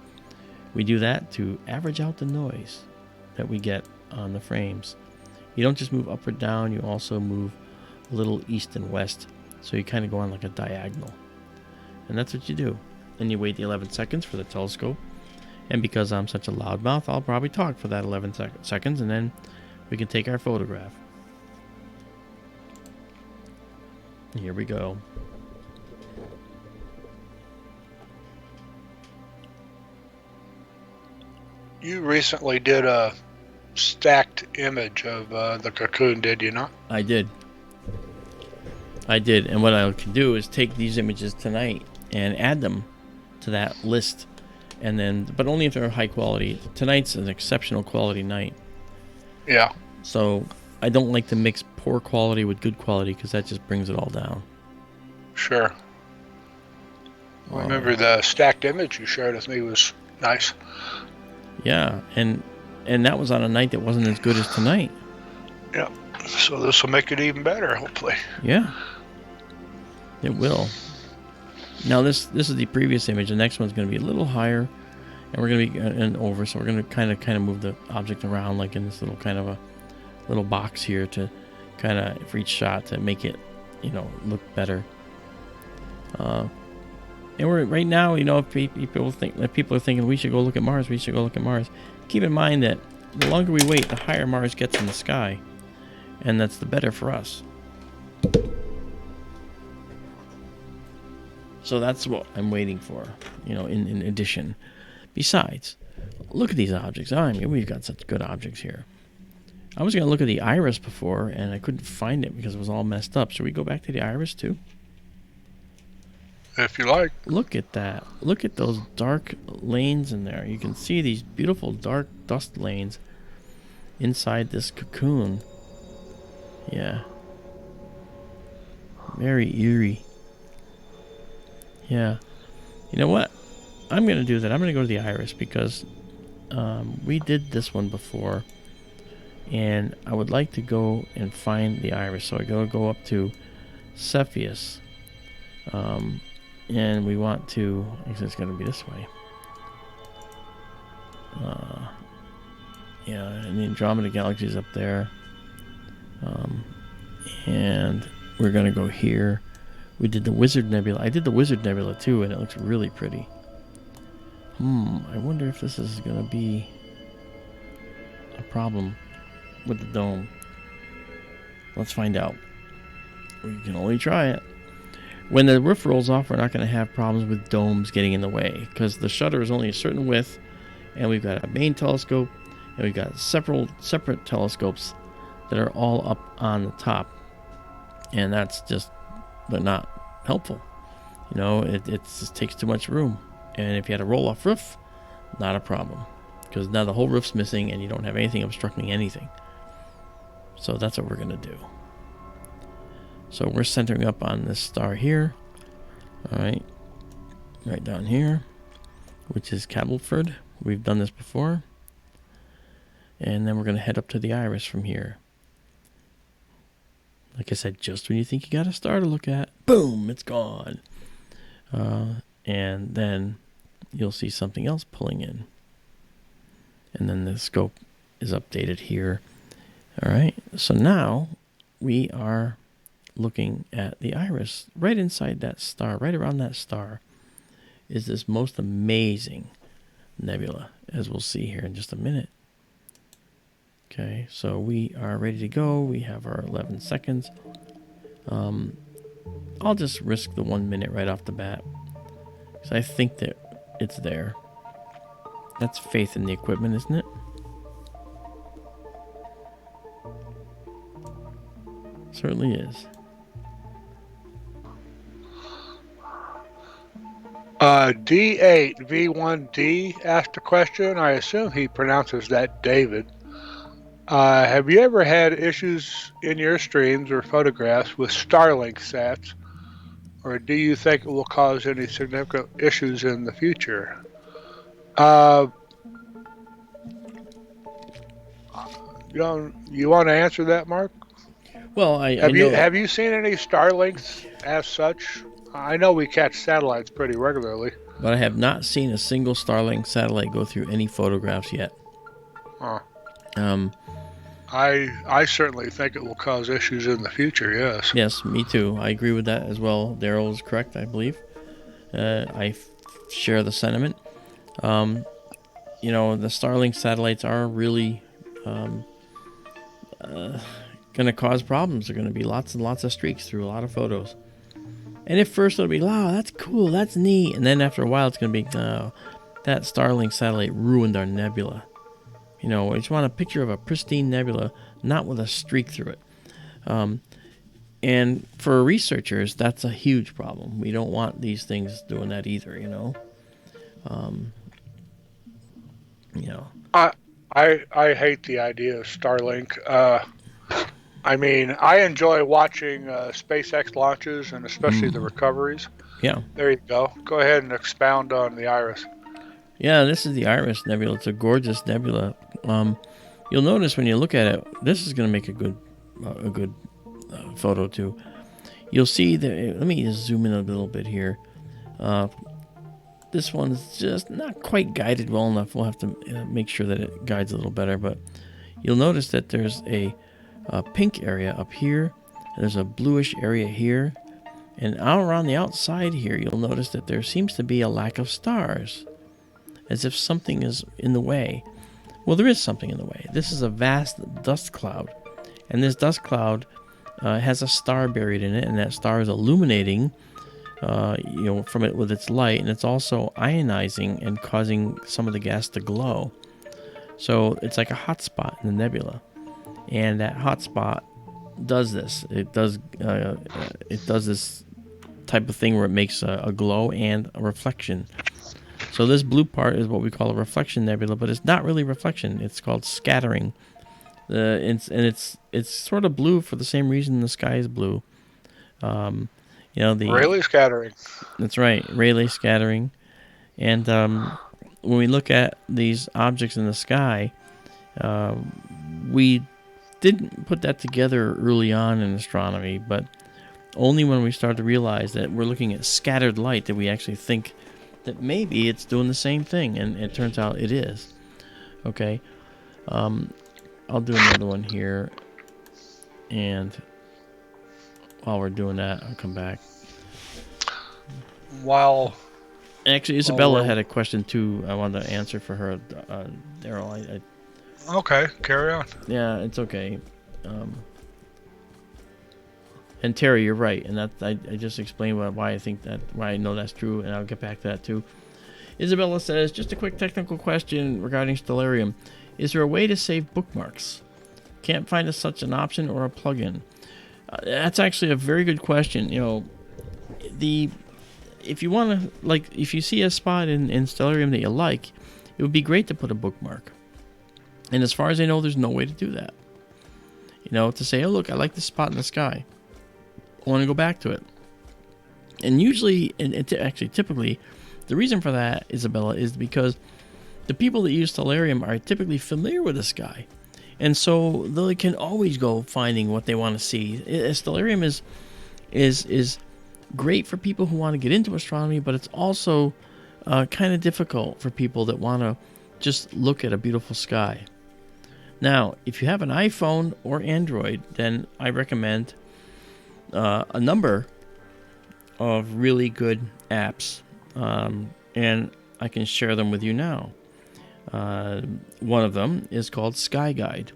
We do that to average out the noise that we get on the frames. You don't just move up or down, you also move a little east and west. So you kind of go on like a diagonal. And that's what you do. Then you wait the 11 seconds for the telescope. And because I'm such a loudmouth, I'll probably talk for that 11 seconds, and then we can take our photograph. Here we go. You recently did a stacked image of the cocoon, did you not? I did. And what I can do is take these images tonight and add them to that list. And then, but only if they're high quality. Tonight's an exceptional quality night. Yeah. So I don't like to mix poor quality with good quality because that just brings it all down. Sure. I remember the stacked image you shared with me was nice. Yeah, and that was on a night that wasn't as good as tonight. Yeah. So this will make it even better, hopefully. Yeah. It will. Now this is the previous image. The next one's going to be a little higher, and we're going to be and over. So we're going to kind of move the object around like in this little kind of a little box here to kind of for each shot to make it, look better. And we're right now, if people are thinking we should go look at Mars, keep in mind that the longer we wait, the higher Mars gets in the sky, and that's the better for us. So that's what I'm waiting for, in addition. Besides, look at these objects. We've got such good objects here. I was going to look at the iris before, and I couldn't find it because it was all messed up. Should we go back to the iris too? If you like. Look at that. Look at those dark lanes in there. You can see these beautiful dark dust lanes inside this cocoon. Yeah. Very eerie. Yeah. You know what? I'm going to do that. I'm going to go to the iris because we did this one before. And I would like to go and find the iris. So I go up to Cepheus. And we want to, actually it's going to be this way. Yeah, and the Andromeda Galaxy is up there. And we're going to go here. We did the Wizard Nebula. I did the Wizard Nebula too, and it looks really pretty. I wonder if this is going to be a problem with the dome. Let's find out. We can only try it. When the roof rolls off, we're not going to have problems with domes getting in the way because the shutter is only a certain width, and we've got a main telescope, and we've got separate telescopes that are all up on the top, and that's just not helpful. It just takes too much room, and if you had a roll-off roof, not a problem because now the whole roof's missing, and you don't have anything obstructing anything. So that's what we're going to do. So we're centering up on this star here. All right. Right down here, which is Cabelford. We've done this before. And then we're going to head up to the iris from here. Like I said, just when you think you got a star to look at, boom, it's gone. And then you'll see something else pulling in. And then the scope is updated here. All right, so now we are looking at the iris. Right inside that star, right around that star, is this most amazing nebula, as we'll see here in just a minute. Okay, so we are ready to go. We have our 11 seconds. I'll just risk the 1 minute right off the bat, because I think that it's there. That's faith in the equipment, isn't it? Certainly is. D8V1D asked a question. I assume he pronounces that David. Have you ever had issues in your streams or photographs with Starlink sats, or do you think it will cause any significant issues in the future? You want to answer that, Mark? Well, have you seen any Starlinks as such? I know we catch satellites pretty regularly, but I have not seen a single Starlink satellite go through any photographs yet. Huh. I certainly think it will cause issues in the future. Yes. Yes, me too. I agree with that as well. Daryl is correct, I believe. I share the sentiment. The Starlink satellites are really going to cause problems. There are going to be lots and lots of streaks through a lot of photos. And at first it'll be, wow, that's cool, that's neat. And then after a while it's going to be, that Starlink satellite ruined our nebula. I just want a picture of a pristine nebula, not with a streak through it. And for researchers, that's a huge problem. We don't want these things doing that either, I hate the idea of Starlink. I enjoy watching SpaceX launches and especially the recoveries. Yeah. There you go. Go ahead and expound on the iris. Yeah, this is the Iris Nebula. It's a gorgeous nebula. You'll notice when you look at it, this is going to make a good photo too. You'll see that. Let me just zoom in a little bit here. This one's just not quite guided well enough. We'll have to make sure that it guides a little better. But you'll notice that there's a pink area up here. There's a bluish area here. And out around the outside here, you'll notice that there seems to be a lack of stars, as if something is in the way. Well, there is something in the way. This is a vast dust cloud, and this dust cloud has a star buried in it, and that star is illuminating, from it with its light, and it's also ionizing and causing some of the gas to glow. So it's like a hot spot in the nebula, and that hot spot does this. It does this type of thing where it makes a glow and a reflection. So this blue part is what we call a reflection nebula, but it's not really reflection. It's called scattering. It's sort of blue for the same reason the sky is blue. The Rayleigh scattering. That's right, Rayleigh scattering. And when we look at these objects in the sky, we didn't put that together early on in astronomy, but only when we start to realize that we're looking at scattered light that we actually think that maybe it's doing the same thing, and it turns out it is. Okay, I'll do another one here, and while we're doing that, I'll come back. Actually, Isabella had a question too. I wanted to answer for her, Daryl. Okay, carry on. Yeah, it's okay. And Terry, you're right, and that I just explained why I think that, why I know that's true, and I'll get back to that too. Isabella says, just a quick technical question regarding Stellarium. Is there a way to save bookmarks? Can't find such an option or a plugin. That's actually a very good question. If you want to, if you see a spot in Stellarium that you like, it would be great to put a bookmark. And as far as I know, there's no way to do that. To say, oh look, I like this spot in the sky. I want to go back to it. And usually, typically, the reason for that, Isabella, is because the people that use Stellarium are typically familiar with the sky, and so they can always go finding what they want to see. Stellarium is great for people who want to get into astronomy, but it's also kind of difficult for people that want to just look at a beautiful sky. Now, if you have an iPhone or Android, then I recommend a number of really good apps, and I can share them with you now. One of them is called Sky Guide.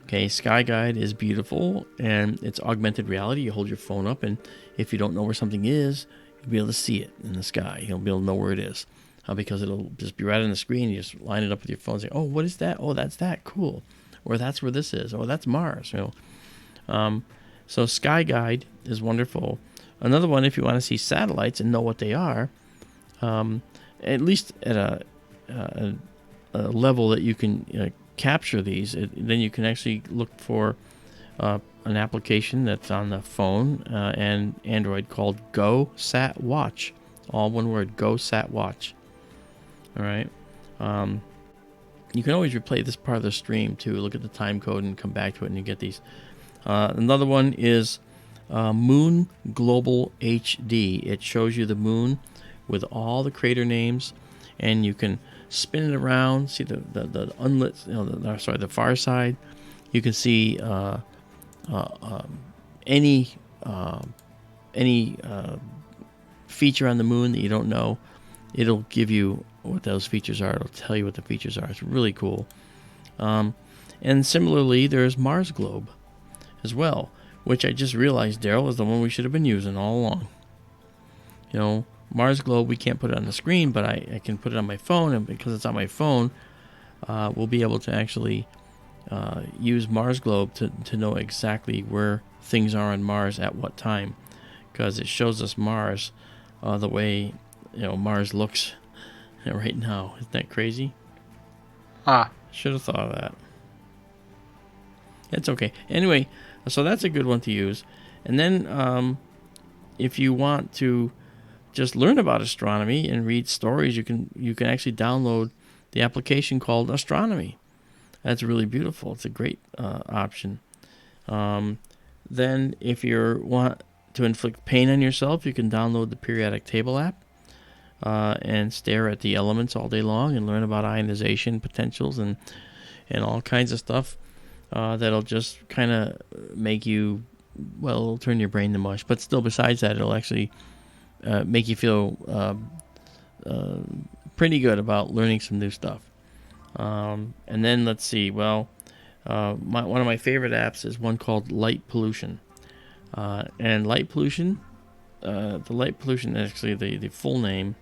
Okay, Sky Guide is beautiful, and it's augmented reality. You hold your phone up, and if you don't know where something is, you'll be able to see it in the sky. You'll be able to know where it is, because it'll just be right on the screen. You just line it up with your phone and say, oh, what is that? Oh, that's that. Cool. Or that's where this is. Oh, that's Mars. So Sky Guide is wonderful. Another one, if you want to see satellites and know what they are, at least at a level that you can capture these, then you can actually look for an application that's on the phone and Android called Go Sat Watch. All one word, Go Sat Watch. All right. You can always replay this part of the stream too. Look at the time code and come back to it, and you get these. Another one is Moon Global HD. It shows you the moon with all the crater names, and you can spin it around. See the unlit, the far side. You can see any feature on the moon that you don't know. It'll give you what those features are. It'll tell you what the features are. It's really cool. And similarly, there's Mars Globe as well, which I just realized, Daryl, is the one we should have been using all along. Mars Globe, we can't put it on the screen, but I can put it on my phone, and because it's on my phone, we'll be able to actually use Mars Globe to know exactly where things are on Mars at what time, because it shows us Mars the way Mars looks right now. Isn't that crazy? Should have thought of that. It's okay. Anyway, so that's a good one to use. And then if you want to just learn about astronomy and read stories, you can actually download the application called Astronomy. That's really beautiful. It's a great option. Then if you want to inflict pain on yourself, you can download the periodic table app and stare at the elements all day long and learn about ionization potentials and all kinds of stuff that'll just kind of make you, it'll turn your brain to mush. But still, besides that, it'll actually make you feel pretty good about learning some new stuff. And then let's see. One of my favorite apps is one called Light Pollution. And Light Pollution, the Light Pollution, actually the full name.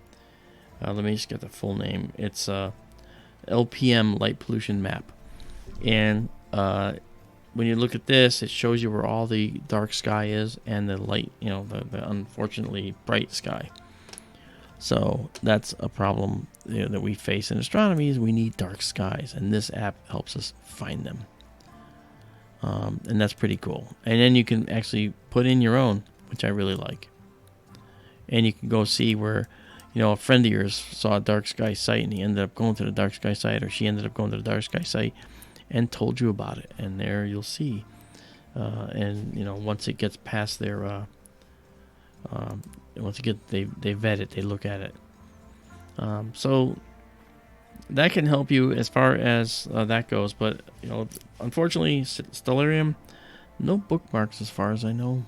Let me just get the full name. It's LPM Light Pollution Map. And when you look at this, it shows you where all the dark sky is and the light, the unfortunately bright sky. So that's a problem that we face in astronomy, is we need dark skies, and this app helps us find them. And that's pretty cool. And then you can actually put in your own, which I really like. And you can go see where, a friend of yours saw a dark sky site and he ended up going to the dark sky site, or she ended up going to the dark sky site and told you about it. And there you'll see. And, once it gets past their, once again, they vet it, they look at it. So that can help you as far as that goes. But, unfortunately, Stellarium, no bookmarks as far as I know.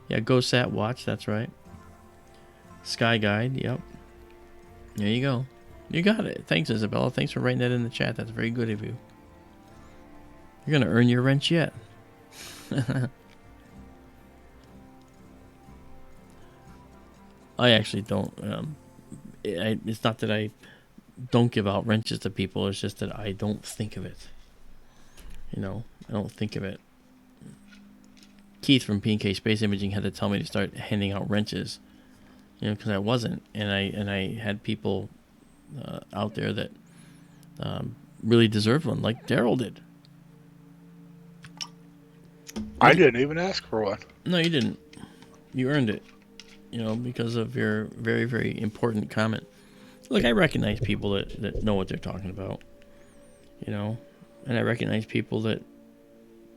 Yeah, Go Sat Watch, that's right. Sky Guide, yep. There you go. You got it. Thanks, Isabella. Thanks for writing that in the chat. That's very good of you. You're going to earn your wrench yet. I actually don't. It's not that I don't give out wrenches to people. It's just that I don't think of it. I don't think of it. Keith from P&K Space Imaging had to tell me to start handing out wrenches, because I wasn't, and I had people out there that really deserved one, like Daryl did. I didn't even ask for one. No, you didn't. You earned it. because of your very, very important comment. Look, I recognize people that know what they're talking about, and I recognize people that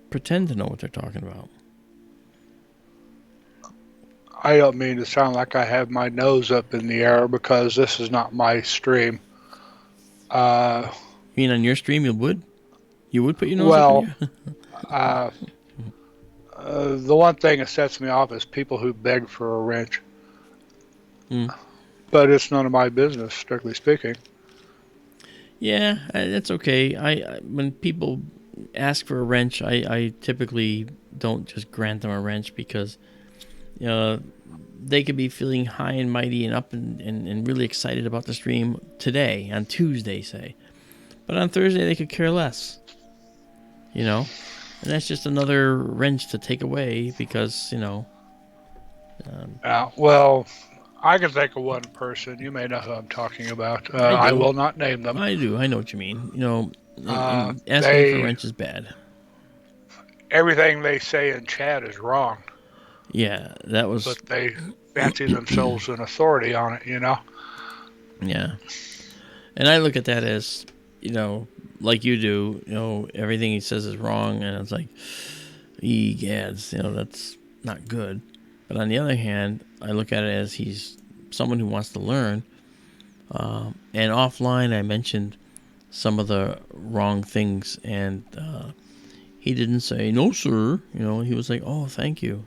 pretend to know what they're talking about. I don't mean to sound like I have my nose up in the air because this is not my stream. You mean on your stream you would? You would put your nose up in Well, your... the one thing that sets me off is people who beg for a wrench. But it's none of my business, strictly speaking. Yeah, that's okay. I when people ask for a wrench, I typically don't just grant them a wrench because they could be feeling high and mighty and up and really excited about the stream today, on Tuesday, say. But on Thursday, they could care less. And that's just another wrench to take away because, Well, I can think of one person. You may know who I'm talking about. I will not name them. I do. I know what you mean. And asking for a wrench is bad. Everything they say in chat is wrong. Yeah, that was... But they fancy themselves an authority on it, Yeah. And I look at that as, like you do, everything he says is wrong, and it's like, egads, that's not good. But on the other hand, I look at it as he's someone who wants to learn. And offline, I mentioned some of the wrong things, and he didn't say, no, sir. He was like, oh, thank you,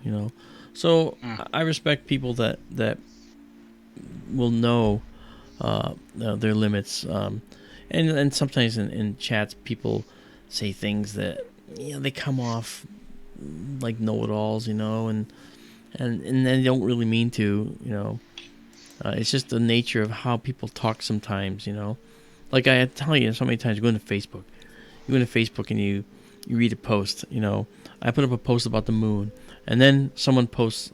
So I respect people that will know their limits. And sometimes in chats, people say things that they come off like know-it-alls, and they don't really mean to. It's just the nature of how people talk sometimes. Like I tell you so many times, you go into Facebook. You go into Facebook and you read a post. I put up a post about the moon, and then someone posts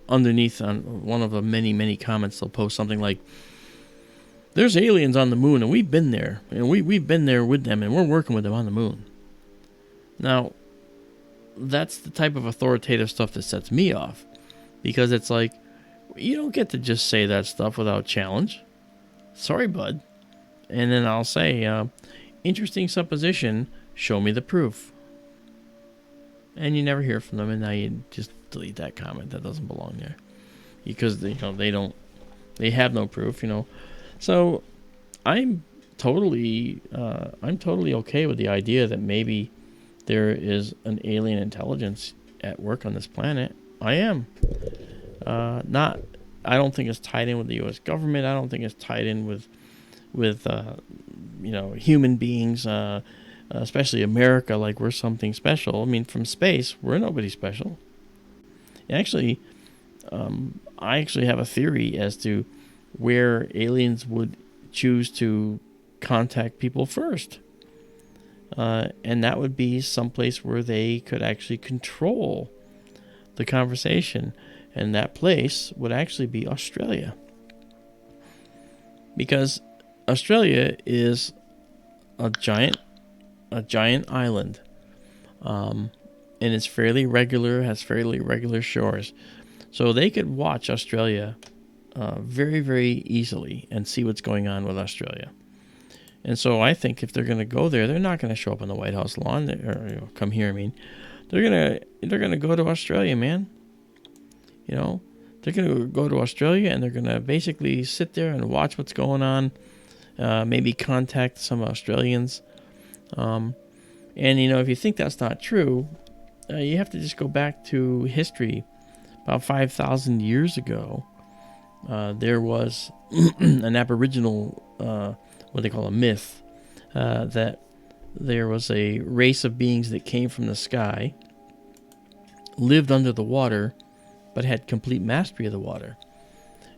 underneath on one of the many comments. They'll post something like, there's aliens on the moon, and we've been there. We've been there with them, and we're working with them on the moon. Now, that's the type of authoritative stuff that sets me off. Because it's like, you don't get to just say that stuff without challenge. Sorry, bud. And then I'll say, interesting supposition, show me the proof. And you never hear from them, and now you just delete that comment. That doesn't belong there. Because, they have no proof, So I'm totally okay with the idea that maybe there is an alien intelligence at work on this planet. I am. I don't think it's tied in with the U.S. government. I don't think it's tied in with human beings, especially America, like we're something special. I mean, from space, we're nobody special. Actually, I actually have a theory as to where aliens would choose to contact people first. And that would be someplace where they could actually control the conversation. And that place would actually be Australia. Because Australia is a giant island. And it's fairly regular, has fairly regular shores. So they could watch Australia very, very easily and see what's going on with Australia. And so I think if they're going to go there, they're not going to show up on the White House lawn or come here. I mean, they're gonna go to Australia, man. They're gonna go to Australia and they're gonna basically sit there and watch what's going on. Maybe contact some Australians. And if you think that's not true, you have to just go back to history. About 5,000 years ago, there was an Aboriginal, what they call a myth, that there was a race of beings that came from the sky, lived under the water, but had complete mastery of the water.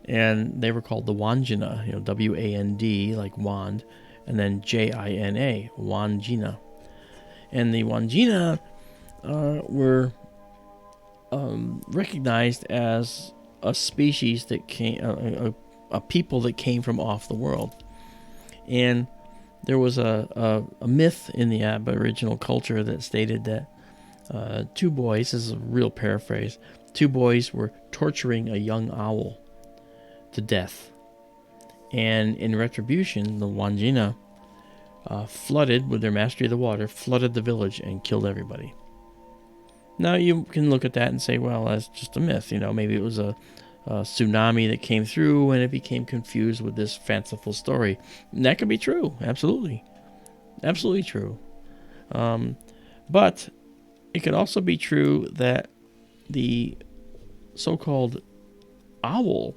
And they were called the Wandjina, W-A-N-D, like wand, and then J-I-N-A, Wandjina. And the Wandjina were recognized as a species that came, a people that came from off the world. And there was a myth in the Aboriginal culture that stated that two boys, this is a real paraphrase, 2 boys were torturing a young owl to death. And in retribution, the Wandjina flooded, with their mastery of the water, flooded the village and killed everybody. Now you can look at that and say, well, that's just a myth. Maybe it was a tsunami that came through and it became confused with this fanciful story. And that could be true. Absolutely. Absolutely true. But it could also be true that the so-called owl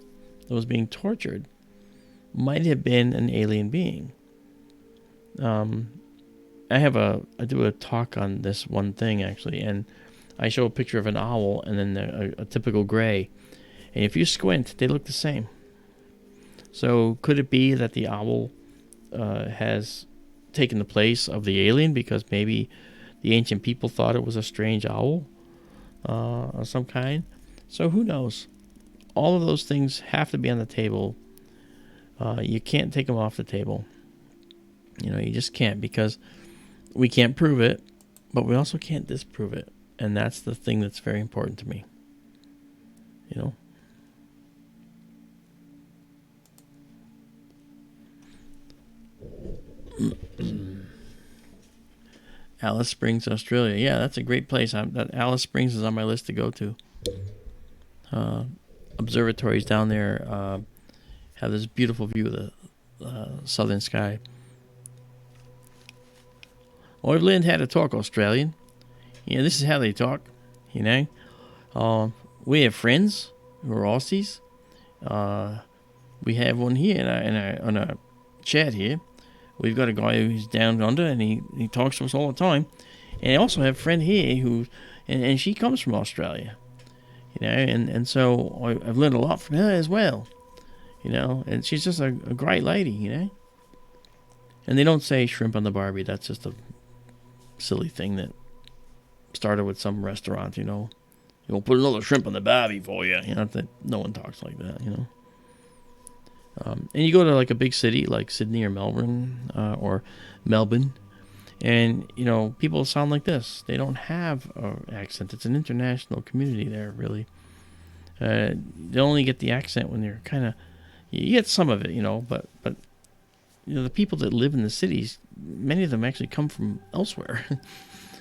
that was being tortured might have been an alien being. I do a talk on this one thing, actually, and I show a picture of an owl and then a typical gray. And if you squint, they look the same. So could it be that the owl has taken the place of the alien because maybe the ancient people thought it was a strange owl of some kind? So who knows? All of those things have to be on the table. You can't take them off the table. You just can't, because we can't prove it, but we also can't disprove it. And that's the thing that's very important to me. Alice Springs, Australia. Yeah, that's a great place. That Alice Springs is on my list to go to. Observatories down there have this beautiful view of the southern sky. I've learned how to talk Australian. This is how they talk. We have friends who are Aussies. We have one here on a chat here. We've got a guy who's down under, and he talks to us all the time. And I also have a friend here who, and she comes from Australia. And so I've learned a lot from her as well. And she's just a great lady. And they don't say shrimp on the Barbie. That's just a silly thing that started with some restaurant. You'll put another shrimp on the Barbie for you. No one talks like that. And you go to like a big city like Sydney or Melbourne or Melbourne, and people sound like this. They don't have an accent. It's an international community there, really. They only get the accent when they're you get some of it, but the people that live in the cities, many of them actually come from elsewhere.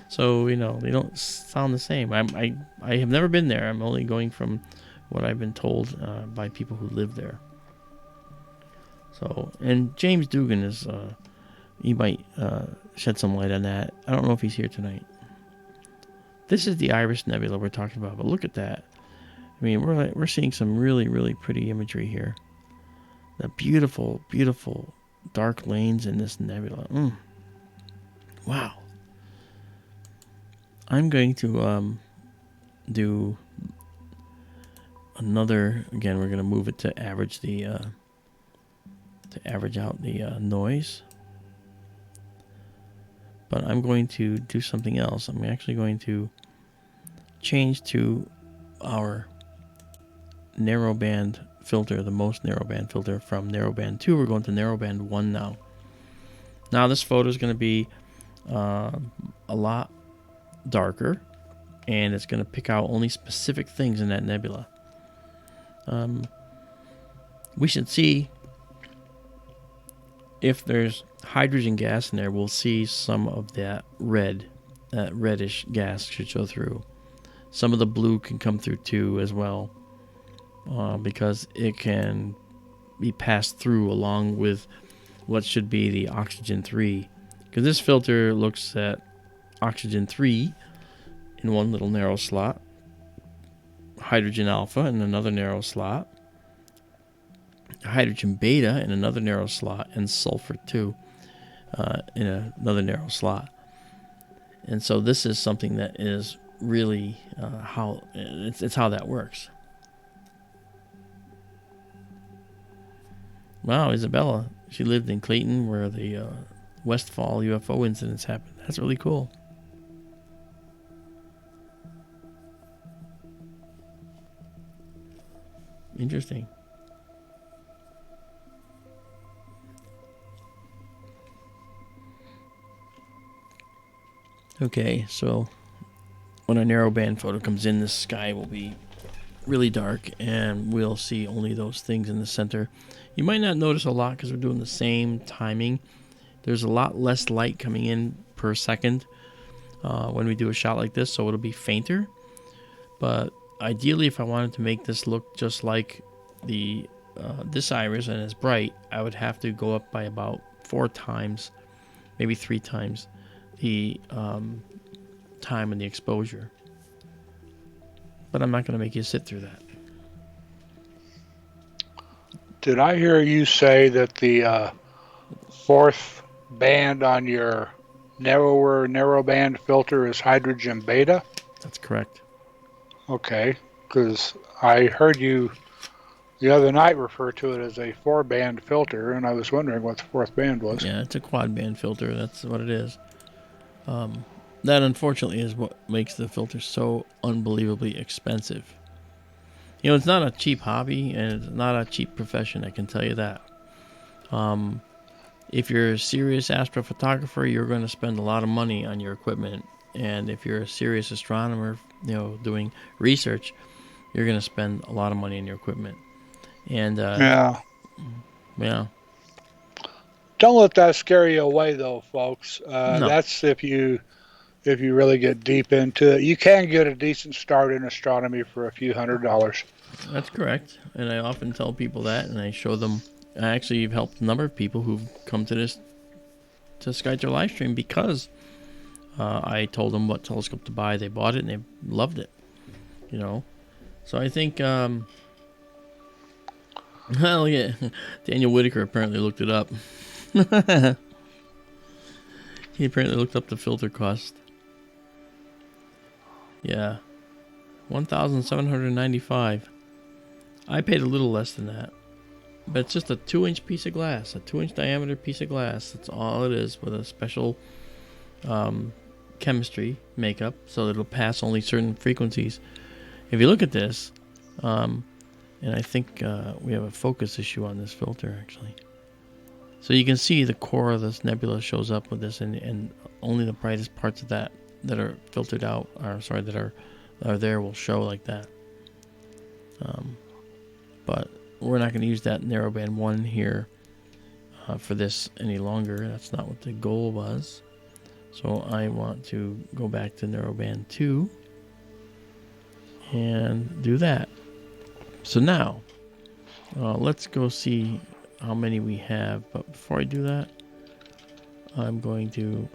So, they don't sound the same. I have never been there. I'm only going from what I've been told by people who live there. So, and James Dugan is, he might shed some light on that. I don't know if he's here tonight. This is the Iris Nebula we're talking about, but look at that. I mean, we're seeing some really, really pretty imagery here. The beautiful, beautiful dark lanes in this nebula. Wow. I'm going to do another. Again, we're going to move it to average out the noise. But I'm going to do something else. I'm actually going to change to our narrowband filter, the most narrowband filter from narrowband 2. We're going to narrowband 1 now. Now this photo is going to be a lot darker, and it's going to pick out only specific things in that nebula. We should see if there's hydrogen gas in there. We'll see some of that reddish gas should show through. Some of the blue can come through too as well. Because it can be passed through along with what should be the oxygen 3. Because this filter looks at oxygen 3 in one little narrow slot, hydrogen alpha in another narrow slot, hydrogen beta in another narrow slot, and sulfur 2 in another narrow slot. And so this is something that is really how that works. Wow, Isabella. She lived in Clayton where the Westfall UFO incidents happened. That's really cool. Interesting. Okay, so when a narrowband photo comes in, the sky will be really dark, and we'll see only those things in the center. You might not notice a lot because we're doing the same timing. There's a lot less light coming in per second when we do a shot like this, so it'll be fainter. But ideally, if I wanted to make this look just like the this iris and as bright, I would have to go up by about 4 times, maybe 3 times the time and the exposure. But I'm not going to make you sit through that. Did I hear you say that the fourth band on your narrowband filter is hydrogen beta? That's correct. Okay, because I heard you the other night refer to it as a 4-band filter, and I was wondering what the fourth band was. Yeah, it's a quad band filter. That's what it is. That unfortunately is what makes the filter so unbelievably expensive. You know, it's not a cheap hobby and it's not a cheap profession, I can tell you that. If you're a serious astrophotographer, you're going to spend a lot of money on your equipment. And if you're a serious astronomer, you know, doing research, you're going to spend a lot of money on your equipment. And Yeah. Don't let that scare you away, though, folks. No. That's if you really get deep into it. You can get a decent start in astronomy for a few $100s. That's correct. And I often tell people that, and I show them. I actually have helped a number of people who've come to SkyTour LiveStream because I told them what telescope to buy. They bought it and they loved it. You know, so I think. Well, yeah, Daniel Whitaker apparently looked it up. He apparently looked up the filter cost. Yeah, $1,795. I paid a little less than that, but it's just a 2-inch piece of glass, a 2-inch diameter piece of glass. That's all it is, with a special chemistry makeup, so that it'll pass only certain frequencies. If you look at this, and I think we have a focus issue on this filter actually. So you can see the core of this nebula shows up with this, and only the brightest parts of that are filtered out, or sorry, that are there will show like that. But we're not going to use that narrowband 1 here for this any longer. That's not what the goal was. So I want to go back to narrowband 2 and do that. So now, let's go see how many we have. But before I do that, I'm going to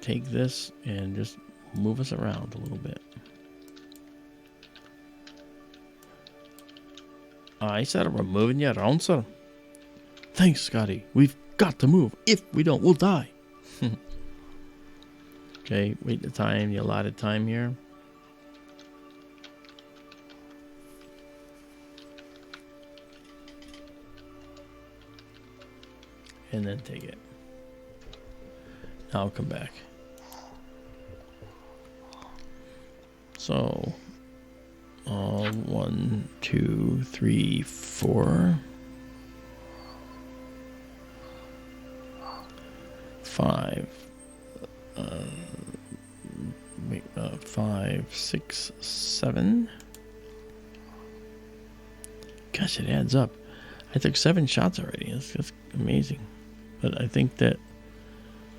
take this and just move us around a little bit. I said we're moving you around, sir. Thanks, Scotty. We've got to move. If we don't, we'll die. Okay, wait the time, the allotted time here. And then take it. Now I'll come back. So, 1, 2, 3, 4, 5, 5, 6, 7. Gosh, it adds up. I took 7 shots already. That's amazing. But I think that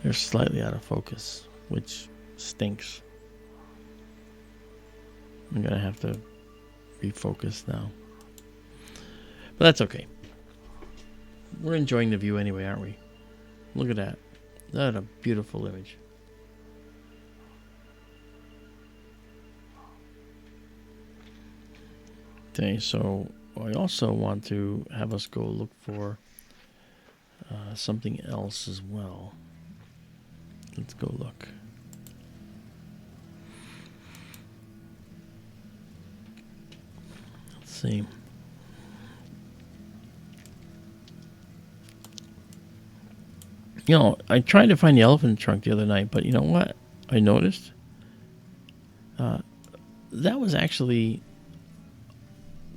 they're slightly out of focus, which stinks. I'm going to have to refocus now. But that's okay. We're enjoying the view anyway, aren't we? Look at that. That's a beautiful image. Okay, so I also want to have us go look for something else as well. Let's go look. Let's see. You know, I tried to find the elephant trunk the other night, but you know what I noticed? That was actually...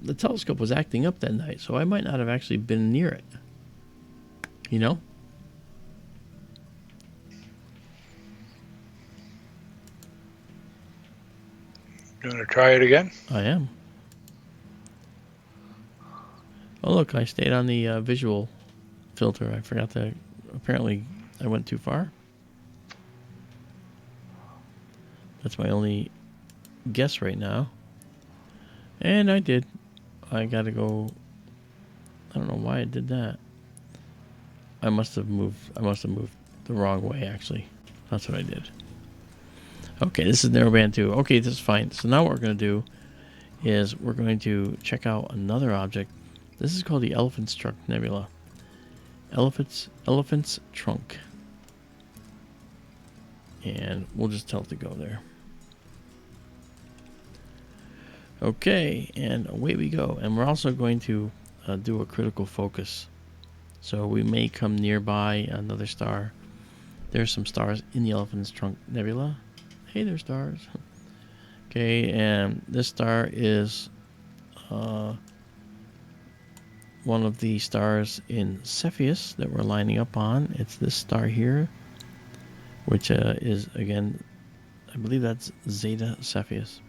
the telescope was acting up that night, so I might not have actually been near it. You know? You want to try it again? I am. Oh, look, I stayed on the visual filter. I forgot to... Apparently, I went too far. That's my only guess right now. And I did. I gotta go... I don't know why I did that. I must have moved the wrong way, actually. That's what I did. Okay, this is narrowband 2. Okay, this is fine. So now what we're going to do is we're going to check out another object. This is called the Elephant's Trunk Nebula. Elephant's Trunk. And we'll just tell it to go there. Okay, and away we go. And we're also going to do a critical focus. So we may come nearby another star. There's some stars in the Elephant's Trunk Nebula. Hey there, stars. Okay, and this star is one of the stars in Cepheus that we're lining up on. It's this star here, which is, again, I believe that's Zeta Cepheus.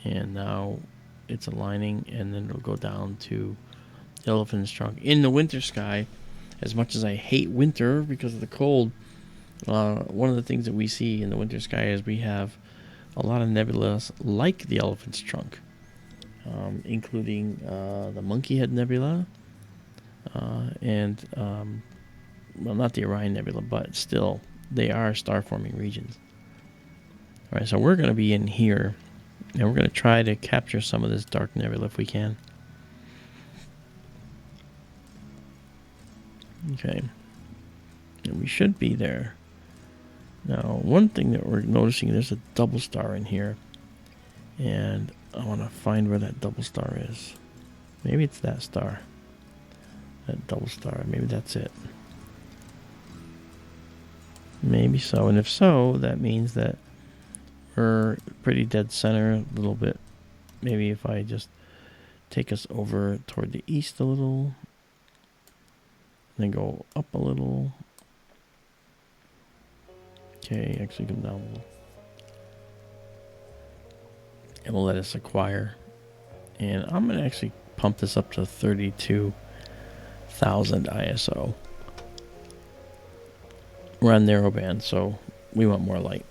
And now it's aligning, and then it'll go down to the Elephant's Trunk. In the winter sky, as much as I hate winter because of the cold, one of the things that we see in the winter sky is we have a lot of nebulas like the Elephant's Trunk, including the Monkey Head Nebula, and, well, not the Orion Nebula, but still, they are star-forming regions. All right, so we're going to be in here, and we're going to try to capture some of this dark nebula if we can. Okay, and we should be there. Now, one thing that we're noticing, there's a double star in here, and I want to find where that double star is. Maybe it's that star. That double star, maybe that's it. Maybe so, and if so, that means that we're pretty dead center a little bit. Maybe if I just take us over toward the east a little, then go up a little. Okay, actually come down a little. And we'll let us acquire. And I'm going to actually pump this up to 32,000 ISO. We're on narrowband, so we want more light.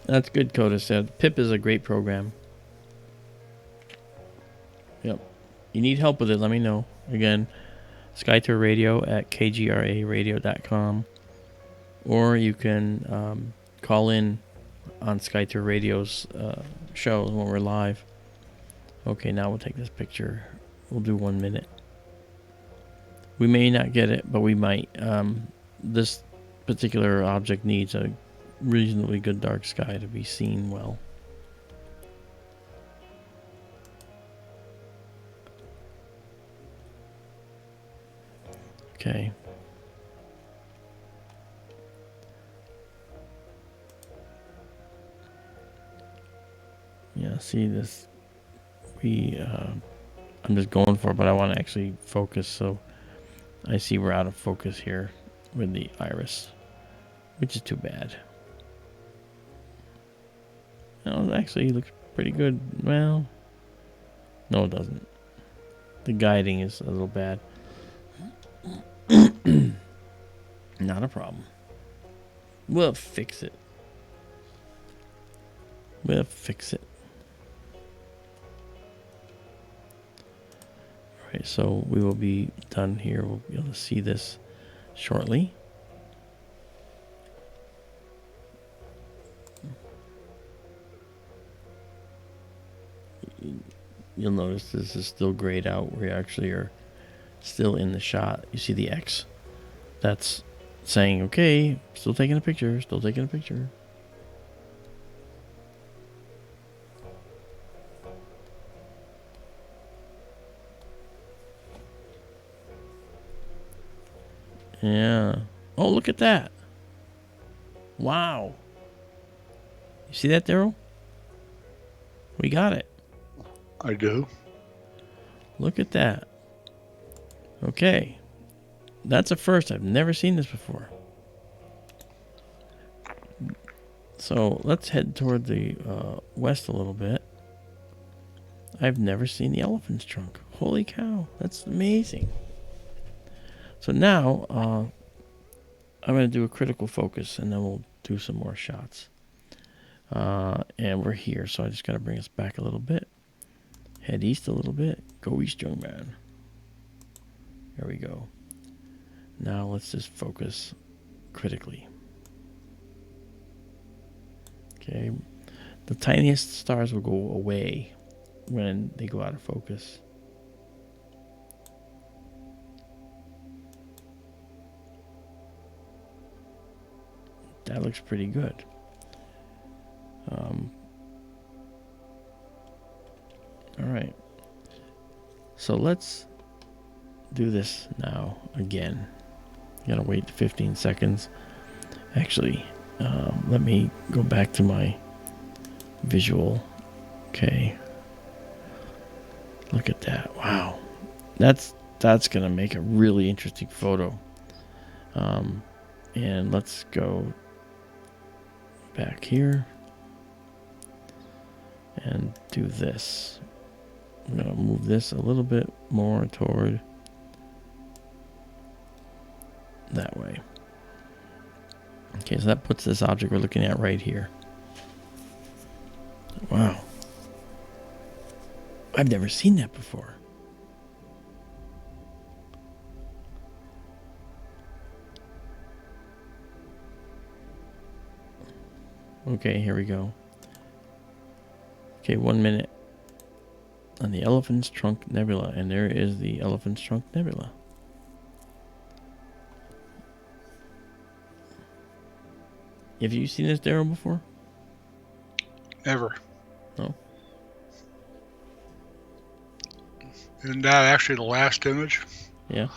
That's good, Coda said. Pip is a great program. Yep. You need help with it, let me know. Again, SkyTour Radio at kgraradio.com. Or you can call in on SkyTour Radio's shows when we're live. Okay, now we'll take this picture. We'll do 1 minute. We may not get it, but we might. This particular object needs a reasonably good dark sky to be seen well. Okay. Yeah, see this. I'm just going for it, but I want to actually focus, so I see we're out of focus here with the iris, which is too bad. No, it actually looks pretty good. Well, no, it doesn't. The guiding is a little bad. Not a problem. We'll fix it. We'll fix it. Alright, so we will be done here. We'll be able to see this shortly. You'll notice this is still grayed out. We actually are still in the shot. You see the X? That's saying, okay, still taking a picture, still taking a picture. Yeah. Oh, look at that. Wow. You see that, Daryl? We got it. I do. Look at that. Okay. That's a first. I've never seen this before. So let's head toward the west a little bit. I've never seen the elephant's trunk. Holy cow, that's amazing. So now I'm going to do a critical focus, and then we'll do some more shots. And we're here, so I just got to bring us back a little bit. Head east a little bit. Go east, young man. There we go. Now let's just focus critically. Okay. The tiniest stars will go away when they go out of focus. That looks pretty good. All right. So let's do this now again. You gotta wait 15 seconds. Actually, let me go back to my visual. Okay. Look at that. Wow. That's gonna make a really interesting photo. And let's go back here and do this. I'm gonna move this a little bit more toward that way. Okay, so that puts this object we're looking at right here. Wow. I've never seen that before. Okay, here we go. Okay, 1 minute on the Elephant's Trunk Nebula, and there is the Elephant's Trunk Nebula. Have you seen this, Daryl, before? Never. No. Isn't that actually the last image? Yeah.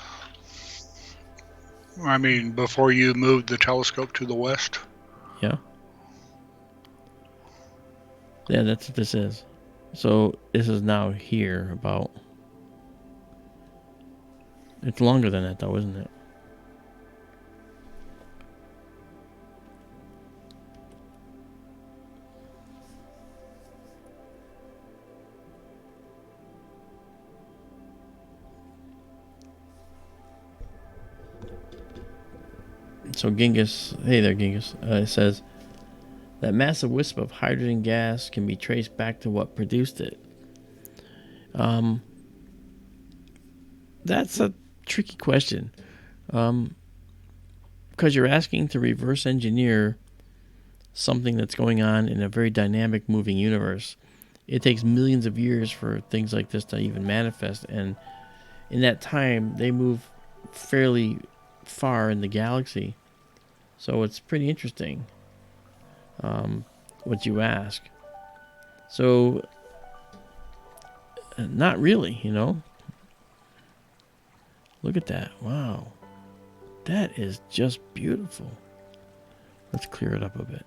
I mean, before you moved the telescope to the west? Yeah. Yeah, that's what this is. So this is now here about... It's longer than that though, isn't it? So Genghis, hey there Genghis, it says that massive wisp of hydrogen gas can be traced back to what produced it. That's a tricky question. Because you're asking to reverse engineer something that's going on in a very dynamic, moving universe. It takes millions of years for things like this to even manifest, and in that time, they move fairly far in the galaxy. So it's pretty interesting what you ask. So, not really, you know. Look at that. Wow. That is just beautiful. Let's clear it up a bit.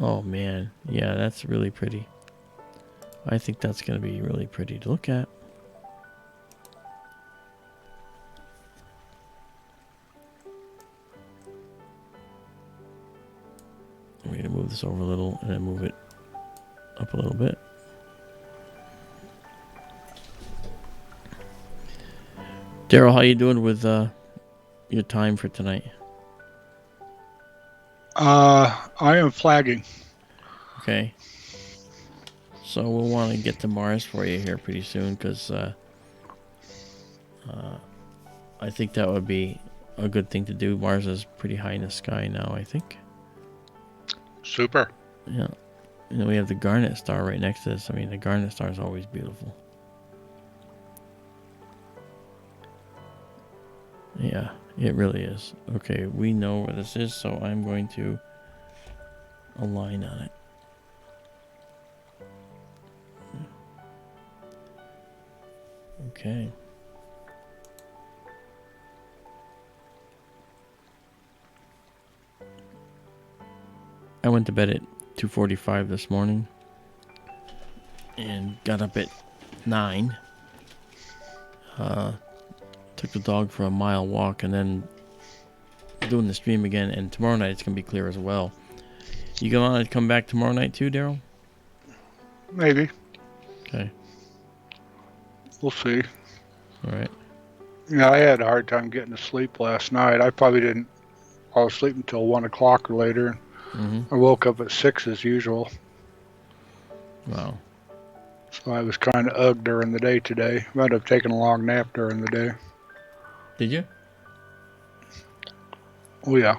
Oh, man. Yeah, that's really pretty. I think that's going to be really pretty to look at. I'm going to move this over a little and then move it up a little bit. Daryl, how you doing with your time for tonight? I am flagging. Okay. So we'll want to get to Mars for you here pretty soon, because I think that would be a good thing to do. Mars is pretty high in the sky now, I think. Super. Yeah. And then we have the Garnet Star right next to this. I mean, the Garnet Star is always beautiful. Yeah, it really is. Okay, we know where this is, so I'm going to align on it. Okay. I went to bed at 2:45 this morning and got up at 9. Took the dog for a mile walk and then doing the stream again, and tomorrow night it's gonna be clear as well. You gonna come back tomorrow night too, Daryl? Maybe. Okay. We'll see. All right. Yeah, I had a hard time getting to sleep last night. I probably didn't fall asleep until 1 o'clock or later. I woke up at 6 as usual. Wow. So I was kind of ugh during the day today. Might have taken a long nap during the day. Did you? Oh, yeah.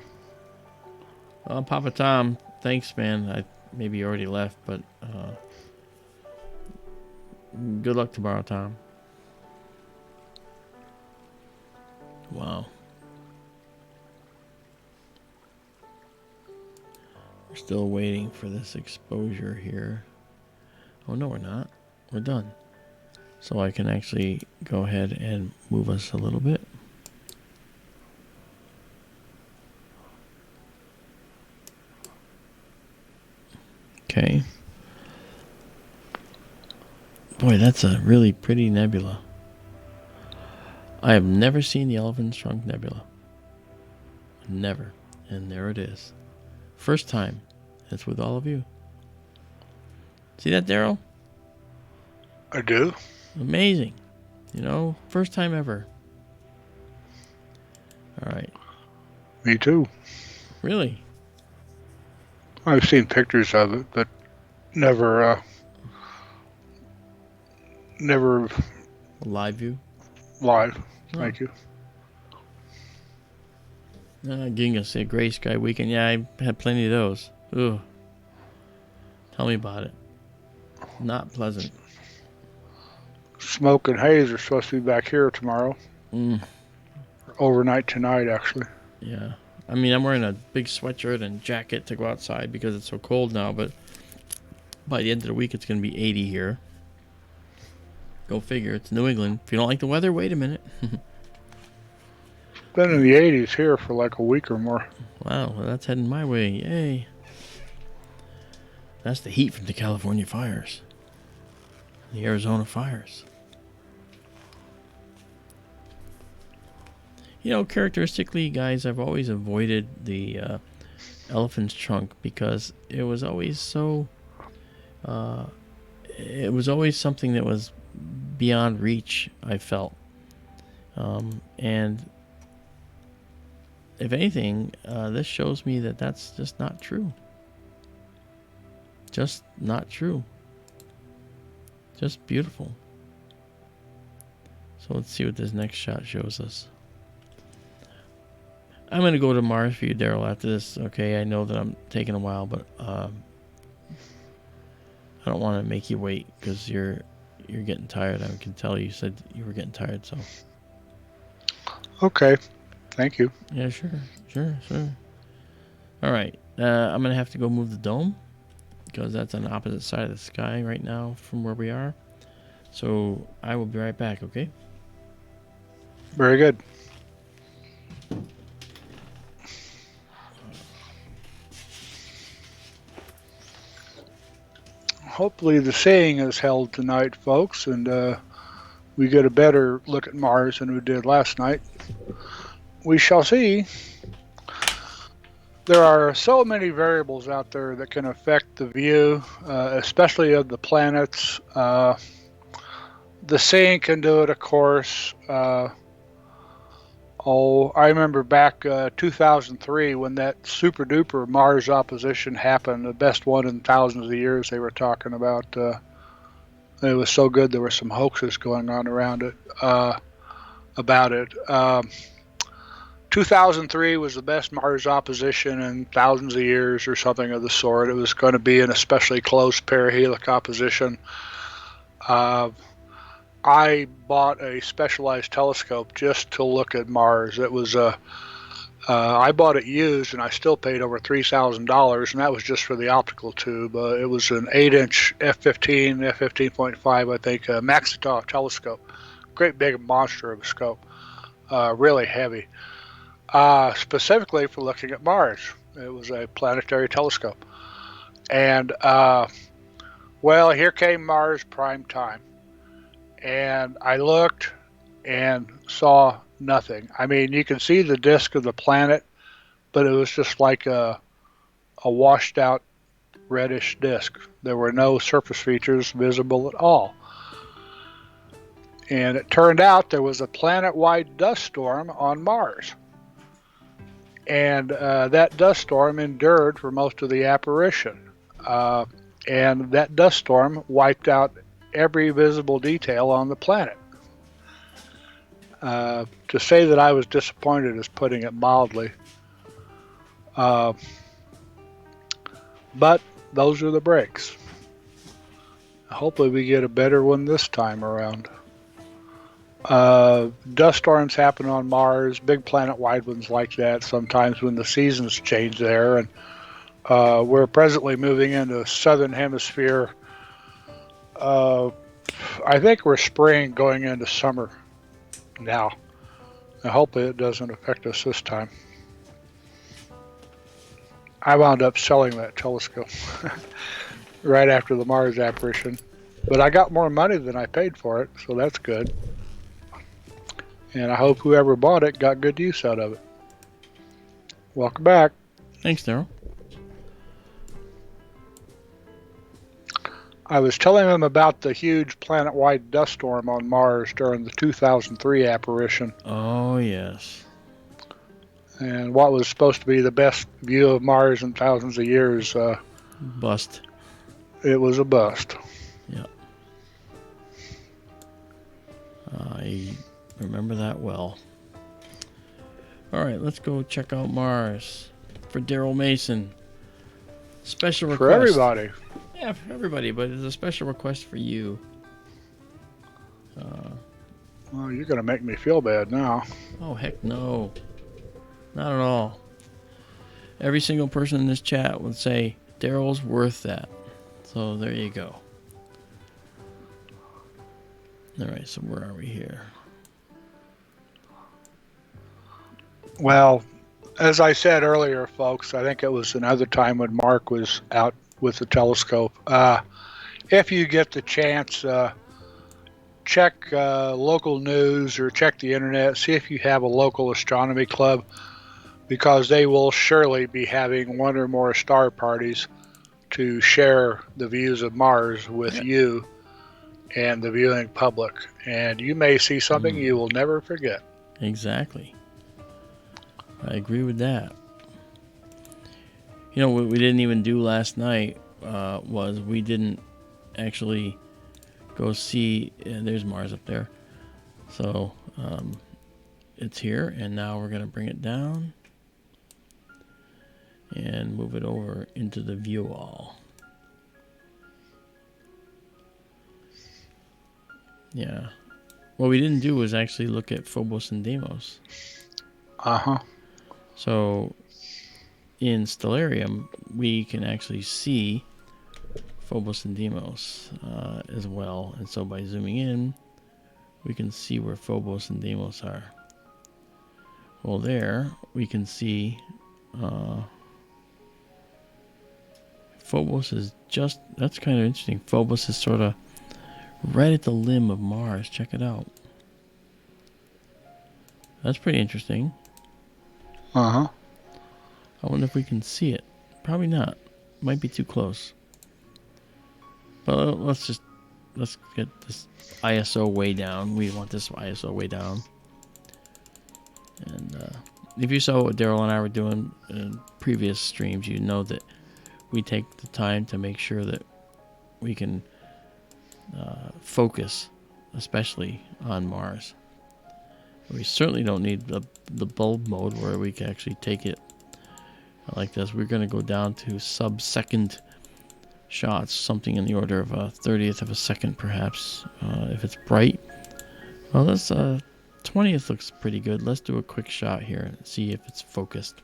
Papa Tom, thanks, man. Maybe you already left, but good luck tomorrow, Tom. Wow. We're still waiting for this exposure here. Oh, no, we're not. We're done. So I can actually go ahead and move us a little bit. Okay. Boy, that's a really pretty nebula. I have never seen the Elephant's Trunk Nebula. Never. And there it is. First time. It's with all of you. See that, Daryl? I do. Amazing. You know, first time ever. All right. Me too. Really? I've seen pictures of it, but never Live view? live. Oh. Thank you. Getting us a gray sky weekend. Yeah, I had plenty of those. Ugh. Tell me about it. Not pleasant. Smoke and haze are supposed to be back here tomorrow. Mm. Overnight tonight, actually. Yeah. I mean, I'm wearing a big sweatshirt and jacket to go outside because it's so cold now, but by the end of the week, it's going to be 80 here. Go figure. It's New England. If you don't like the weather, wait a minute. Been in the 80s here for like a week or more. Wow, well, that's heading my way. Yay. That's the heat from the California fires. The Arizona fires. You know, characteristically, guys, I've always avoided the elephant's trunk because it was always so... it was always something that was beyond reach, I felt. And if anything, this shows me that that's just not true. Just not true. Just beautiful. So let's see what this next shot shows us. I'm going to go to Mars for you, Daryl, after this. Okay, I know that I'm taking a while, but I don't want to make you wait because you're getting tired. I can tell you said you were getting tired, so. Okay. Thank you. Yeah, sure. All right. I'm going to have to go move the dome because that's on the opposite side of the sky right now from where we are. So I will be right back, okay? Very good. Hopefully the seeing is held tonight, folks, and we get a better look at Mars than we did last night. We shall see. There are so many variables out there that can affect the view, especially of the planets. The seeing can do it, of course. I remember back 2003 when that super duper Mars opposition happened, the best one in thousands of years they were talking about. It was so good there were some hoaxes going on around it, about it. 2003 was the best Mars opposition in thousands of years or something of the sort. It was going to be an especially close perihelic opposition. I bought a specialized telescope just to look at Mars. It was I bought it used, and I still paid over $3,000, and that was just for the optical tube. It was an 8-inch f/15, f/15.5, I think, Maxitov telescope. Great big monster of a scope, really heavy. Specifically for looking at Mars. It was a planetary telescope. And, well, here came Mars prime time. And I looked and saw nothing. I mean, you can see the disk of the planet, but it was just like a washed out reddish disk. There were no surface features visible at all. And it turned out there was a planet-wide dust storm on Mars. And that dust storm endured for most of the apparition. And that dust storm wiped out every visible detail on the planet. To say that I was disappointed is putting it mildly. But those are the breaks. Hopefully we get a better one this time around. Dust storms happen on Mars, big planet-wide ones like that sometimes when the seasons change there. And we're presently moving into the southern hemisphere. I think we're spring going into summer now. And hopefully it doesn't affect us this time. I wound up selling that telescope right after the Mars apparition. But I got more money than I paid for it, so that's good. And I hope whoever bought it got good use out of it. Welcome back. Thanks, Daryl. I was telling them about the huge planet-wide dust storm on Mars during the 2003 apparition. Oh, yes. And what was supposed to be the best view of Mars in thousands of years, Bust. it was a bust. Yeah. I remember that well. All right, let's go check out Mars for Daryl Mason. Special request. For everybody. Yeah, for everybody, but it's a special request for you. Well, you're going to make me feel bad now. Oh, heck no. Not at all. Every single person in this chat would say, Daryl's worth that. So there you go. All right, so where are we here? Well, as I said earlier, folks, I think it was another time when Mark was out with the telescope. If you get the chance, check local news or check the internet, see if you have a local astronomy club, because they will surely be having one or more star parties to share the views of Mars with you and the viewing public. And you may see something you will never forget. Exactly. I agree with that. You know, what we didn't even do last night was we didn't actually go see, there's Mars up there. So it's here, and now we're going to bring it down and move it over into the view all. Yeah. What we didn't do was actually look at Phobos and Deimos. Uh-huh. So in Stellarium, we can actually see Phobos and Deimos as well. And so by zooming in, we can see where Phobos and Deimos are. Well, there we can see Phobos is just, that's kind of interesting. Phobos is sort of right at the limb of Mars. Check it out. That's pretty interesting. Uh-huh. I wonder if we can see it. Probably not. Might be too close. But let's get this ISO way down. We want this ISO way down. And if you saw what Daryl and I were doing in previous streams, you know that we take the time to make sure that we can focus, especially on Mars. We certainly don't need the bulb mode where we can actually take it like this. We're going to go down to sub-second shots, something in the order of a 30th of a second, perhaps, if it's bright. Well, this 20th looks pretty good. Let's do a quick shot here and see if it's focused.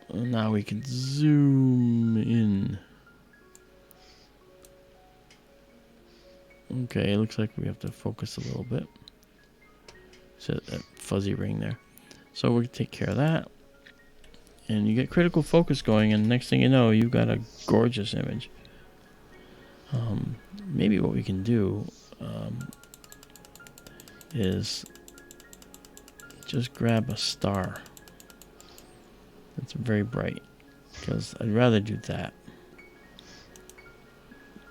And now we can zoom in. Okay, it looks like we have to focus a little bit. So that fuzzy ring there. So we can take care of that. And you get critical focus going, and next thing you know, you've got a gorgeous image. Maybe what we can do is just grab a star. It's very bright. Because I'd rather do that.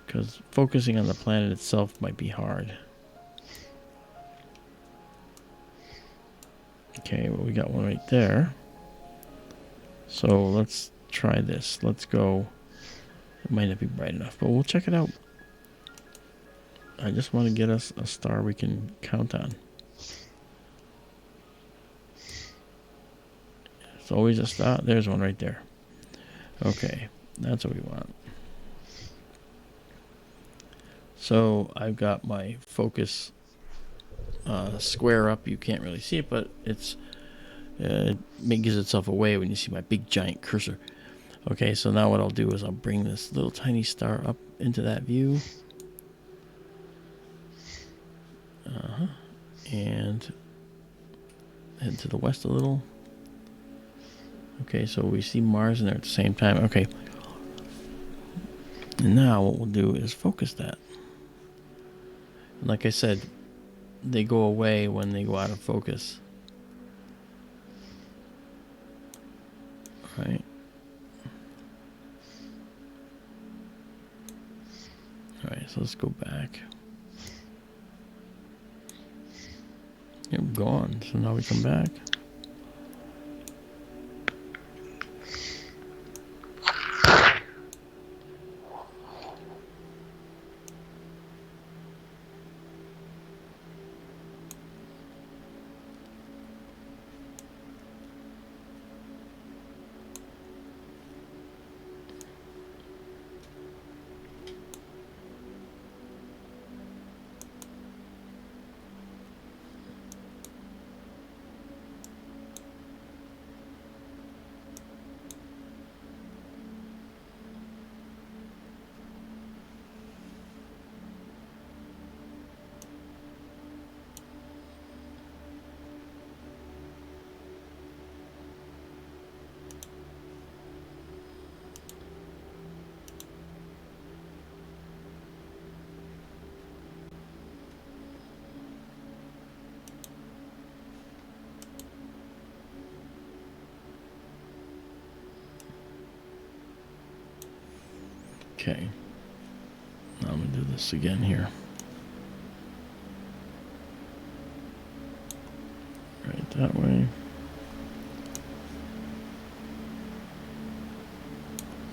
Because focusing on the planet itself might be hard. Okay, well, we got one right there. So let's try this. Let's go. It might not be bright enough, but we'll check it out. I just want to get us a star we can count on. It's always a star. There's one right there. Okay, that's what we want. So I've got my focus square up. You can't really see it, but it gives itself away when you see my big giant cursor. Okay, so now what I'll do is I'll bring this little tiny star up into that view. And head to the west a little. Okay, so we see Mars in there at the same time. Okay. And now what we'll do is focus that. And like I said, they go away when they go out of focus. Right. Alright, so let's go back. Yep, gone. So now we come back. Okay. Now I'm going to do this again here. Right that way.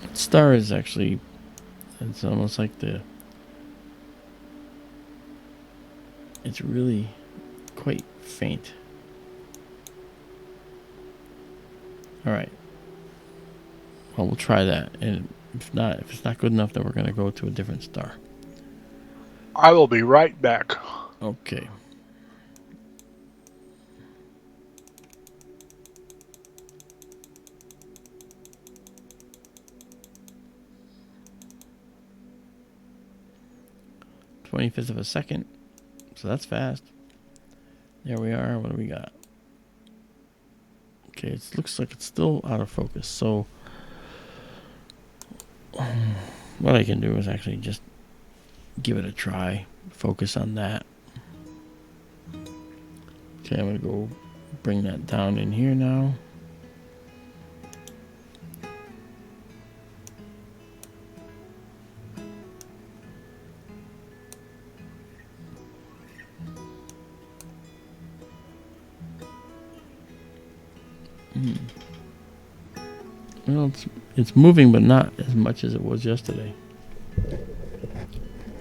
That star is actually, it's almost like it's really quite faint. Alright. Well, we'll try that. And if it's not good enough, then we're going to go to a different star. I will be right back. Okay. .25th of a second. So that's fast. There we are. What do we got? Okay, it looks like it's still out of focus. So what I can do is actually just give it a try. Focus on that. Okay, I'm going to go bring that down in here now. Well, it's moving, but not as much as it was yesterday.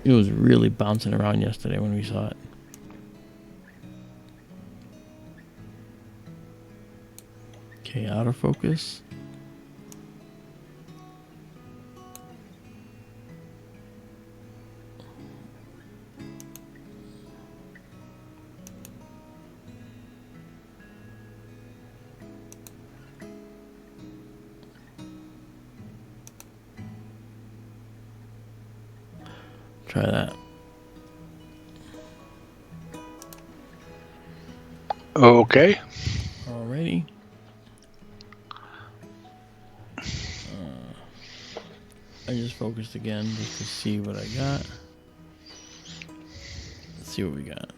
It was really bouncing around yesterday when we saw it. Okay, out of focus. Try that. Okay. Alrighty. I just focused again just to see what I got. Let's see what we got.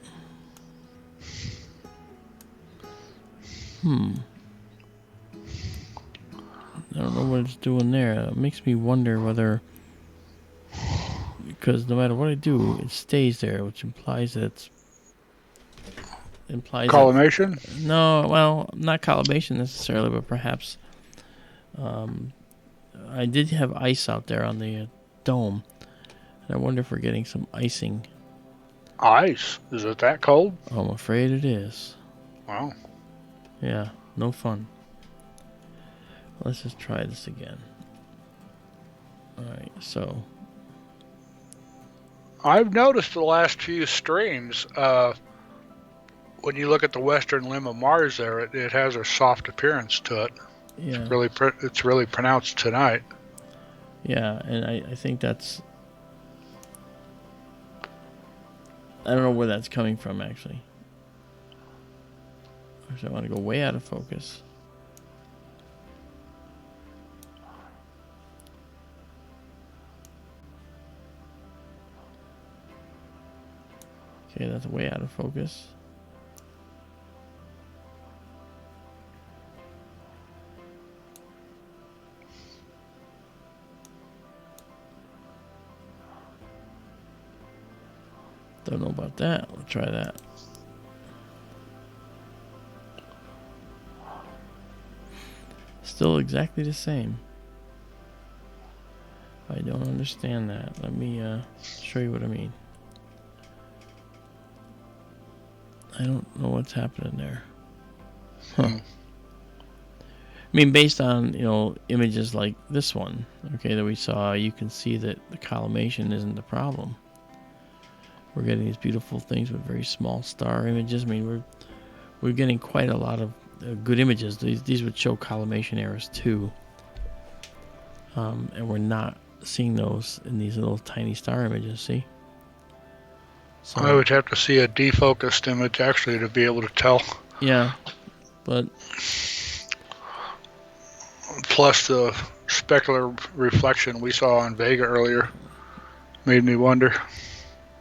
I don't know what it's doing there. It makes me wonder whether, because no matter what I do, it stays there, which implies that Collimation? no, well, not collimation necessarily, but perhaps I did have ice out there on the dome, and I wonder if we're getting some icing. Ice? Is it that cold? Oh, I'm afraid it is. Wow. Yeah, no fun. Let's just try this again. Alright, so. I've noticed the last few streams, when you look at the western limb of Mars there, it has a soft appearance to it. Yeah. It's really pronounced tonight. Yeah, and I think that's... I don't know where that's coming from, actually. Actually, I want to go way out of focus. Okay, that's way out of focus. Don't know about that. We'll try that. Still exactly the same. I don't understand that. Let me show you what I mean. I don't know what's happening there. Huh. I mean, based on, images like this one, okay, that we saw, you can see that the collimation isn't the problem. We're getting these beautiful things with very small star images. I mean, we're getting quite a lot of good images. These would show collimation errors too. And we're not seeing those in these little tiny star images, see? So, I would have to see a defocused image actually to be able to tell. Yeah, but... Plus the specular reflection we saw on Vega earlier made me wonder.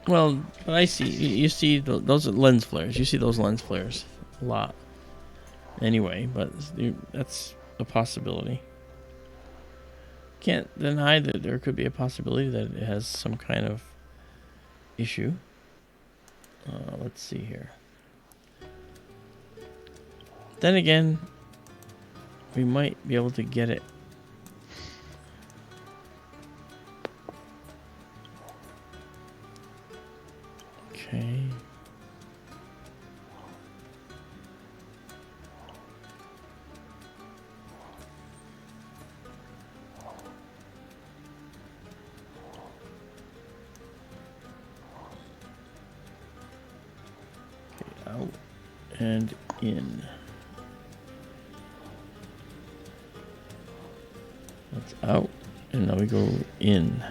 Well, but I see, you see those are lens flares. You see those lens flares a lot. Anyway, but that's a possibility. Can't deny that there could be a possibility that it has some kind of issue. Let's see here. Then again, we might be able to get it. Okay. Out and in. That's out, and now we go in.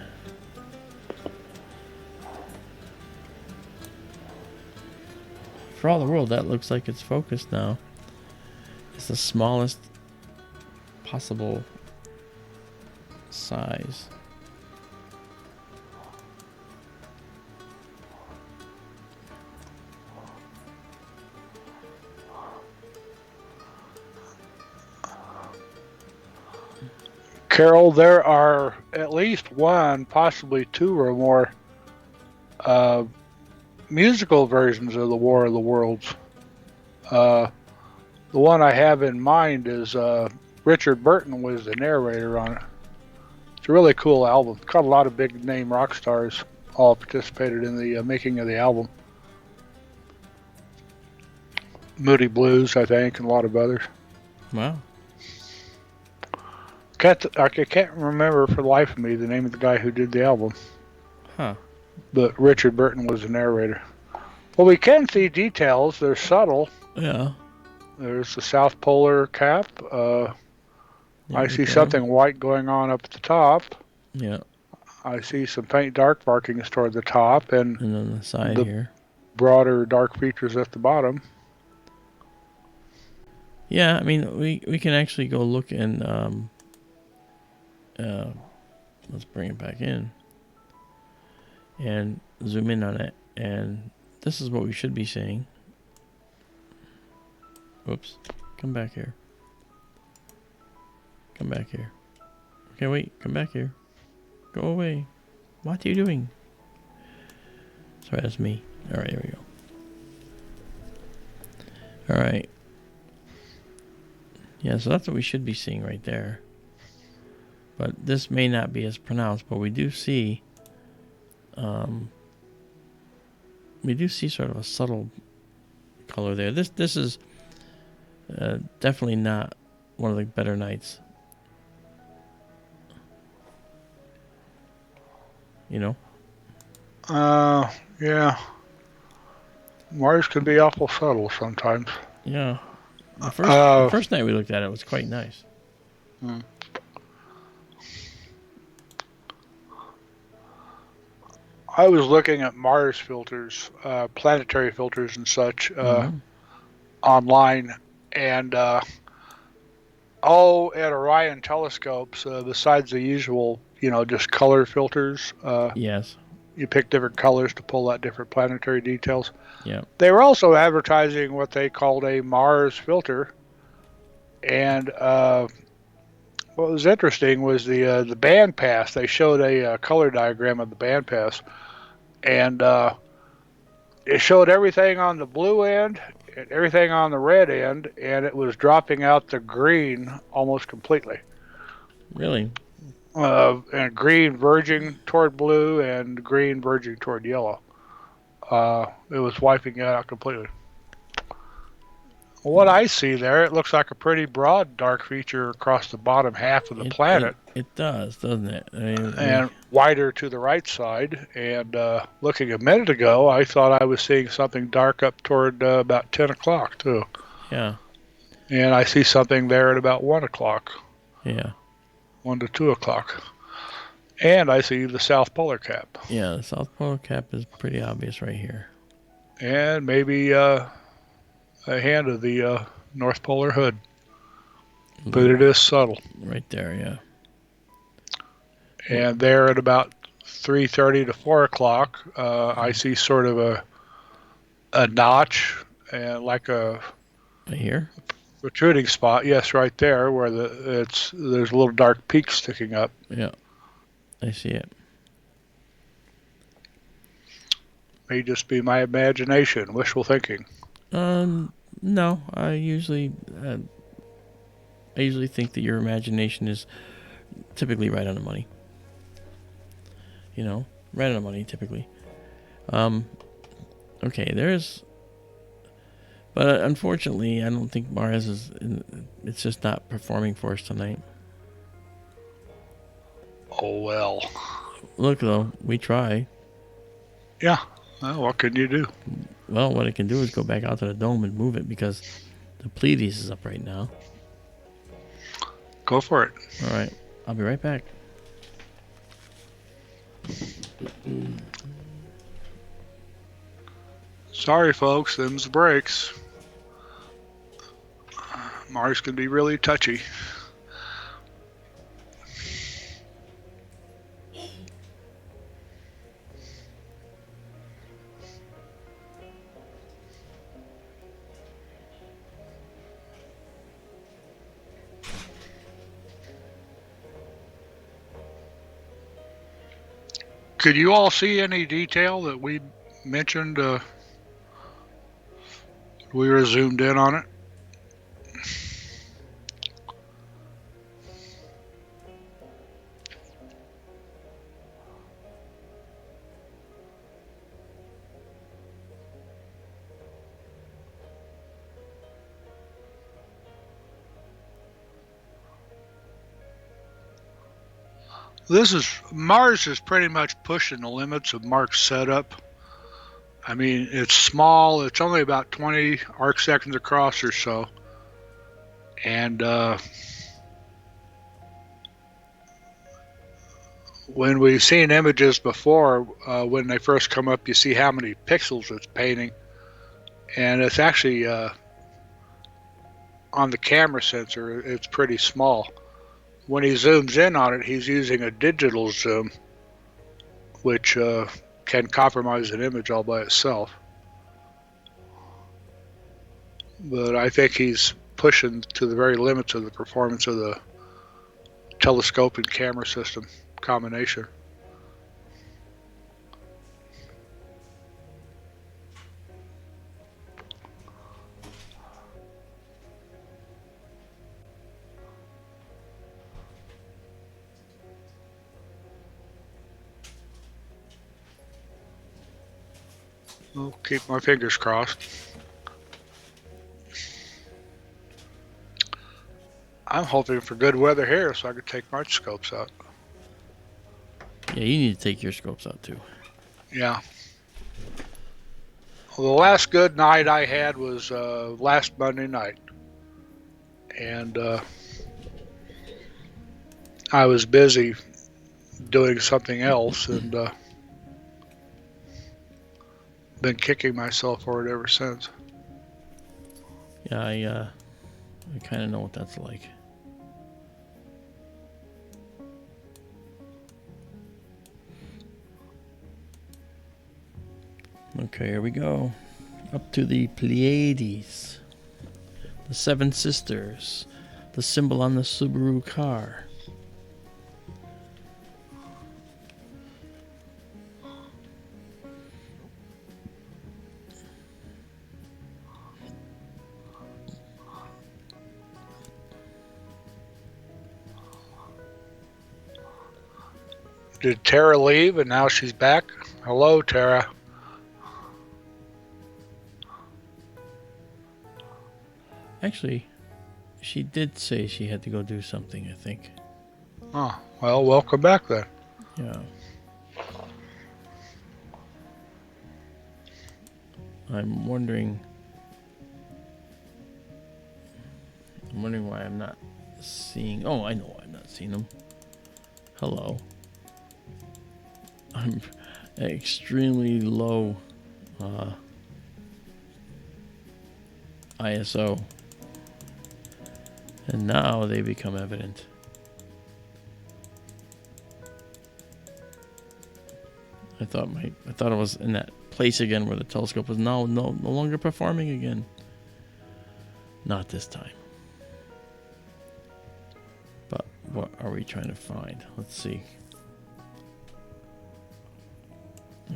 For all the world, that looks like it's focused now. It's the smallest possible size. Carol, there are at least one, possibly two or more musical versions of the War of the Worlds. The one I have in mind is Richard Burton was the narrator on it. It's a really cool album. It's got a lot of big name rock stars all participated in the making of the album. Moody Blues, I think, and a lot of others. Wow. I can't remember for the life of me the name of the guy who did the album. Huh. But Richard Burton was the narrator. Well, we can see details. They're subtle. Yeah. There's the South Polar cap. I see something white going on up at the top. Yeah. I see some faint dark markings toward the top, and then the side here. Broader dark features at the bottom. Yeah, I mean, we can actually go look and let's bring it back in and zoom in on it, and this is what we should be seeing. Whoops, come back here. Come back here. Okay, wait. Come back here. Go away. What are you doing? Sorry, that's me. All right, here we go. All right. Yeah, so that's what we should be seeing right there. But this may not be as pronounced, but we do see sort of a subtle color there. This is definitely not one of the better nights. You know? Yeah. Mars can be awful subtle sometimes. Yeah. The first night we looked at it was quite nice. I was looking at Mars filters, planetary filters and such, online, and at Orion telescopes, besides the usual, just color filters. Yes. You pick different colors to pull out different planetary details. Yeah. They were also advertising what they called a Mars filter, and what was interesting was the bandpass. They showed a color diagram of the bandpass, and it showed everything on the blue end and everything on the red end, and it was dropping out the green almost completely. Really? And green verging toward blue and green verging toward yellow. It was wiping it out completely. What I see there, it looks like a pretty broad dark feature across the bottom half of the planet. It does, doesn't it? And wider to the right side. And looking a minute ago, I thought I was seeing something dark up toward about 10 o'clock, too. Yeah. And I see something there at about 1 o'clock. Yeah. 1 to 2 o'clock. And I see the South Polar Cap. Yeah, the South Polar Cap is pretty obvious right here. And maybe a hand of the North Polar Hood. But it is subtle. Right there, yeah. And there at about 3:30 to 4 o'clock, I see sort of a notch and like a right here protruding spot. Yes, right there where there's a little dark peak sticking up. Yeah, I see it. May just be my imagination, wishful thinking. No, I usually think that your imagination is typically right on the money. Right on the money typically. Okay, but unfortunately, I don't think Mars it's just not performing for us tonight. Oh well. Look though, we try. Yeah. Well, what can you do? Well, what it can do is go back out to the dome and move it because the Pleiades is up right now. Go for it. All right, I'll be right back. Sorry, folks. Them's the breaks. Mars can be really touchy. Could you all see any detail that we mentioned? We were zoomed in on it. Mars is pretty much pushing the limits of Mark's setup. I mean, it's small. It's only about 20 arc seconds across or so. And when we've seen images before, when they first come up, you see how many pixels it's painting. And it's actually, on the camera sensor, it's pretty small. When he zooms in on it, he's using a digital zoom, which can compromise an image all by itself. But I think he's pushing to the very limits of the performance of telescope and camera system combination. I'll keep my fingers crossed. I'm hoping for good weather here so I can take my scopes out. Yeah, you need to take your scopes out too. Yeah. Well, the last good night I had was last Monday night. And I was busy doing something else and been kicking myself for it ever since. Yeah, I kind of know what that's like. Okay, here we go. Up to the Pleiades. The Seven Sisters. The symbol on the Subaru car. Did Tara leave and now she's back? Hello, Tara. Actually, she did say she had to go do something, I think. Oh, well, welcome back then. Yeah. I'm wondering why I'm not seeing... Oh, I know why I'm not seeing them. Hello. I'm at extremely low ISO. And now they become evident. I thought it was in that place again where the telescope was no longer performing again. Not this time. But what are we trying to find? Let's see.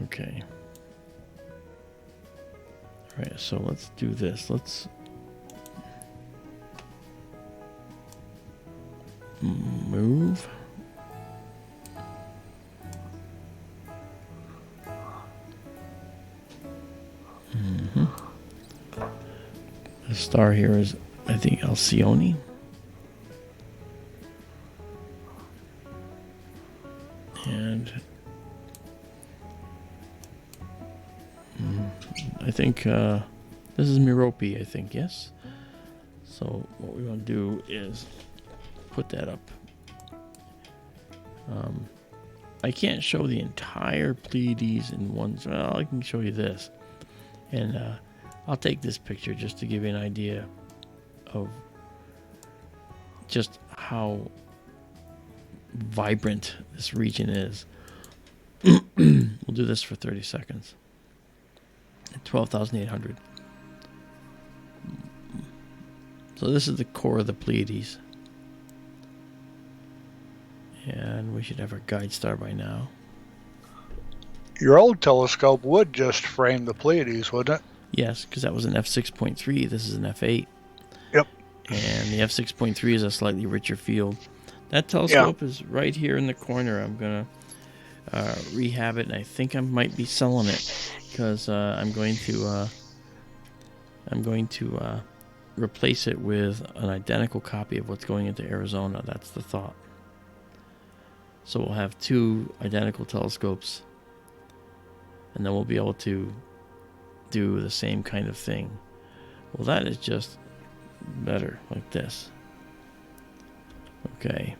Okay. All right, so let's do this. Let's move. The star here is, I think, Alcyone. And I think this is Merope, I think, yes? So what we want to do is put that up. I can't show the entire Pleiades in one. Well, I can show you this. And I'll take this picture just to give you an idea of just how vibrant this region is. We'll do this for 30 seconds. 12,800. So this is the core of the Pleiades. And we should have our guide star by now. Your old telescope would just frame the Pleiades, wouldn't it? Yes, because that was an f6.3. This is an f8. Yep. And the f6.3 is a slightly richer field. That telescope is right here in the corner. I'm going to rehab it, and I think I might be selling it because I'm going to replace it with an identical copy of what's going into Arizona. That's the thought. So we'll have two identical telescopes, and then we'll be able to do the same kind of thing. Well, that is just better, like this. Okay.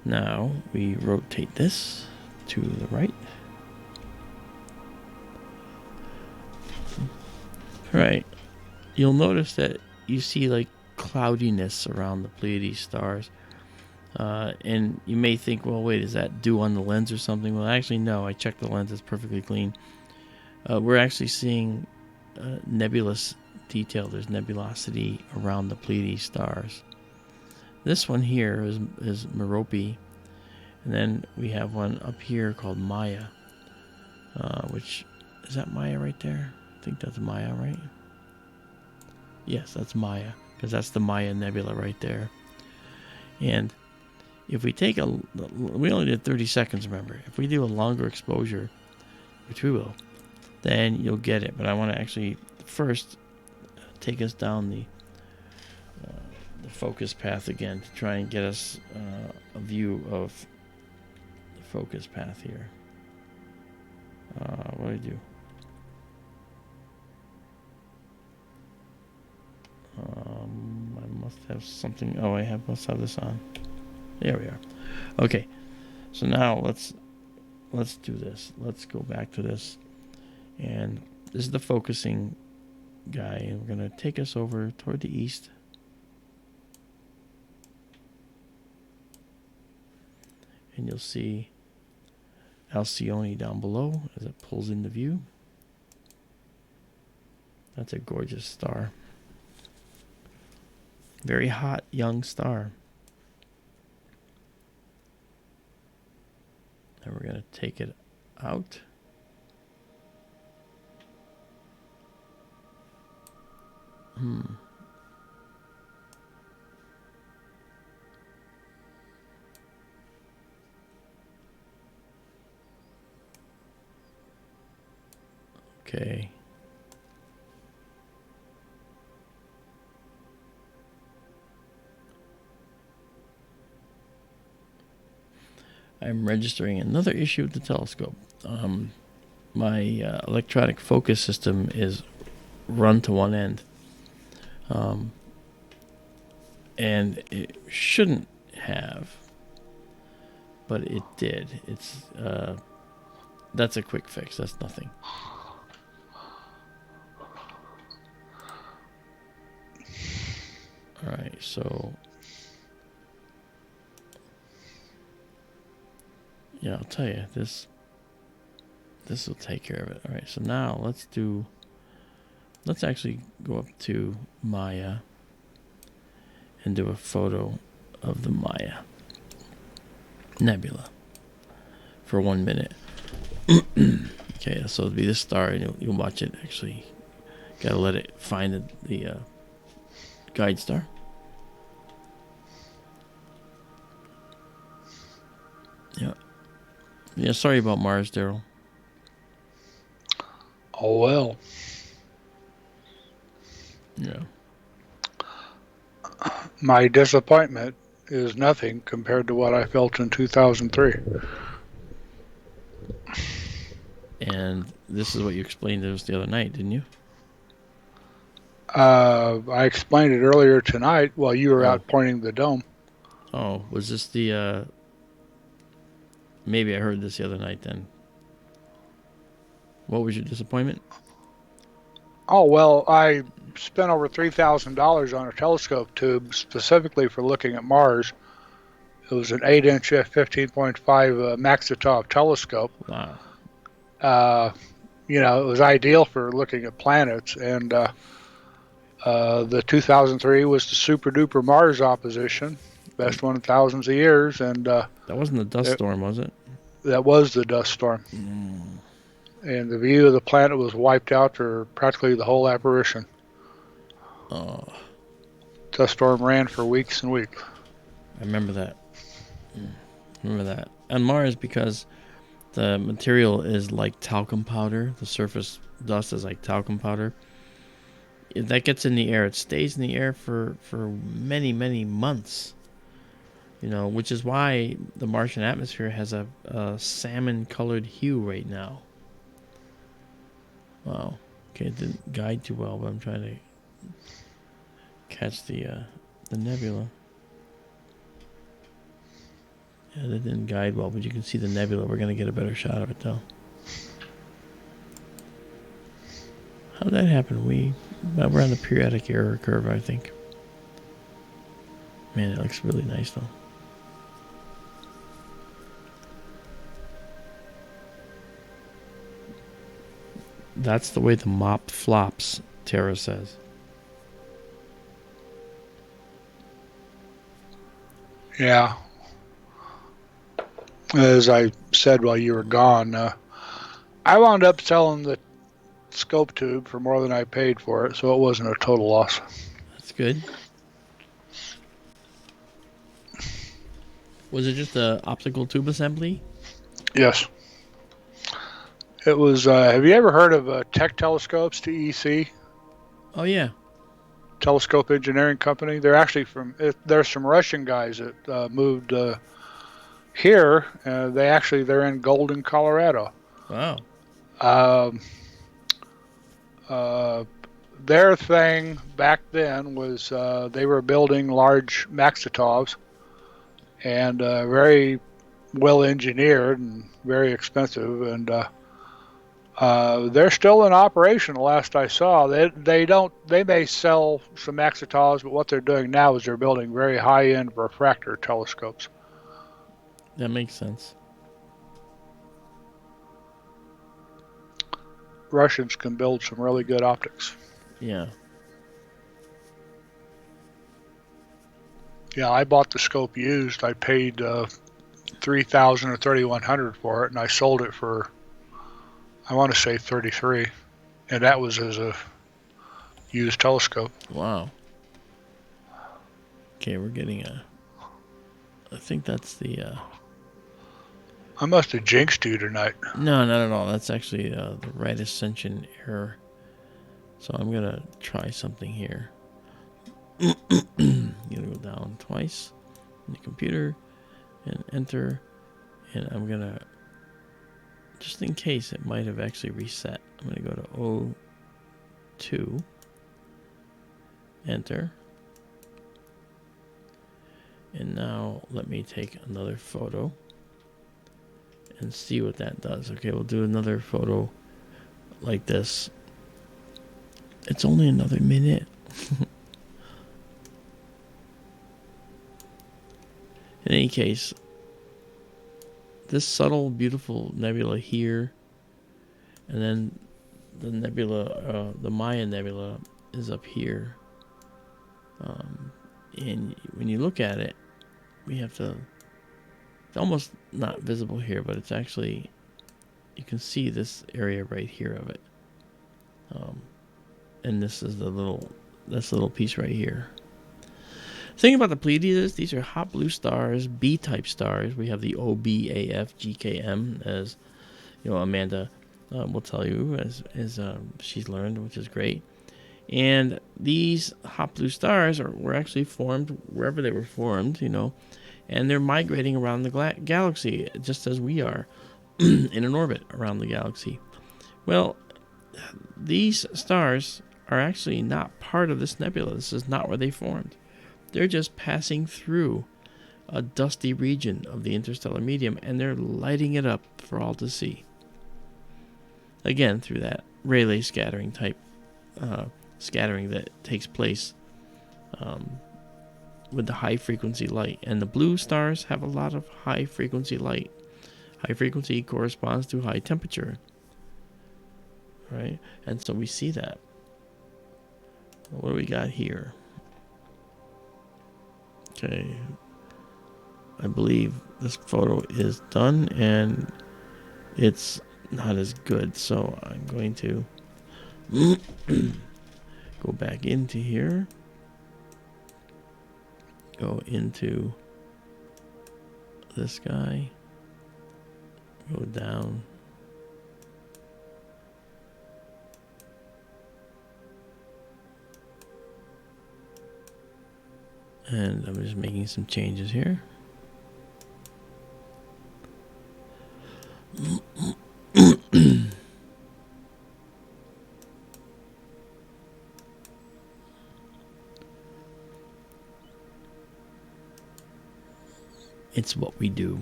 Now we rotate this to the right. Right. You'll notice that you see like cloudiness around the Pleiades stars. And you may think, well, wait, is that due on the lens or something? Well, actually, no. I checked the lens. It's perfectly clean. We're actually seeing nebulous detail. There's nebulosity around the Pleiades stars. This one here is Merope, and then we have one up here called Maya, which is that Maya right there? I think that's Maya, right? Yes, that's Maya, because that's the Maya Nebula right there. And if we take we only did 30 seconds, remember. If we do a longer exposure, which we will, then you'll get it. But I want to actually first take us down the focus path again to try and get us a view of the focus path here. What do I do? I must have something. Oh, must have this on. There we are. Okay, so now let's do this. Let's go back to this, and this is the focusing guy, and we're gonna take us over toward the east. And you'll see Alcyone down below as it pulls into view. That's a gorgeous star. Very hot young star. And we're going to take it out. Okay. I'm registering another issue with the telescope. My electronic focus system is run to one end. And it shouldn't have, but it did. It's that's a quick fix. That's nothing. All right, so yeah, I'll tell you, this will take care of it. All right, so now let's actually go up to Maya and do a photo of the Maya Nebula for 1 minute. Okay, so it'll be this star, and you'll watch it. Actually, gotta let it find the guide star. Yeah, sorry about Mars, Daryl. Oh well. Yeah. My disappointment is nothing compared to what I felt in 2003. And this is what you explained to us the other night, didn't you? I explained it earlier tonight while you were out pointing the dome. Oh, was this the maybe I heard this the other night then. What was your disappointment? Oh, well, I spent over $3,000 on a telescope tube specifically for looking at Mars. It was an 8-inch f15.5 Maxitov telescope. Wow. It was ideal for looking at planets, and the 2003 was the super duper Mars opposition, best one in thousands of years, and that wasn't the dust storm, was it? That was the dust storm. And the view of the planet was wiped out for practically the whole apparition. Oh. Dust storm ran for weeks and weeks. I remember that. On Mars, because the material is like talcum powder, the surface dust is like talcum powder. If that gets in the air, it stays in the air for many, many months. Which is why the Martian atmosphere has a salmon-colored hue right now. Wow. Okay, it didn't guide too well, but I'm trying to catch the nebula. Yeah, that didn't guide well, but you can see the nebula. We're going to get a better shot of it, though. How did that happen? We're on the periodic error curve, I think. Man, it looks really nice, though. That's the way the mop flops, Tara says. Yeah. As I said while you were gone, I wound up selling the scope tube for more than I paid for it, so it wasn't a total loss. That's good. Was it just a optical tube assembly? Yes. It was, have you ever heard of Tech Telescopes, TEC? Oh yeah. Telescope Engineering Company. They're actually there's some Russian guys that moved here. They're in Golden, Colorado. Wow. Um, their thing back then was they were building large Maxitovs and very well engineered and very expensive. And they're still in operation. The last I saw, they may sell some Maxitovs, but what they're doing now is they're building very high end refractor telescopes. That makes sense. Russians can build some really good optics. Yeah. Yeah, I bought the scope used. I paid $3,000 or $3,100 for it, and I sold it for, I want to say, $33, and that was as a used telescope. Wow. Okay, we're getting I think that's the. I must have jinxed you tonight. No, not at all. That's actually the right ascension error. So I'm gonna try something here. You're gonna go down twice in the computer and enter, and I'm gonna, just in case it might have actually reset, I'm gonna go to 02, enter, and now let me take another photo and see what that does. Okay, we'll do another photo like this. It's only another minute. In any case, this subtle, beautiful nebula here, and then the nebula, the Maya Nebula, is up here. And when you look at it, we have to. It's almost not visible here, but it's actually, you can see this area right here of it. And this is this little piece right here. The thing about the Pleiades, these are hot blue stars, B-type stars. We have the OBAF-GKM, as you know, Amanda will tell you, as she's learned, which is great. And these hot blue stars were actually formed wherever they were formed, you know, and they're migrating around the galaxy, just as we are, in an orbit around the galaxy. Well, these stars are actually not part of this nebula. This is not where they formed. They're just passing through a dusty region of the interstellar medium, and they're lighting it up for all to see. Again, through that Rayleigh scattering type scattering that takes place with the high frequency light. And the blue stars have a lot of high frequency light. High frequency corresponds to high temperature, right? And so we see that. What do we got here? Okay, I believe this photo is done, and it's not as good, so I'm going to go back into here, go into this guy, go down, and I'm just making some changes here. It's what we do.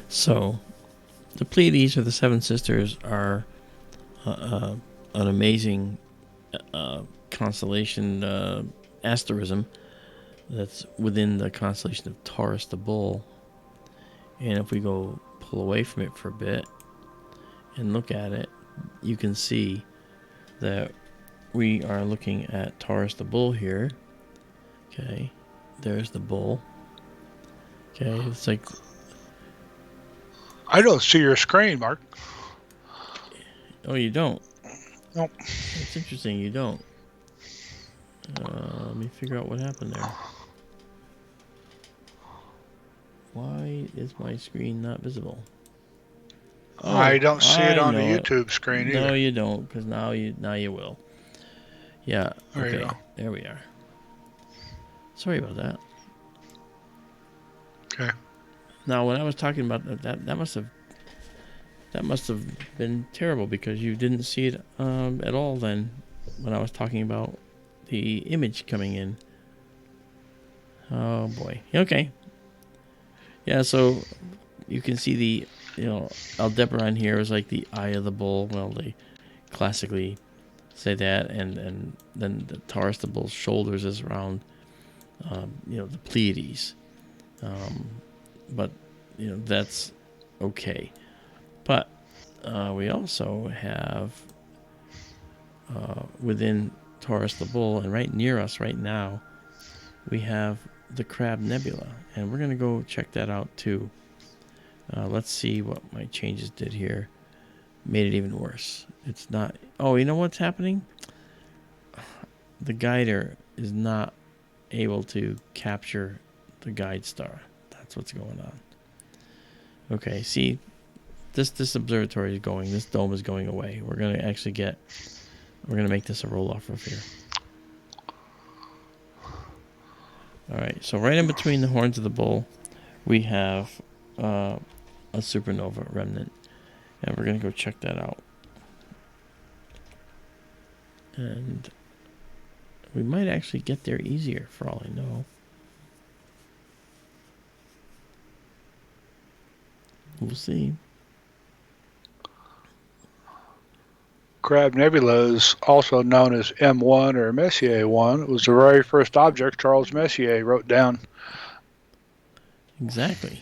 So, the Pleiades, or the Seven Sisters, are an amazing constellation asterism that's within the constellation of Taurus the Bull. And if we go pull away from it for a bit and look at it, you can see that we are looking at Taurus the Bull here. Okay, there's the bull. Okay, it's like... I don't see your screen, Mark. Oh, you don't? Nope. It's interesting, you don't. Let me figure out what happened there. Why is my screen not visible? Oh, I don't see it on the know YouTube screen either. No, you don't, because now you will. Yeah. There you Okay. go. There we are. Sorry about that. Okay. Now, when I was talking about that must have been terrible because you didn't see it at all then when I was talking about the image coming in. Oh boy. Okay. Yeah. So you can see the Aldebaran here is like the eye of the bull. Well, they classically say that, and then the Taurus the bull's shoulders is around the Pleiades. But that's okay. But we also have within Taurus the bull, and right near us right now, we have the Crab Nebula, and we're gonna go check that out too. Let's see what my changes did here. Made it even worse. It's not... Oh, you know what's happening? The guider is not able to capture the guide star. That's what's going on. Okay, see, this observatory is going. This dome is going away. We're gonna make this a roll off of here. All right, so right in between the horns of the bull, we have a supernova remnant, and we're gonna go check that out. And we might actually get there easier, for all I know. We'll see. Crab Nebula is also known as M1 or Messier 1. It was the very first object Charles Messier wrote down. Exactly.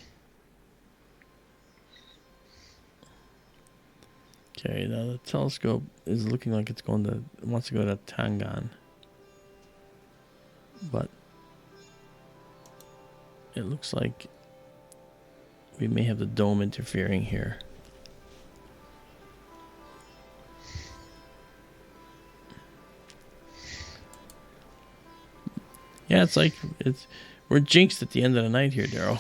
Okay, now the telescope is looking like it wants to go to Tangan. But it looks like we may have the dome interfering here. Yeah, it's like we're jinxed at the end of the night here, Daryl.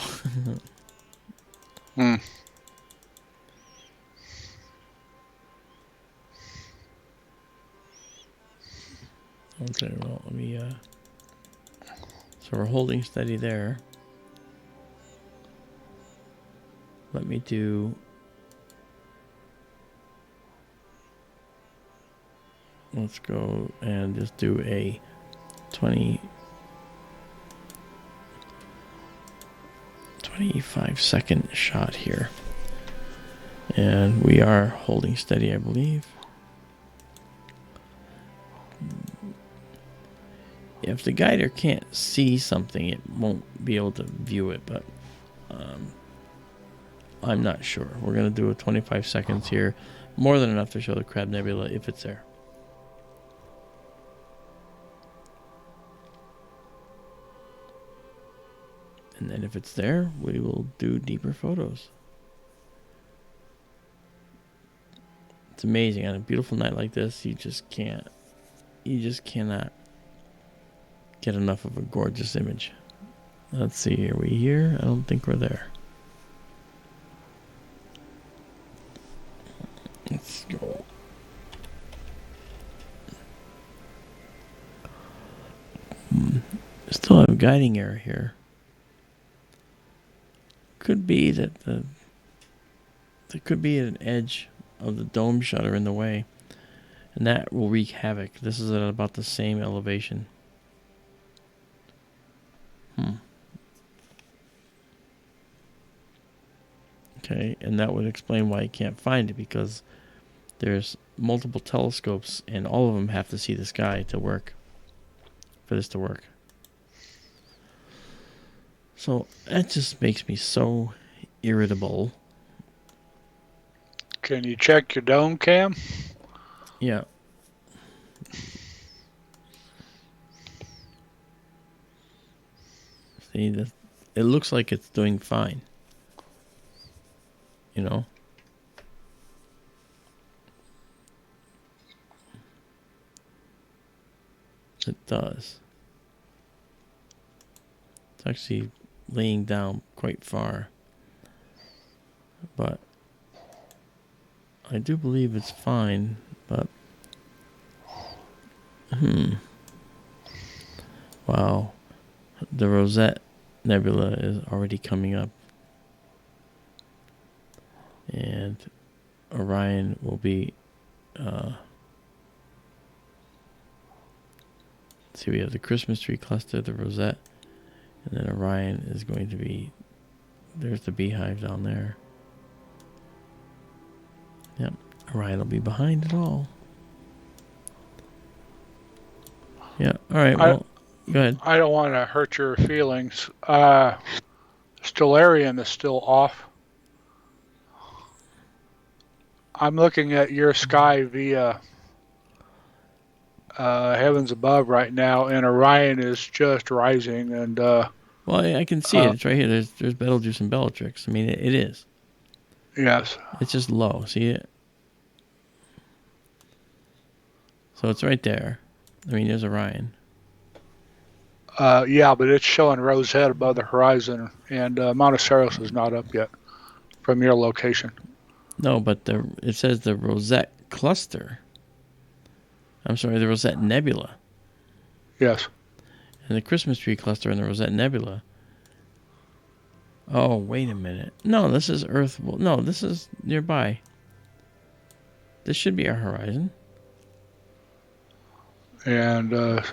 Okay, well, let me so we're holding steady there. Let me do... Let's go and just do a 25-second shot here. And we are holding steady, I believe. If the guider can't see something, it won't be able to view it, but I'm not sure. We're going to do a 25 seconds here. More than enough to show the Crab Nebula if it's there. And then if it's there, we will do deeper photos. It's amazing. On a beautiful night like this, you just cannot get enough of a gorgeous image. Let's see, are we here? I don't think we're there. Let's go. Still have guiding error here. Could be that there could be an edge of the dome shutter in the way, and that will wreak havoc. This is at about the same elevation. Okay, and that would explain why you can't find it, because there's multiple telescopes and all of them have to see the sky to work, for this to work. So that just makes me so irritable. Can you check your dome cam? Yeah. See, it looks like it's doing fine. You know? It does. It's actually laying down quite far. But I do believe it's fine, but wow. The Rosette Nebula is already coming up. And Orion will be see, we have the Christmas tree cluster, the Rosette, and then Orion is going to be, there's the beehive down there. Yep, Orion will be behind it all. Yeah, alright, well, go ahead. I don't want to hurt your feelings. Stellarium is still off. I'm looking at your sky via heavens above right now, and Orion is just rising. And well, I can see it. It's right here. There's Betelgeuse and Bellatrix. I mean, it is. Yes. It's just low. See it? So it's right there. I mean, there's Orion. Yeah, but it's showing Rosette above the horizon, and Monteceros is not up yet from your location. No, but it says the Rosette cluster. I'm sorry, the Rosette Nebula. Yes. And the Christmas tree cluster and the Rosette Nebula. Oh, wait a minute. No, this is Earth. No, this is nearby. This should be our horizon. And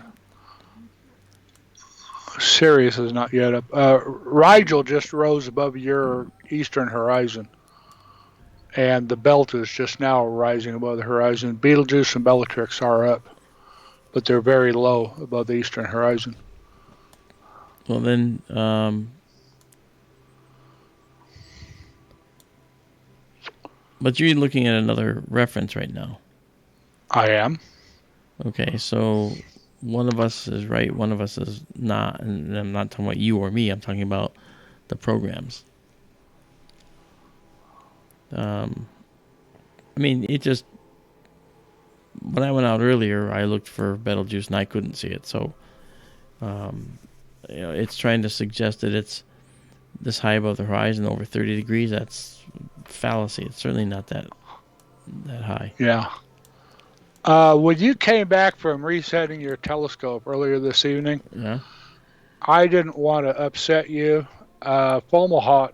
Sirius is not yet up. Rigel just rose above your eastern horizon. And the belt is just now rising above the horizon. Betelgeuse and Bellatrix are up, but they're very low above the eastern horizon. Well, then, but you're looking at another reference right now. I am. Okay, so one of us is right, one of us is not, and I'm not talking about you or me. I'm talking about the programs. I mean, it just, when I went out earlier, I looked for Betelgeuse and I couldn't see it. So, it's trying to suggest that it's this high above the horizon, over 30 degrees. That's fallacy. It's certainly not that high. Yeah. When you came back from resetting your telescope earlier this evening, Yeah. I didn't want to upset you. Fomalhaut,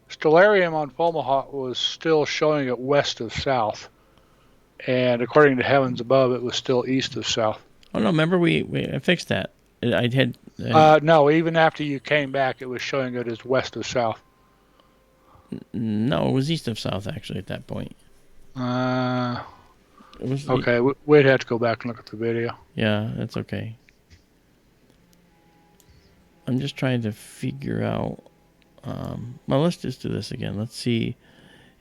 Stellarium on Fomalhaut was still showing it west of south. And according to Heavens Above, it was still east of south. Oh, no, remember I fixed that. I had... no, even after you came back, it was showing it as west of south. No, it was east of south, actually, at that point. It was, okay, we'd have to go back and look at the video. Yeah, that's okay. I'm just trying to figure out... well, let's just do this again. Let's see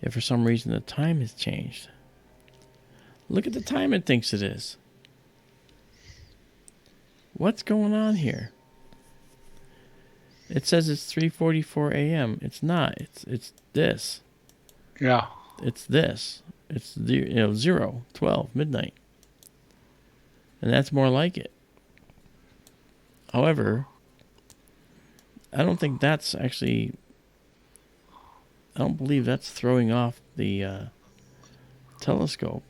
if for some reason the time has changed. Look at the time it thinks it is. What's going on here? It says it's 3:44 a.m. It's not. It's this. Yeah. It's this. It's 0, 12, midnight. And that's more like it. However, I don't think that's actually... I don't believe that's throwing off the telescope.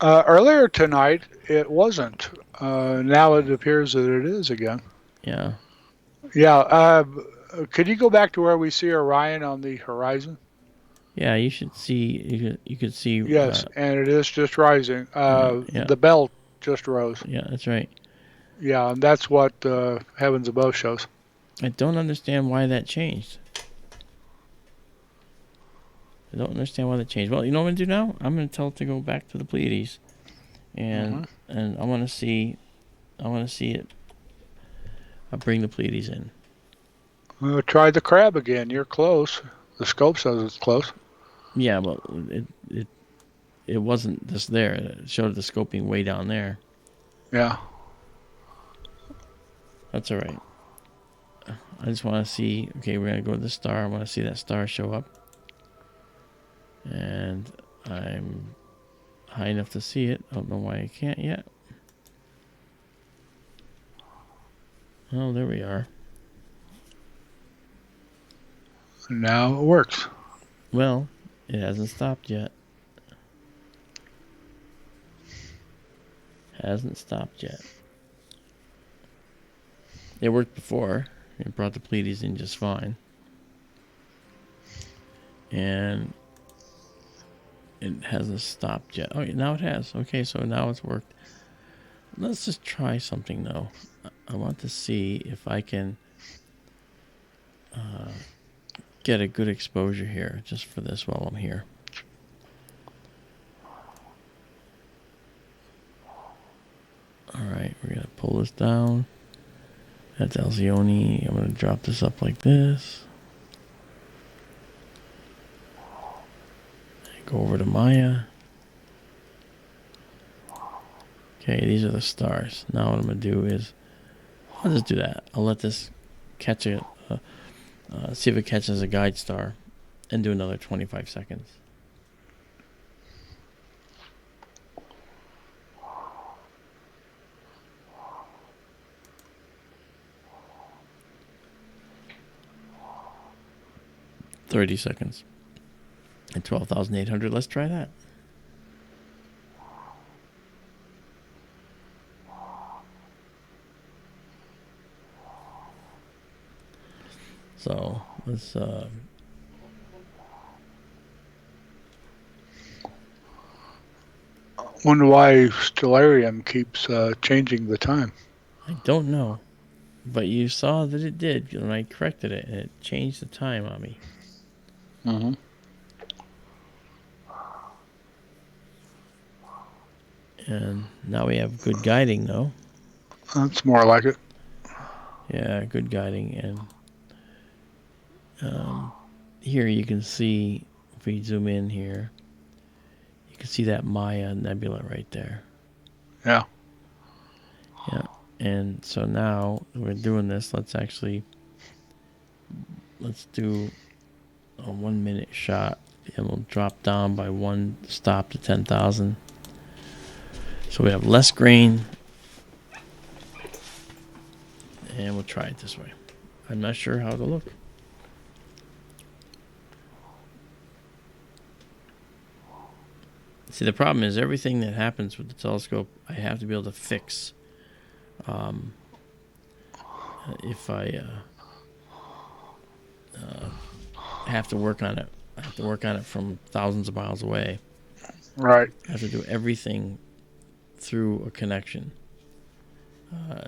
Earlier tonight, it wasn't. Now it appears that it is again. Yeah. Yeah. Could you go back to where we see Orion on the horizon? Yeah, you should see. You could see. Yes, and it is just rising. Yeah. The belt just rose. Yeah, that's right. Yeah, and that's what Heavens Above shows. I don't understand why that changed. I don't understand why that changed. Well, you know what I'm going to do now? I'm going to tell it to go back to the Pleiades. And I want to see it. I'll bring the Pleiades in. We'll try the crab again. You're close. The scope says it's close. Yeah, well, it wasn't just there. It showed the scoping way down there. Yeah. That's all right. I just want to see. Okay, we're gonna go to the star. I want to see that star show up, and I'm high enough to see it. I don't know why I can't yet. Oh, there we are. Now it works. Well, it hasn't stopped yet. Hasn't stopped yet. It worked before. It brought the Pleiades in just fine. And it hasn't stopped yet. Oh, now it has. Okay, so now it's worked. Let's just try something, though. I want to see if I can get a good exposure here, just for this while I'm here. Alright, we're going to pull this down. That's Alcyone. I'm going to drop this up like this. Go over to Maya. Okay, these are the stars. Now what I'm going to do is, I'll just do that. I'll let this catch it, see if it catches a guide star, and do another 25 seconds. $30 seconds. And 12,800. Let's try that. So let's Wonder why Stellarium keeps changing the time. I don't know, but you saw that it did when I corrected it, and it changed the time on me. Mm-hmm. And now we have good guiding, though. That's more like it. Yeah, good guiding. And here you can see, if we zoom in here, you can see that Maya Nebula right there. Yeah. Yeah. And so now we're doing this. Let's do a 1 minute shot, and we'll drop down by one stop to 10,000. So we have less grain, and we'll try it this way. I'm not sure how it'll look. See, the problem is everything that happens with the telescope, I have to be able to fix. If I have to work on it, I have to work on it from thousands of miles away. Right. I have to do everything through a connection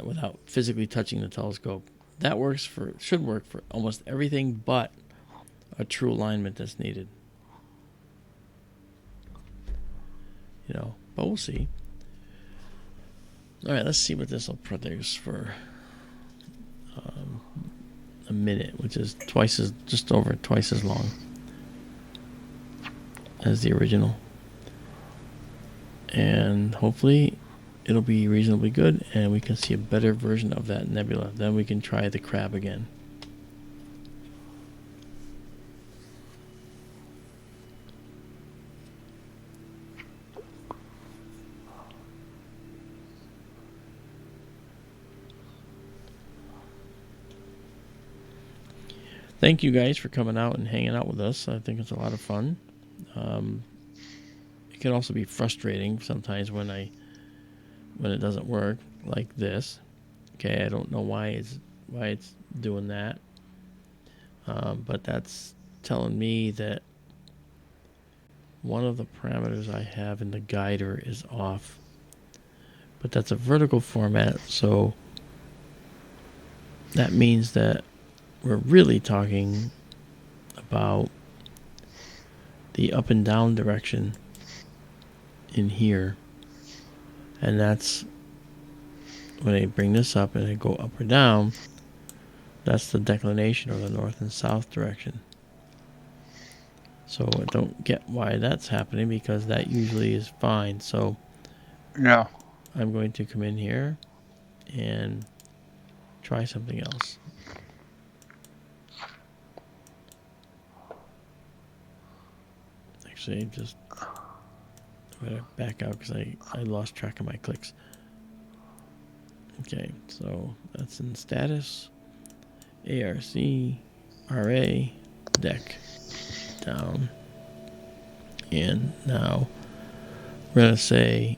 without physically touching the telescope. That should work for almost everything but a true alignment that's needed. But we'll see. All right, let's see what this will produce for a minute, which is just over twice as long as the original. And hopefully it'll be reasonably good, and we can see a better version of that nebula. Then we can try the crab again. Thank you guys for coming out and hanging out with us. I think it's a lot of fun. It can also be frustrating sometimes when it doesn't work, like this. Okay, I don't know why it's doing that, but that's telling me that one of the parameters I have in the guider is off. But that's a vertical format, so that means that we're really talking about the up and down direction in here. And that's when I bring this up and I go up or down, That's the declination, or the north and south direction. So I don't get why that's happening, because that usually is fine. So Yeah. I'm going to come in here and try something else. Actually, just I'm going to back out because I lost track of my clicks. Okay, so that's in status. ARC, RA, deck, down. And now we're going to say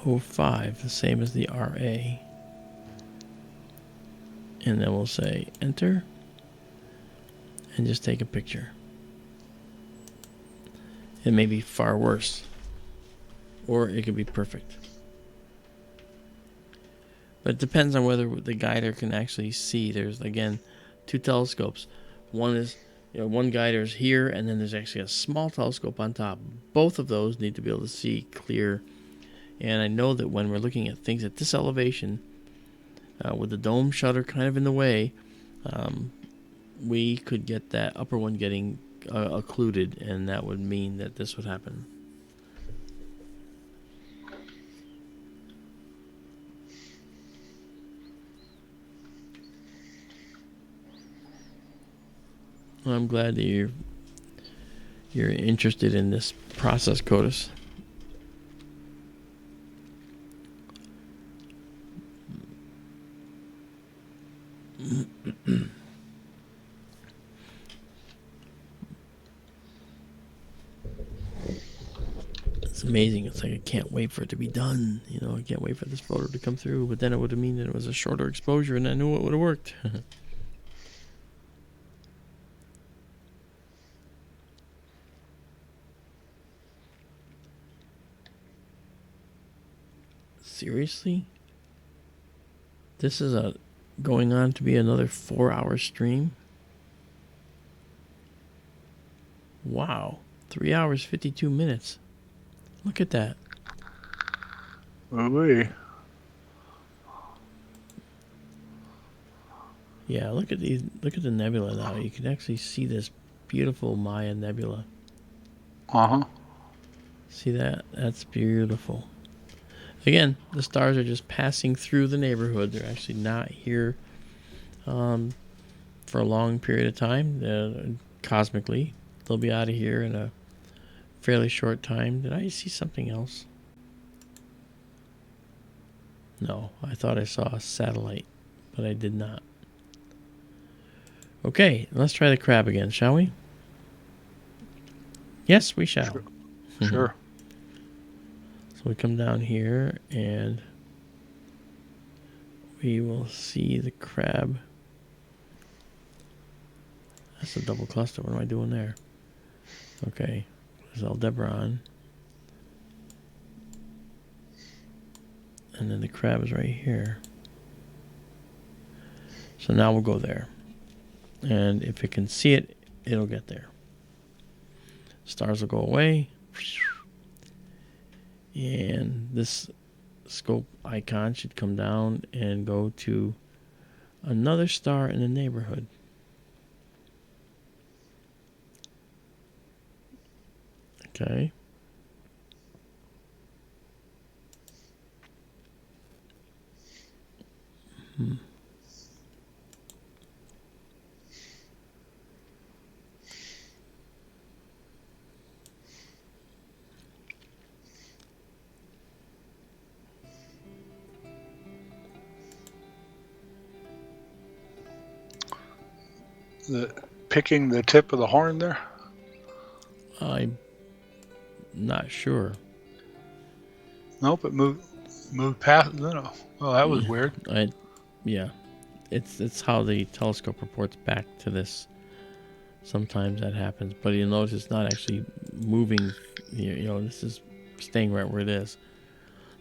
05, the same as the RA. And then we'll say enter and just take a picture. It may be far worse, or it could be perfect. But it depends on whether the guider can actually see. There's, again, two telescopes. One is, one guider is here, and then there's actually a small telescope on top. Both of those need to be able to see clear. And I know that when we're looking at things at this elevation, with the dome shutter kind of in the way, we could get that upper one getting occluded, and that would mean that this would happen. Well, I'm glad that you're interested in this process, CODIS. It's amazing. It's like I can't wait for it to be done. I can't wait for this photo to come through. But then it would have mean that it was a shorter exposure, and I knew it would have worked. Seriously? This is going on to be another 4-hour stream? Wow. 3 hours, 52 minutes. Look at that. Oh, yeah, look at the nebula now. You can actually see this beautiful Maya nebula. Uh-huh. See that? That's beautiful. Again, the stars are just passing through the neighborhood. They're actually not here for a long period of time. Cosmically, they'll be out of here in a fairly short time. Did I see something else? No, I thought I saw a satellite, but I did not. Okay, let's try the crab again, shall we? Yes, we shall. Sure. So we come down here and we will see the crab. That's a double cluster. What am I doing there? Okay, there's Aldebaran. And then the crab is right here. So now we'll go there. And if it can see it, it'll get there. Stars will go away. And this scope icon should come down and go to another star in the neighborhood. Okay. Picking the tip of the horn there? I'm not sure. Nope, it moved past. No. Well, that was weird. Yeah. It's how the telescope reports back to this. Sometimes that happens, but you'll notice it's not actually moving. This is staying right where it is.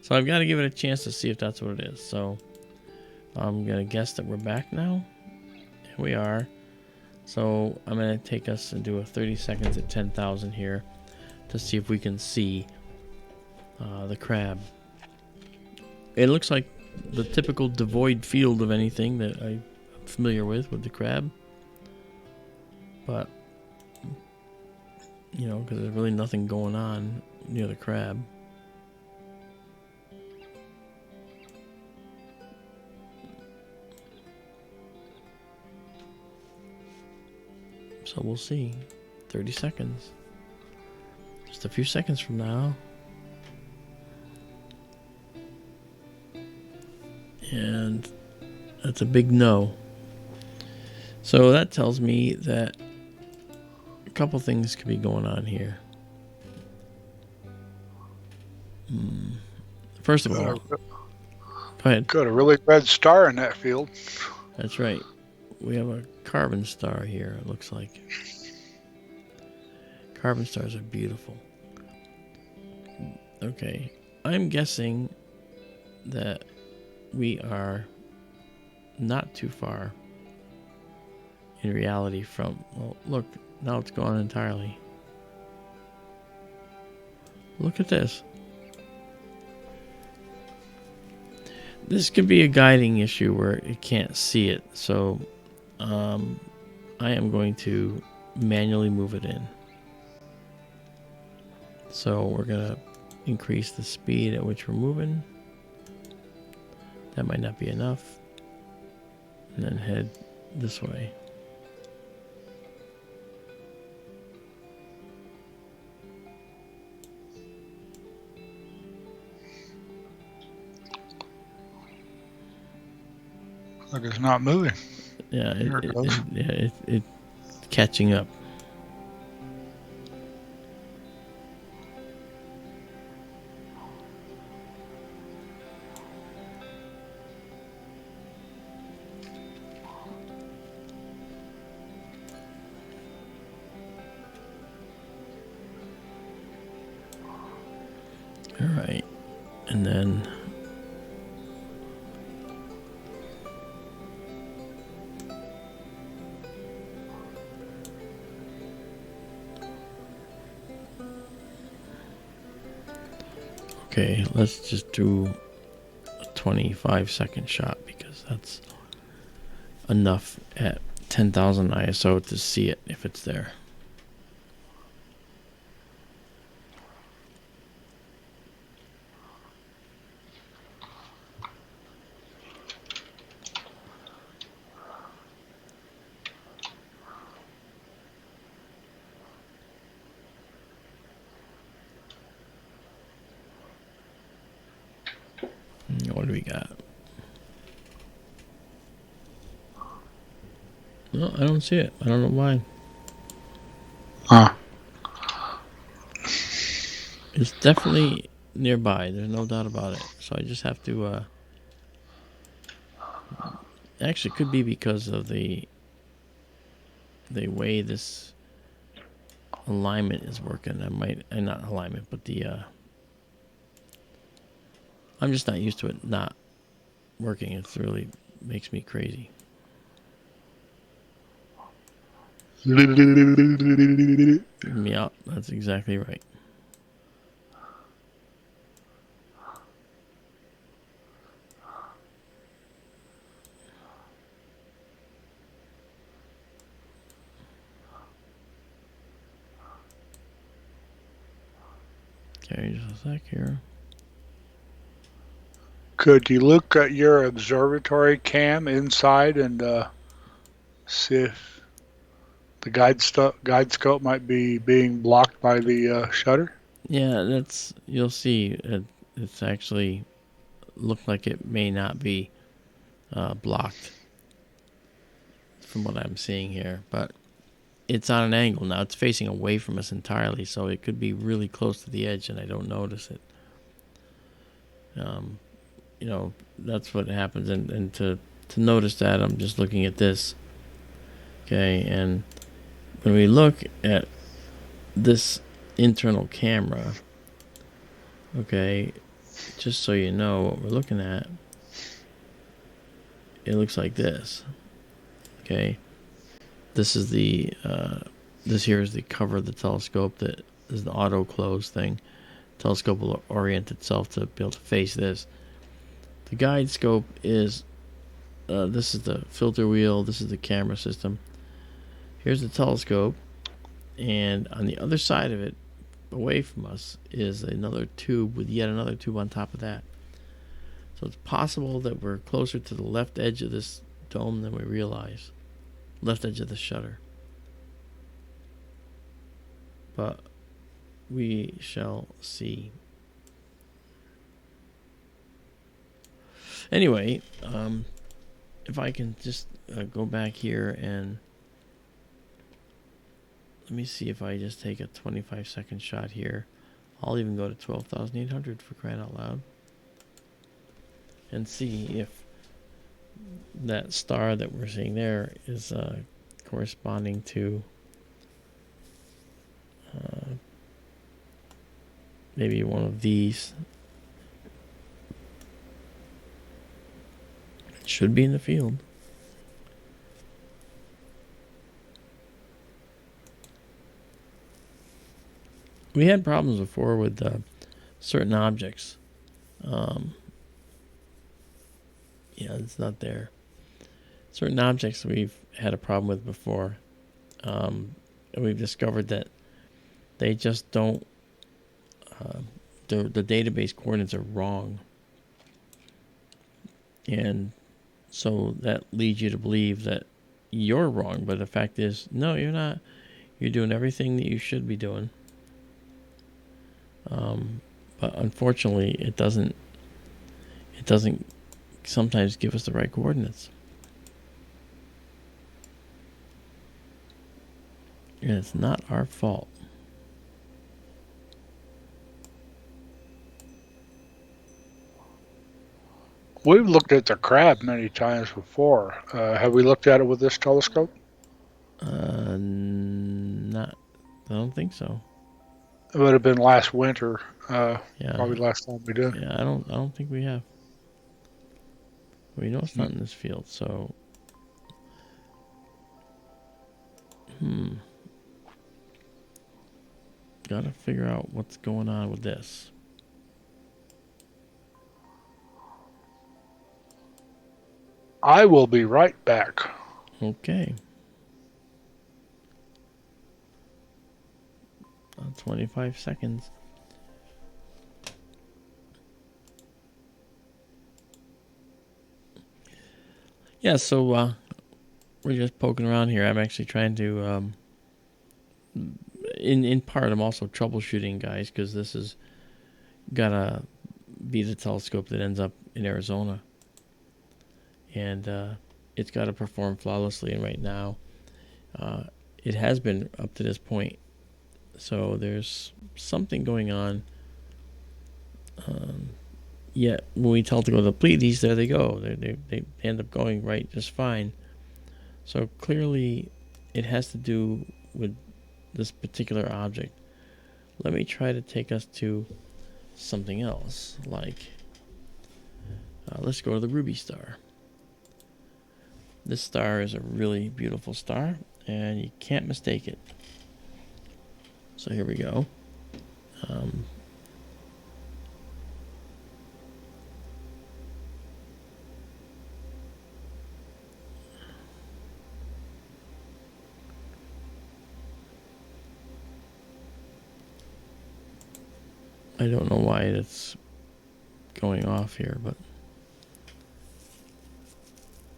So I've got to give it a chance to see if that's what it is. So I'm gonna guess that we're back now. Here we are. So I'm gonna take us and do a 30 seconds at 10,000 here to see if we can see the crab. It looks like the typical devoid field of anything that I familiar with the crab. But, you know, because there's really nothing going on near the crab. So we'll see. 30 seconds. Just a few seconds from now. And that's a big no. So that tells me that a couple things could be going on here. First of all, go ahead. Got a really red star in that field. That's right. We have a carbon star here, it looks like. Carbon stars are beautiful. Okay. I'm guessing that we are not too far in reality from... Well, look, now it's gone entirely. Look at this. This could be a guiding issue where it can't see it, so I am going to manually move it in. So we're going to increase the speed at which we're moving. That might not be enough. And then head this way. Like it's not moving. Yeah, it's catching up. All right, and then okay, let's just do a 25-second shot because that's enough at 10,000 ISO to see it if it's there. What do we got? No, I don't see it. I don't know why. Huh. It's definitely nearby. There's no doubt about it. So I just have to... Actually, it could be because of the way this alignment is working. Not alignment, but the... I'm just not used to it not working. It really makes me crazy. Yeah, that's exactly right. Okay, just a sec here. Could you look at your observatory cam inside and see if the guide scope might be being blocked by the shutter? Yeah, you'll see. It's actually looked like it may not be blocked from what I'm seeing here, but it's on an angle now. It's facing away from us entirely, so it could be really close to the edge and I don't notice it. You know, that's what happens. And to notice that, I'm just looking at this. Okay, and when we look at this internal camera, okay, just so you know what we're looking at, it looks like this. Okay, this is this here is the cover of the telescope. That is the auto close thing. Telescope will orient itself to be able to face this. The guide scope is this is the filter wheel. This is the camera system. Here's the telescope. And on the other side of it, away from us, is another tube with yet another tube on top of that. So it's possible that we're closer to the left edge of this dome than we realize. Left edge of the shutter. But we shall see. Anyway, if I can just go back here and let me see if I just take a 25-second shot here. I'll even go to 12,800 for crying out loud. And see if that star that we're seeing there is corresponding to maybe one of these. It should be in the field. We had problems before with certain objects. Yeah, it's not there. Certain objects we've had a problem with before. And we've discovered that they just don't, the database coordinates are wrong. And so that leads you to believe that you're wrong. But the fact is, no, you're not. You're doing everything that you should be doing. But unfortunately, it doesn't sometimes give us the right coordinates. And it's not our fault. We've looked at the crab many times before. Have we looked at it with this telescope? Not. I don't think so. It would have been last winter. Yeah. Probably last time we did. Yeah, I don't think we have. We know it's not in this field, so. Gotta figure out what's going on with this. I will be right back. Okay. 25 seconds. Yeah, so we're just poking around here. I'm actually trying to, in part, I'm also troubleshooting, guys, because this is gotta be the telescope that ends up in Arizona, and it's got to perform flawlessly. And right now, it has been up to this point. So there's something going on. Yet when we tell it to go to the Pleiades, there they go. They end up going right just fine. So clearly, it has to do with this particular object. Let me try to take us to something else. Like, let's go to the Ruby star. This star is a really beautiful star, and you can't mistake it. So here we go. I don't know why it's going off here, but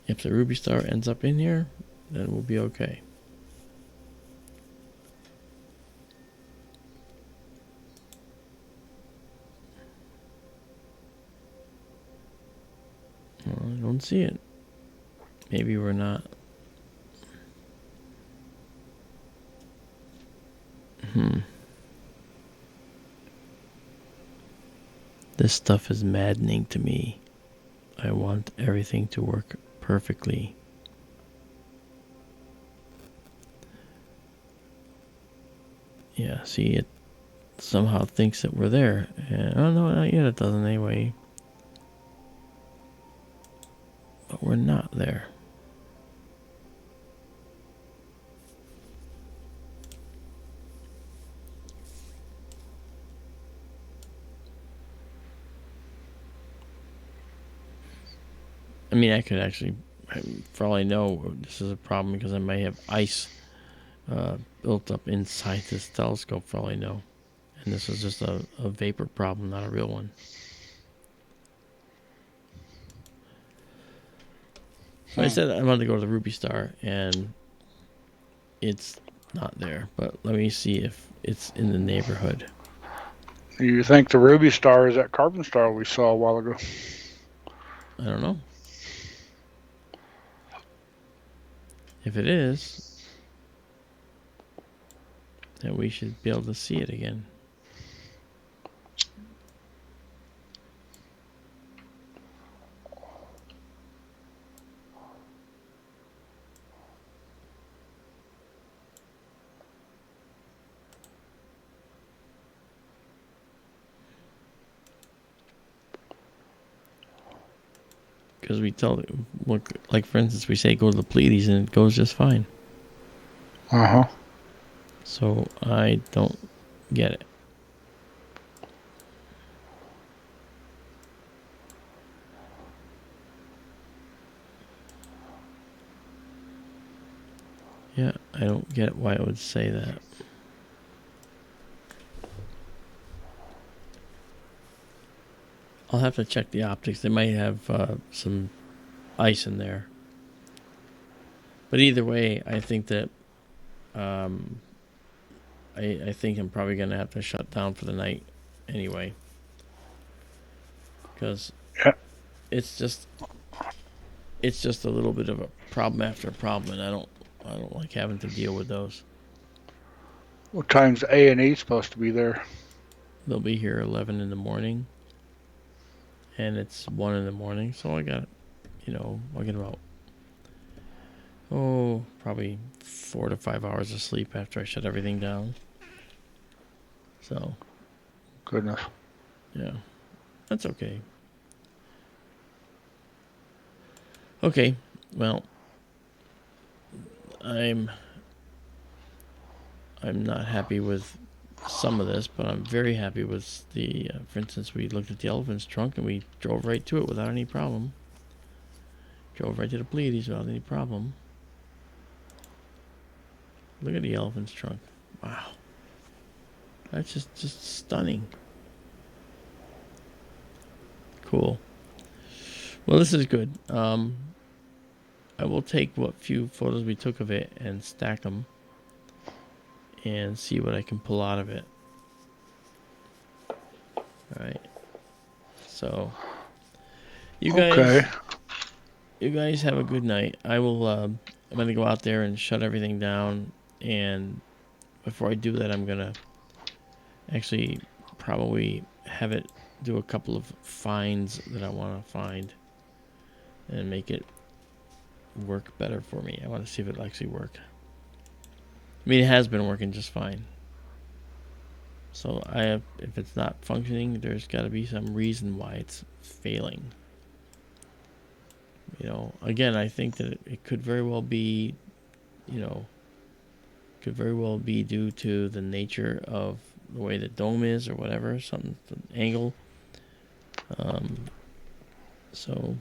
if the Ruby star ends up in here, then we'll be okay. Well, I don't see it. Maybe we're not. This stuff is maddening to me. I want everything to work perfectly. Yeah, see, it somehow thinks that we're there. And, oh, no, not yet. It doesn't anyway. But we're not there. I mean, I could actually For all I know, this is a problem because I may have ice built up inside this telescope, for all I know. And this is just a vapor problem, not a real one. So I said I wanted to go to the Ruby Star, and it's not there. But let me see if it's in the neighborhood. You think the Ruby Star is that carbon star we saw a while ago? I don't know. If it is, then we should be able to see it again. Because we tell, look, like for instance, we say go to the Pleiades and it goes just fine. So I don't get it. Yeah, I don't get why it would say that. I'll have to check the optics. They might have some ice in there. But either way, I think that I think I'm probably going to have to shut down for the night anyway. Because it's just a little bit of a problem after a problem, and I don't like having to deal with those. What time's A&E supposed to be there? They'll be here 11 in the morning, and it's 1 in the morning, so I got, I get about, probably 4 to 5 hours of sleep after I shut everything down. So. Goodness. Yeah, that's okay. Okay, well, I'm not happy with some of this, but I'm very happy with the, for instance, we looked at the elephant's trunk and we drove right to it without any problem. Drove right to the Pleiades without any problem. Look at the elephant's trunk. Wow. That's just stunning. Cool. Well, this is good. I will take what few photos we took of it and stack them and see what I can pull out of it. Alright. So, you guys have a good night. I will, I'm going to go out there and shut everything down, and before I do that, I'm going to actually probably have it do a couple of finds that I want to find and make it work better for me. I want to see if it'll actually work. I mean, it has been working just fine. So if it's not functioning, there's got to be some reason why it's failing. Again, I think that it could very well be, could very well be due to the nature of the way the dome is or whatever, something, the angle. So.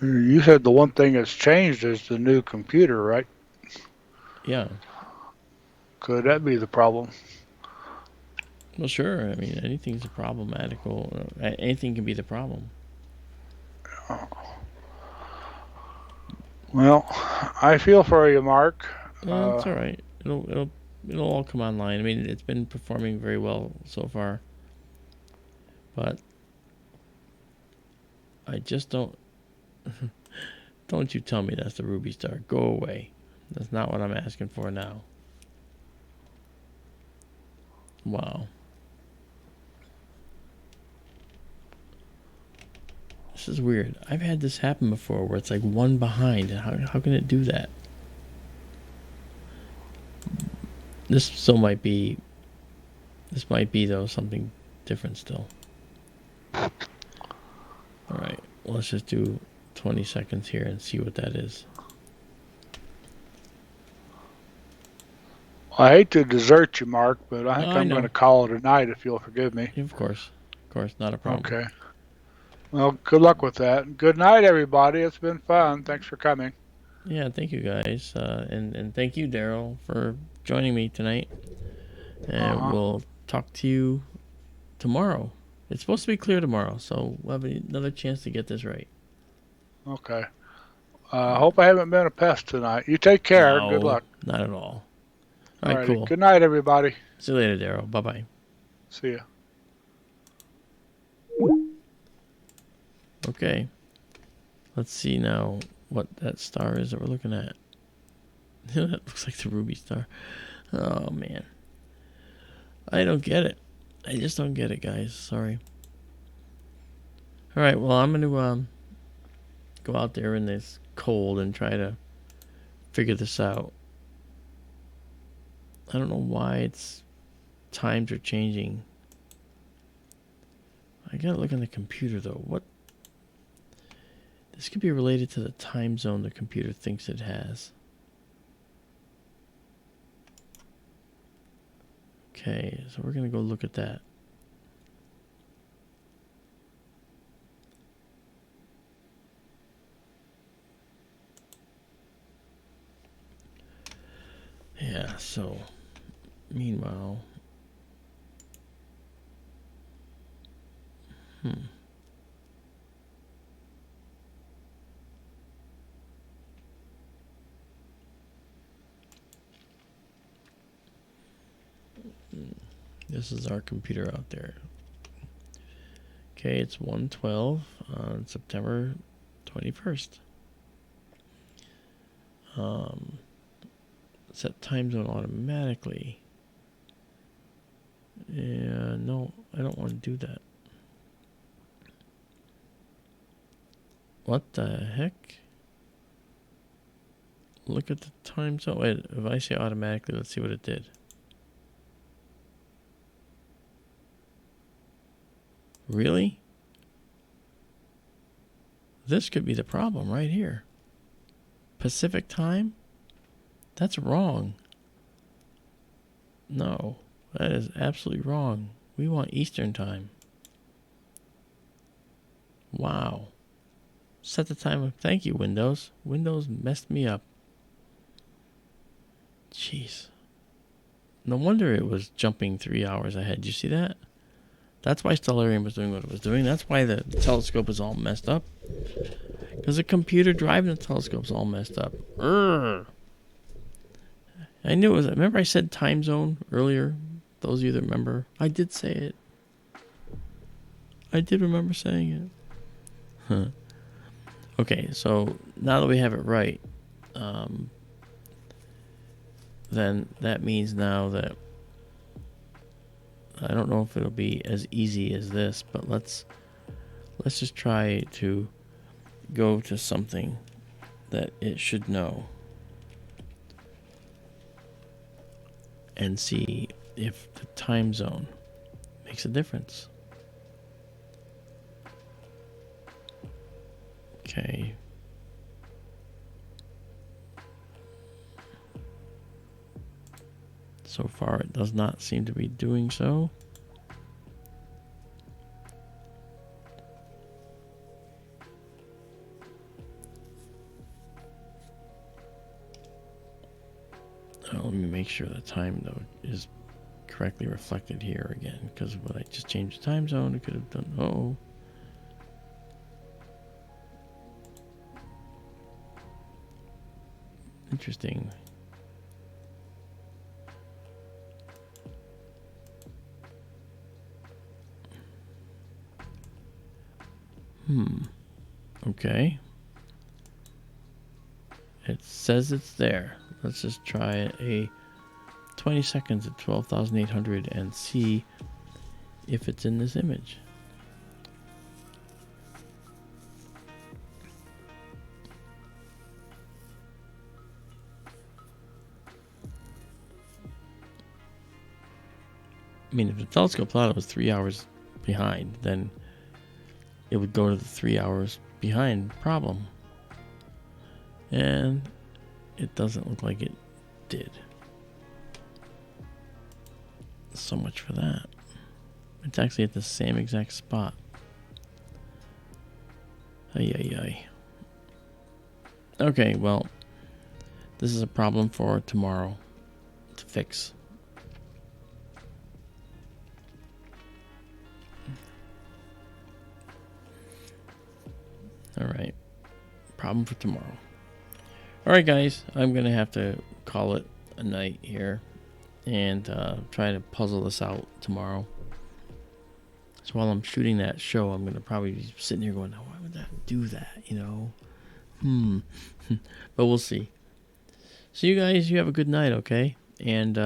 You said the one thing that's changed is the new computer, right? Yeah. Could that be the problem? Well, sure. I mean, anything's a problematical. Anything can be the problem. Well, I feel for you, Mark. It's all right. It'll all come online. I mean, it's been performing very well so far, but I just don't. Don't you tell me that's the Ruby Star. Go away. That's not what I'm asking for now. Wow. This is weird. I've had this happen before where it's like one behind. How can it do that? This might be though something different still. Alright, well, let's just do 20 seconds here and see what that is. I hate to desert you, Mark, but I think I'm going to call it a night if you'll forgive me. Of course, not a problem. Okay. Well, good luck with that. Good night, everybody. It's been fun. Thanks for coming. Yeah, thank you guys, and thank you, Daryl, for joining me tonight. And we'll talk to you tomorrow. It's supposed to be clear tomorrow, so we'll have another chance to get this right. Okay. Hope I haven't been a pest tonight. You take care. Good No, luck. not at all. All right, Alrighty. cool. Good night, everybody. See you later, Daryl. Bye bye. See ya. Okay. Let's see now what that star is that we're looking at. That looks like the ruby star. Oh man, I don't get it. I just don't get it, guys. Sorry. All right. Well, I'm gonna go out there in this cold and try to figure this out. I don't know why it's times are changing. I gotta look on the computer though. What? This could be related to the time zone the computer thinks it has. Okay, so we're gonna go look at that. Yeah, so meanwhile, this is our computer out there. Okay, it's 1:12 on September 21st. Set time zone automatically. Yeah, no, I don't want to do that. What the heck? Look at the time zone. Wait, if I say automatically, let's see what it did. Really? This could be the problem right here. Pacific time? That's wrong. No, that is absolutely wrong. We want Eastern time. Wow. Set the time. Thank you, Windows. Windows messed me up. Jeez. No wonder it was jumping 3 hours ahead. Did you see that? That's why Stellarium was doing what it was doing. That's why the telescope is all messed up. Because the computer driving the telescope's all messed up. Urgh. I knew it was. Remember I said time zone earlier? Those of you that remember. I did say it. I did remember saying it. Huh. Okay, so now that we have it right, then that means now that I don't know if it'll be as easy as this, but let's just try to go to something that it should know and see if the time zone makes a difference. Okay. So far, it does not seem to be doing so. Let me make sure the time, though, is correctly reflected here again, because when I just changed the time zone, it could have done... Oh. Interesting. Okay. It says it's there. Let's just try a 20 seconds at 12,800 and see if it's in this image. I mean, if the telescope thought it was 3 hours behind, then it would go to the 3 hours behind problem. And it doesn't look like it did. So much for that. It's actually at the same exact spot. Ay, ay, ay. Okay, well, This is a problem for tomorrow to fix. All right. Problem for tomorrow. All right, guys. I'm going to have to call it a night here and try to puzzle this out tomorrow. So while I'm shooting that show, I'm going to probably be sitting here going, why would that do that, you know? But we'll see. So you guys, you have a good night, okay? And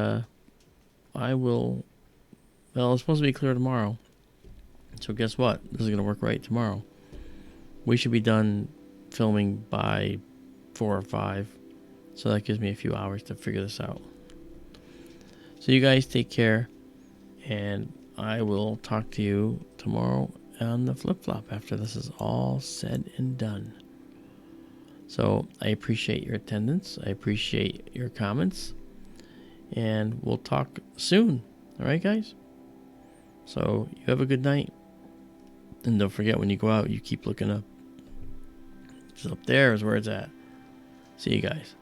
I will... Well, it's supposed to be clear tomorrow. So guess what? This is going to work right tomorrow. We should be done filming by 4 or 5. So that gives me a few hours to figure this out. So you guys take care. And I will talk to you tomorrow on the flip-flop after this is all said and done. So I appreciate your attendance. I appreciate your comments. And we'll talk soon. All right, guys? So you have a good night. And don't forget, when you go out, you keep looking up. Because up there is where it's at. See you guys.